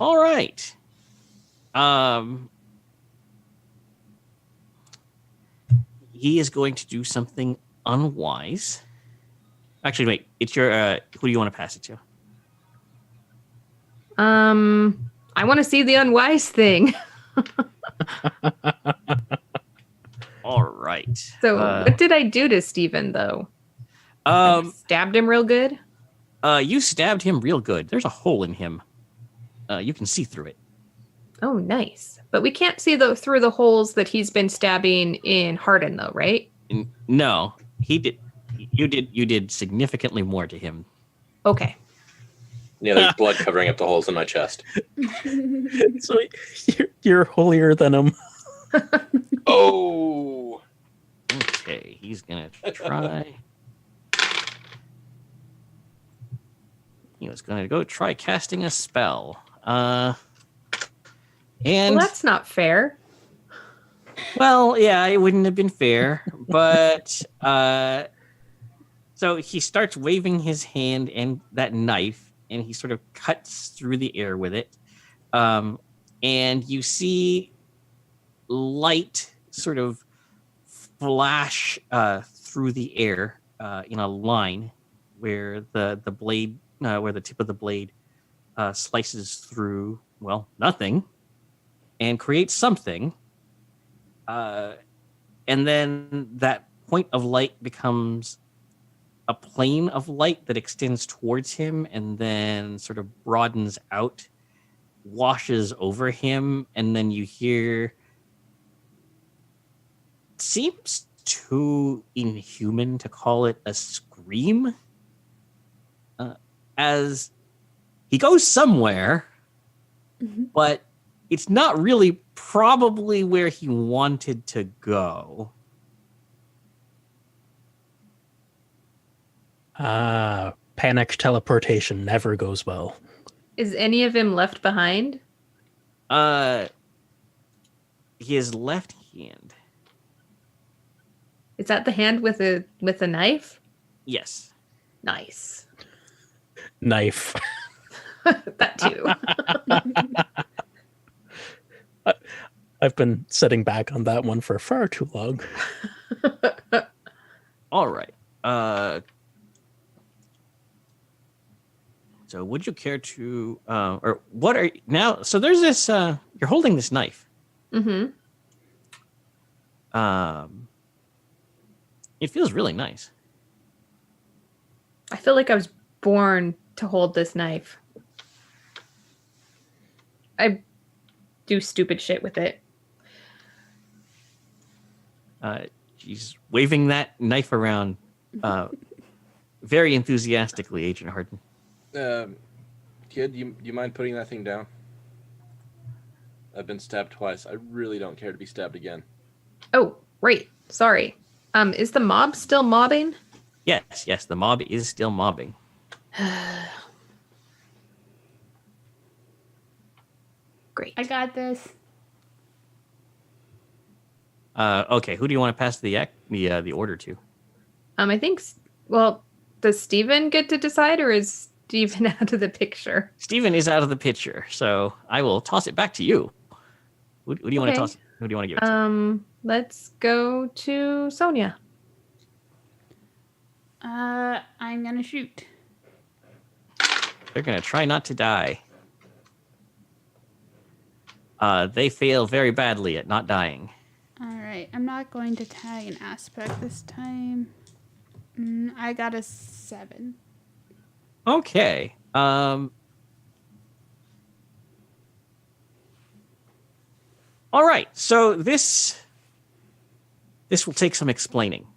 All right. He is going to do something unwise. Actually, wait. It's your. Who do you want to pass it to? I want to see the unwise thing. All right. So what did I do to Steven, though? Like, stabbed him real good? You stabbed him real good. There's a hole in him. You can see through it. Oh, nice. But we can't see through the holes that he's been stabbing in Hardin, though, right? No, he did. You did significantly more to him. Okay. Yeah, there's blood covering up the holes in my chest. So you're holier than him. Oh. Okay, he's gonna try. He was gonna go try casting a spell. And Well, that's not fair. well, yeah, it wouldn't have been fair, but so he starts waving his hand and that knife, and he sort of cuts through the air with it. And you see light sort of flash through the air in a line where the blade, where the tip of the blade slices through, well, nothing, and creates something. And then that point of light becomes a plane of light that extends towards him and then sort of broadens out, washes over him, and then you hear, seems too inhuman to call it a scream, as he goes somewhere, but it's not really probably where he wanted to go. Panicked teleportation never goes well. Is any of him left behind? His left hand. Is that the hand with a knife? Yes. Nice. Knife. That too. I've been sitting back on that one for far too long. All right. So would you care to, or what are, now, so there's this, you're holding this knife. Mm-hmm. It feels really nice. I feel like I was born to hold this knife. I do stupid shit with it. She's waving that knife around very enthusiastically, Agent Harden. Kid, you mind putting that thing down? I've been stabbed twice. I really don't care to be stabbed again. Oh, right. Sorry. Is the mob still mobbing? Yes, the mob is still mobbing. Great. I got this. Okay, who do you want to pass the order to? I think, well, does Steven get to decide, or is Steven out of the picture? Steven is out of the picture, so I will toss it back to you. Who do you want to toss? Who do you want to give it to? Let's go to Sonia. I'm gonna shoot. They're gonna try not to die. They fail very badly at not dying. All right, I'm not going to tag an aspect this time. I got a 7. Okay. All All right, so this will take some explaining.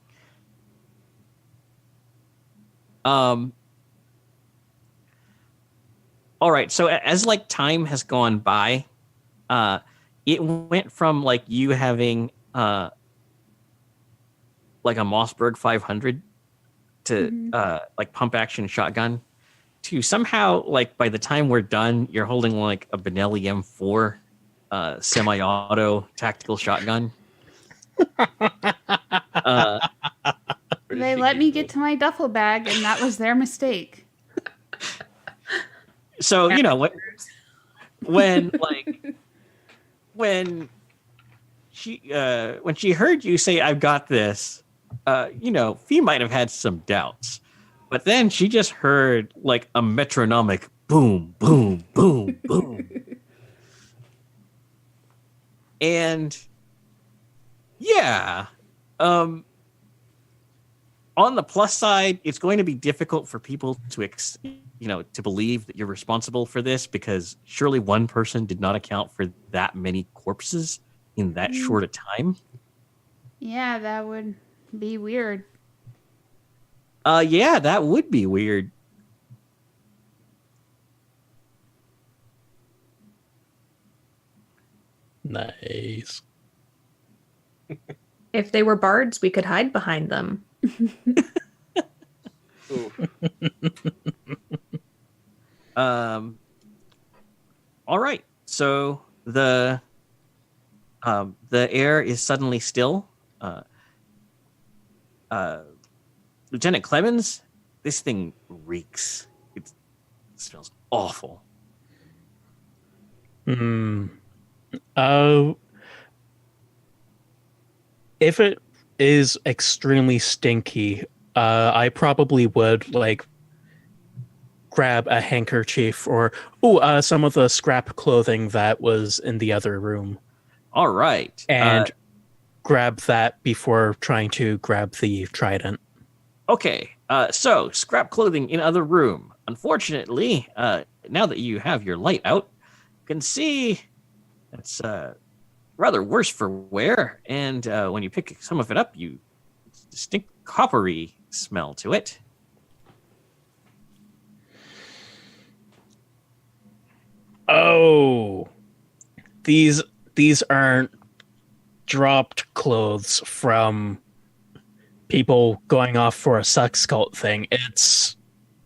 All right, so as like time has gone by, it went from like you having like a Mossberg 500 to like pump action shotgun to somehow like by the time we're done, you're holding like a Benelli M4 semi-auto tactical shotgun. They let me get to my duffel bag, and that was their mistake. So you know what? When she heard you say "I've got this," you know, Fee might have had some doubts, but then she just heard like a metronomic boom, boom, boom, boom, and yeah. On the plus side, it's going to be difficult for people to, to believe that you're responsible for this because surely one person did not account for that many corpses in that short a time. Yeah, that would be weird. Yeah, that would be weird. Nice. If they were bards, we could hide behind them. All right. So the air is suddenly still. Lieutenant Clemens, this thing reeks. It smells awful. If it is extremely stinky, I probably would like grab a handkerchief or some of the scrap clothing that was in the other room. All right. And grab that before trying to grab the trident. Okay. So scrap clothing in other room. Unfortunately, now that you have your light out, you can see it's rather worse for wear. And when you pick some of it up, it's a distinct coppery smell to it. Oh, these aren't dropped clothes from people going off for a sex cult thing. It's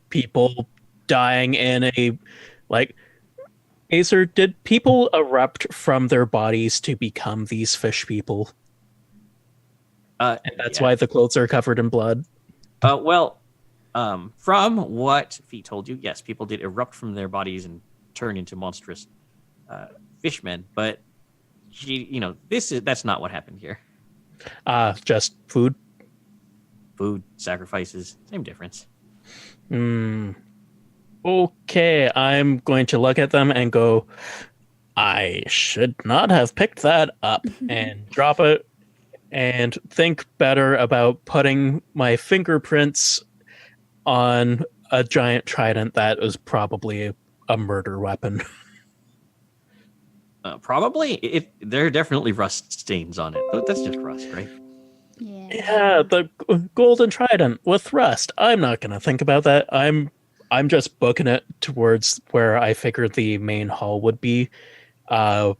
people dying in a like. Acer, did people erupt from their bodies to become these fish people? And that's why the clothes are covered in blood? From what Fee told you, yes, people did erupt from their bodies and turn into monstrous fishmen, but that's not what happened here. Just food? Food, sacrifices, same difference. Okay, I'm going to look at them and go, I should not have picked that up, and drop it and think better about putting my fingerprints on a giant trident that was probably a murder weapon. Probably. There are definitely rust stains on it. That's just rust, right? Yeah, the golden trident with rust. I'm not going to think about that. I'm just booking it towards where I figured the main hall would be. With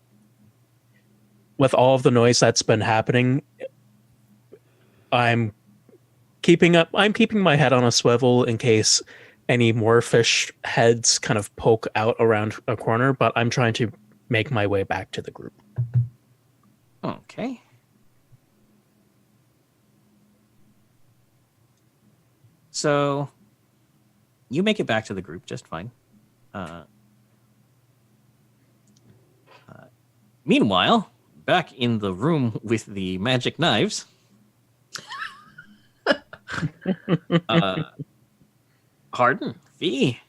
all of the noise that's been happening, I'm keeping my head on a swivel in case any more fish heads kind of poke out around a corner, but I'm trying to make my way back to the group. Okay. So you make it back to the group just fine. Meanwhile, back in the room with the magic knives, Harden, Fee,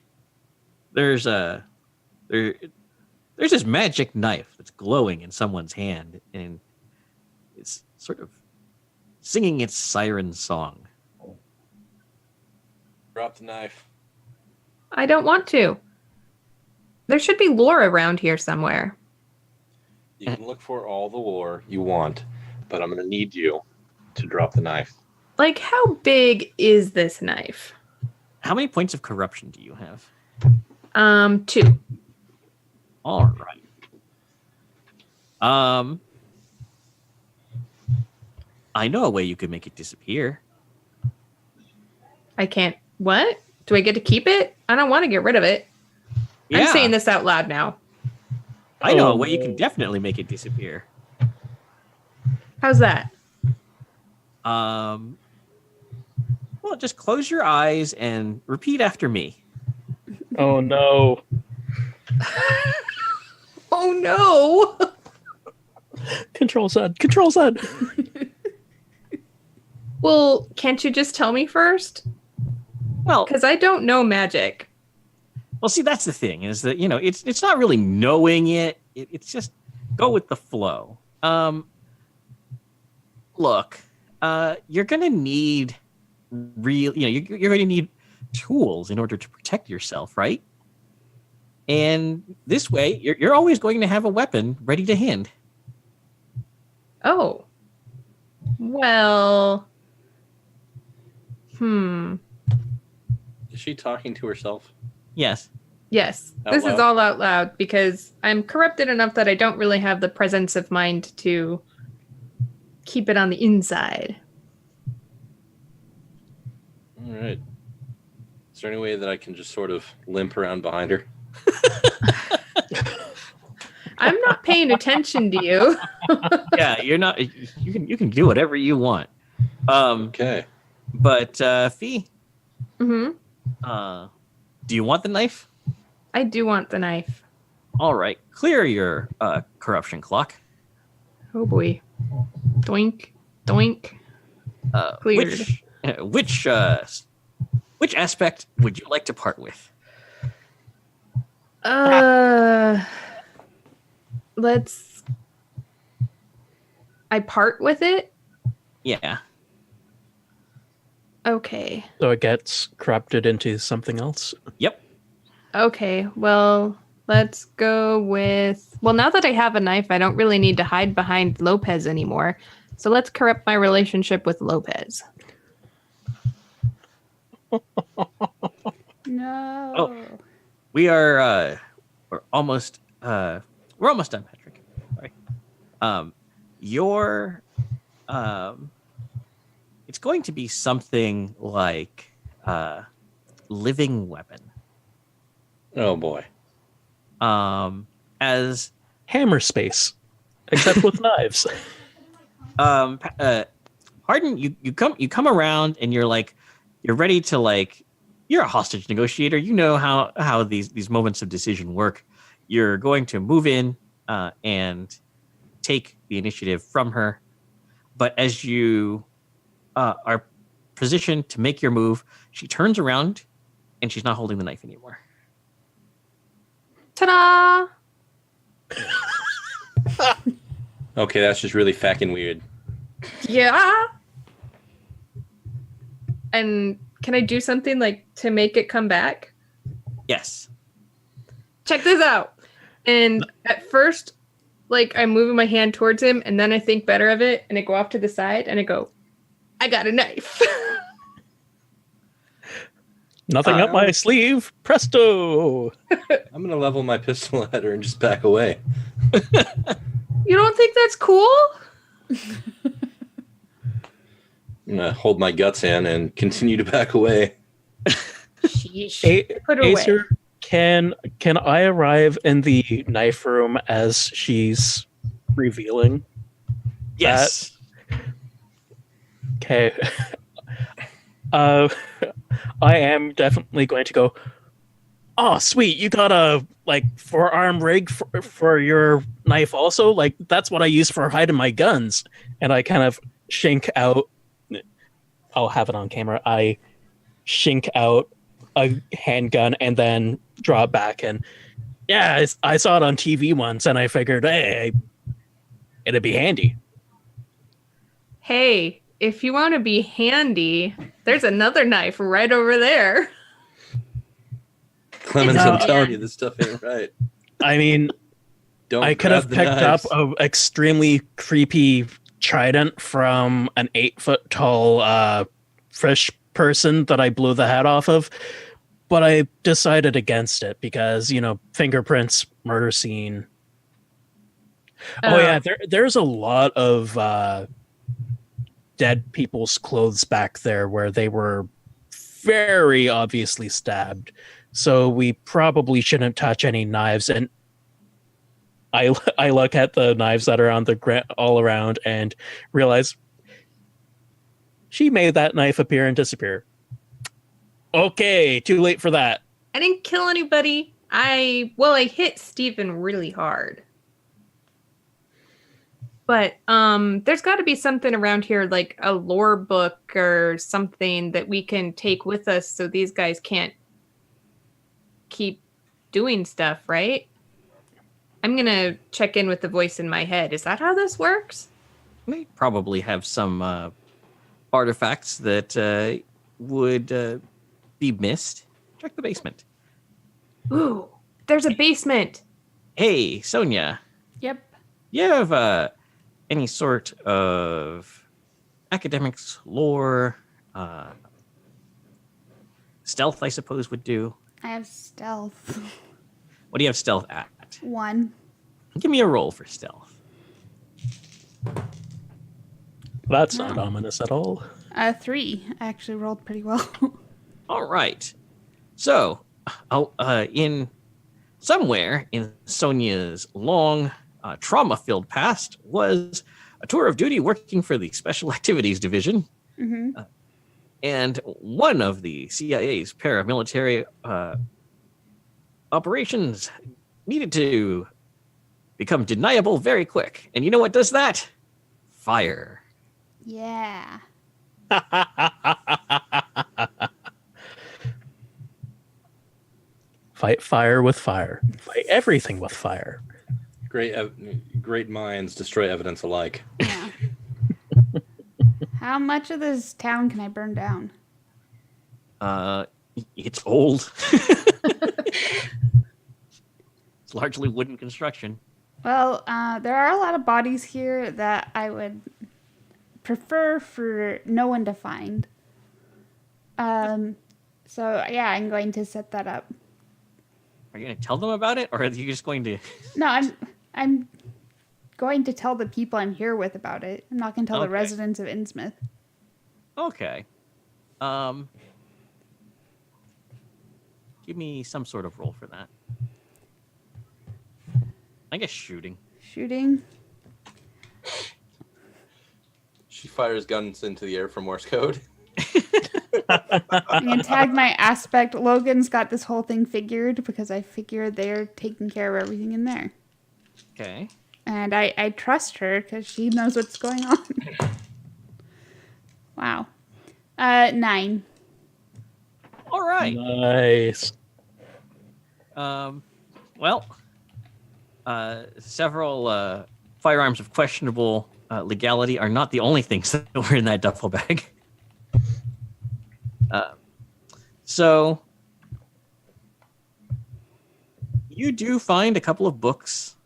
there's this magic knife that's glowing in someone's hand, and it's sort of singing its siren song. Drop the knife. I don't want to. There should be lore around here somewhere. You can look for all the lore you want, but I'm going to need you to drop the knife. Like, how big is this knife? How many points of corruption do you have? 2. All right. I know a way you could make it disappear. I can't. What? Do I get to keep it? I don't want to get rid of it. Yeah. I'm saying this out loud now. I know a way you can definitely make it disappear. How's that? Well, just close your eyes and repeat after me. Oh no. Oh no! Control Z. Control Z. Well, can't you just tell me first? Well, Because I don't know magic. well, see, that's the thing is that it's not really knowing it. It's just go with the flow. Look, you're gonna need you're gonna need tools in order to protect yourself, right? And this way, you're always going to have a weapon ready to hand. Oh. Well. Is she talking to herself? Yes. Yes. Out This is loud? all out loud because I'm corrupted enough that I don't really have the presence of mind to keep it on the inside. All right. Is there any way that I can just sort of limp around behind her? I'm not paying attention to you. Yeah, you're not. You can do whatever you want. Okay. But Fee, Mm-hmm. do you want the knife? I do want the knife. All right, clear your corruption clock. Oh boy. Doink. Doink. Cleared. Which aspect would you like to part with? Let's. I part with it? Yeah. Okay. So it gets corrupted into something else. Yep. Okay, well, let's go with... Well, now that I have a knife, I don't really need to hide behind Lopez anymore. So let's corrupt my relationship with Lopez. No. Oh. We're almost done, Patrick. Sorry. It's going to be something like living weapon. Oh boy. As Hammer space, except with knives. Harden, you come around and you're ready to you're a hostage negotiator. You know how these moments of decision work. You're going to move in and take the initiative from her, but as you are positioned to make your move, she turns around and she's not holding the knife anymore. Ta-da! Okay, that's just really fucking weird. Yeah! And can I do something to make it come back? Yes. Check this out. And at first, I'm moving my hand towards him, and then I think better of it, and I go off to the side, and I go, I got a knife. Nothing up my sleeve. Presto. I'm gonna level my pistol at her and just back away. You don't think that's cool? I'm gonna hold my guts in and continue to back away. Sheesh. Put her away. Acer, can I arrive in the knife room as she's revealing? Yes. Okay. I am definitely going to go, oh, sweet, you got a forearm rig for your knife also? That's what I use for hiding my guns. And I kind of shink out, I'll have it on camera, I shink out a handgun and then draw it back. And yeah, I saw it on TV once and I figured, hey, it'd be handy. Hey, if you want to be handy, there's another knife right over there. Clemens, It's I'm okay. telling you, this stuff ain't right. I mean, Don't I could grab have the picked knives. up an extremely creepy trident from an 8-foot tall fish person that I blew the head off of, but I decided against it because, fingerprints, murder scene. Oh yeah, there's a lot of dead people's clothes back there where they were very obviously stabbed. So we probably shouldn't touch any knives. And I look at the knives that are on the ground all around and realize she made that knife appear and disappear. Okay, too late for that. I didn't kill anybody. I hit Stephen really hard. But there's got to be something around here, like a lore book or something that we can take with us so these guys can't keep doing stuff, right? I'm going to check in with the voice in my head. Is that how this works? They probably have some artifacts that would be missed. Check the basement. Ooh, there's a basement. Hey, Sonia, Yep. you have any sort of academics, lore, stealth, I suppose, would do? I have stealth. What do you have stealth at? 1. Give me a roll for stealth. That's not ominous at all. 3. I actually rolled pretty well. All right. So, in somewhere in Sonia's long, trauma-filled past was a tour of duty working for the Special Activities Division. Mm-hmm. And one of the CIA's paramilitary operations needed to become deniable very quick. And you know what does that? Fire. Yeah. Fight fire with fire. Fight everything with fire. Great minds destroy evidence alike. Yeah. How much of this town can I burn down? It's old. It's largely wooden construction. Well, there are a lot of bodies here that I would prefer for no one to find. So yeah, I'm going to set that up. Are you going to tell them about it, or are you just going to? No, I'm going to tell the people I'm here with about it. I'm not going to tell the Okay. residents of Innsmouth. Okay. Give me some sort of roll for that. I guess shooting. Shooting. She fires guns into the air for Morse code. I'm going to tag my aspect. Logan's got this whole thing figured because I figure they're taking care of everything in there. Okay. And I trust her because she knows what's going on. Wow. 9. All right. Nice. Well, several firearms of questionable legality are not the only things that were in that duffel bag. So you do find a couple of books,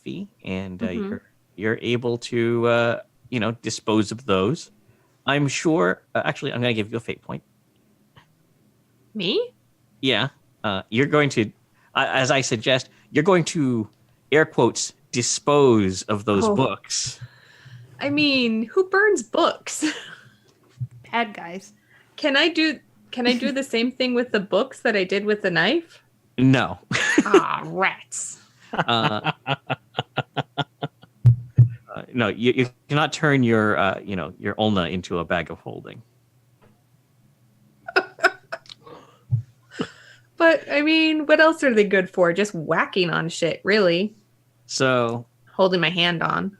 Fee, and you're able to dispose of those. I'm sure. Actually, I'm going to give you a fate point. Me? Yeah, you're going to, as I suggest, you're going to air quotes dispose of those books. I mean, who burns books? Bad guys. Can I do the same thing with the books that I did with the knife? No. Ah, rats. No, you cannot turn your your ulna into a bag of holding. But I mean, what else are they good for? Just whacking on shit, really. So, Holding my hand on.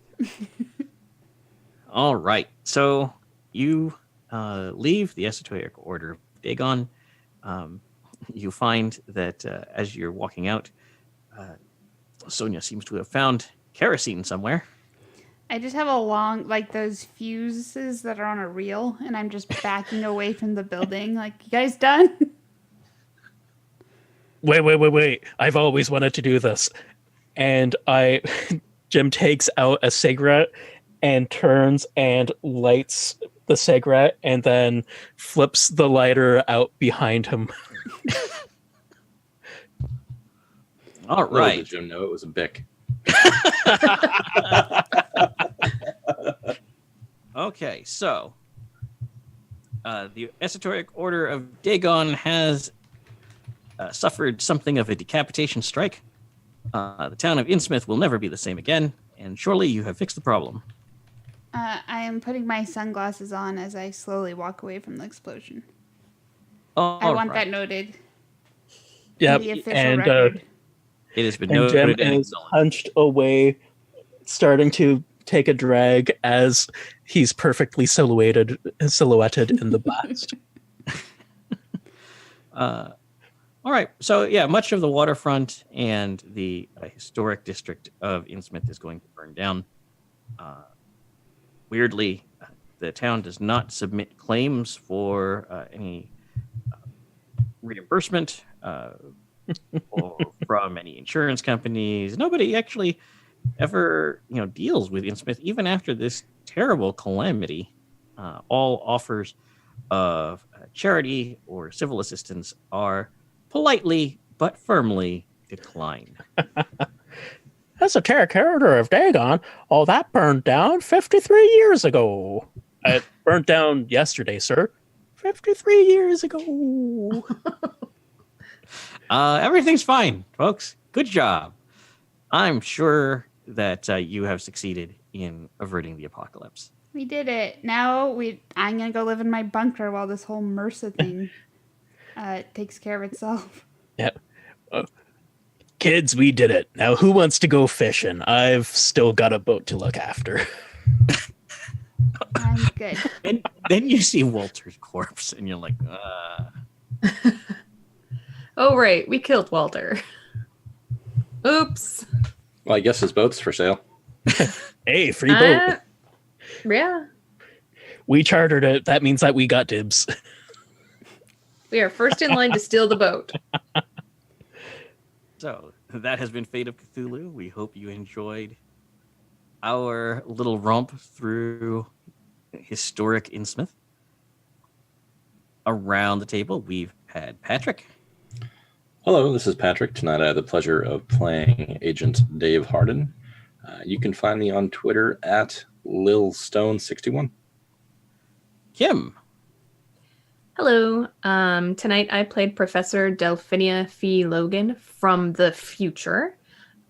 all right. So you leave the esoteric order of Dagon. You find that as you're walking out, Sonia seems to have found kerosene somewhere. I just have a long, like those fuses that are on a reel, and I'm just backing away from the building. Like, you guys done? Wait. I've always wanted to do this. And Jim takes out a cigarette and turns and lights the cigarette and then flips the lighter out behind him. All Little right. did Jim know it was a Bic. Okay, so the Esoteric Order of Dagon has suffered something of a decapitation strike. The town of Innsmouth will never be the same again, and surely you have fixed the problem. I am putting my sunglasses on as I slowly walk away from the explosion. All I want right. that noted. Yep. The official And record. It has been and Jim noted and is acknowledged. hunched away, starting to take a drag as he's perfectly silhouetted in the blast. All right. So, yeah, much of the waterfront and the historic district of Innsmouth is going to burn down. Weirdly, the town does not submit claims for any reimbursement or from any insurance companies. Nobody actually ever, deals with Innsmouth, even after this terrible calamity. All offers of charity or civil assistance are politely but firmly declined. Esoteric Order of Dagon, all that burned down 53 years ago. It burned down yesterday, sir. 53 years ago. Everything's fine, folks. Good job. I'm sure that you have succeeded in averting the apocalypse. We did it. Now I'm gonna go live in my bunker while this whole MRSA thing takes care of itself. Yeah. Kids, we did it. Now who wants to go fishing? I've still got a boat to look after. I'm good. And then you see Walter's corpse, and you're like, Oh, right. We killed Walter. Oops. Well, I guess his boat's for sale. Hey, free boat. Yeah. We chartered it. That means that we got dibs. We are first in line to steal the boat. So that has been Fate of Cthulhu. We hope you enjoyed our little romp through historic Innsmouth. Around the table, we've had Patrick. Hello, this is Patrick. Tonight I have the pleasure of playing Agent Dave Harden. You can find me on Twitter at LilStone61. Kim. Hello. Tonight I played Professor Delphinia Fee Logan from the future.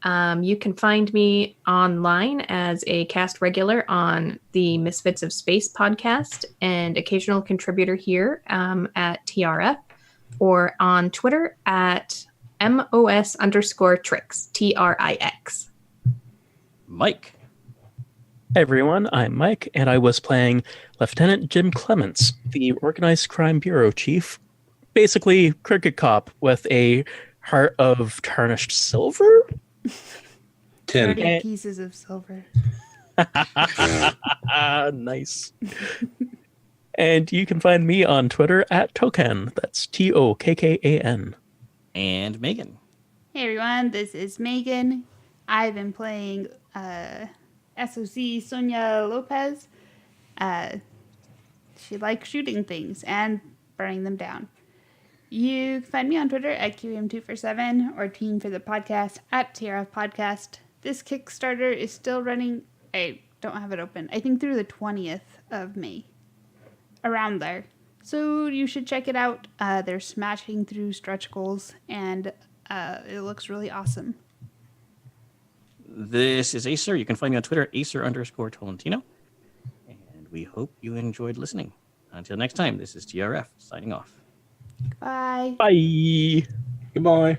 You can find me online as a cast regular on the Misfits of Space podcast and occasional contributor here at TRF, or on Twitter at MOS_tricks, TRIX. Mike. Hey everyone, I'm Mike, and I was playing Lieutenant Jim Clements, the Organized Crime Bureau Chief. Basically, cricket cop with a heart of tarnished silver? 10. 30 pieces of silver. Nice. And you can find me on Twitter at Tokan. That's TOKKAN. And Megan. Hey everyone, this is Megan. I've been playing SOC Sonia Lopez. She likes shooting things and burning them down. You can find me on Twitter at QM247 or Team for the Podcast at TRF Podcast. This Kickstarter is still running. I don't have it open. I think through the 20th of May. Around there. So you should check it out. They're smashing through stretch goals and it looks really awesome. This is Acer. You can find me on Twitter at Acer_Tolentino. And we hope you enjoyed listening. Until next time, this is TRF signing off. Bye. Bye. Goodbye.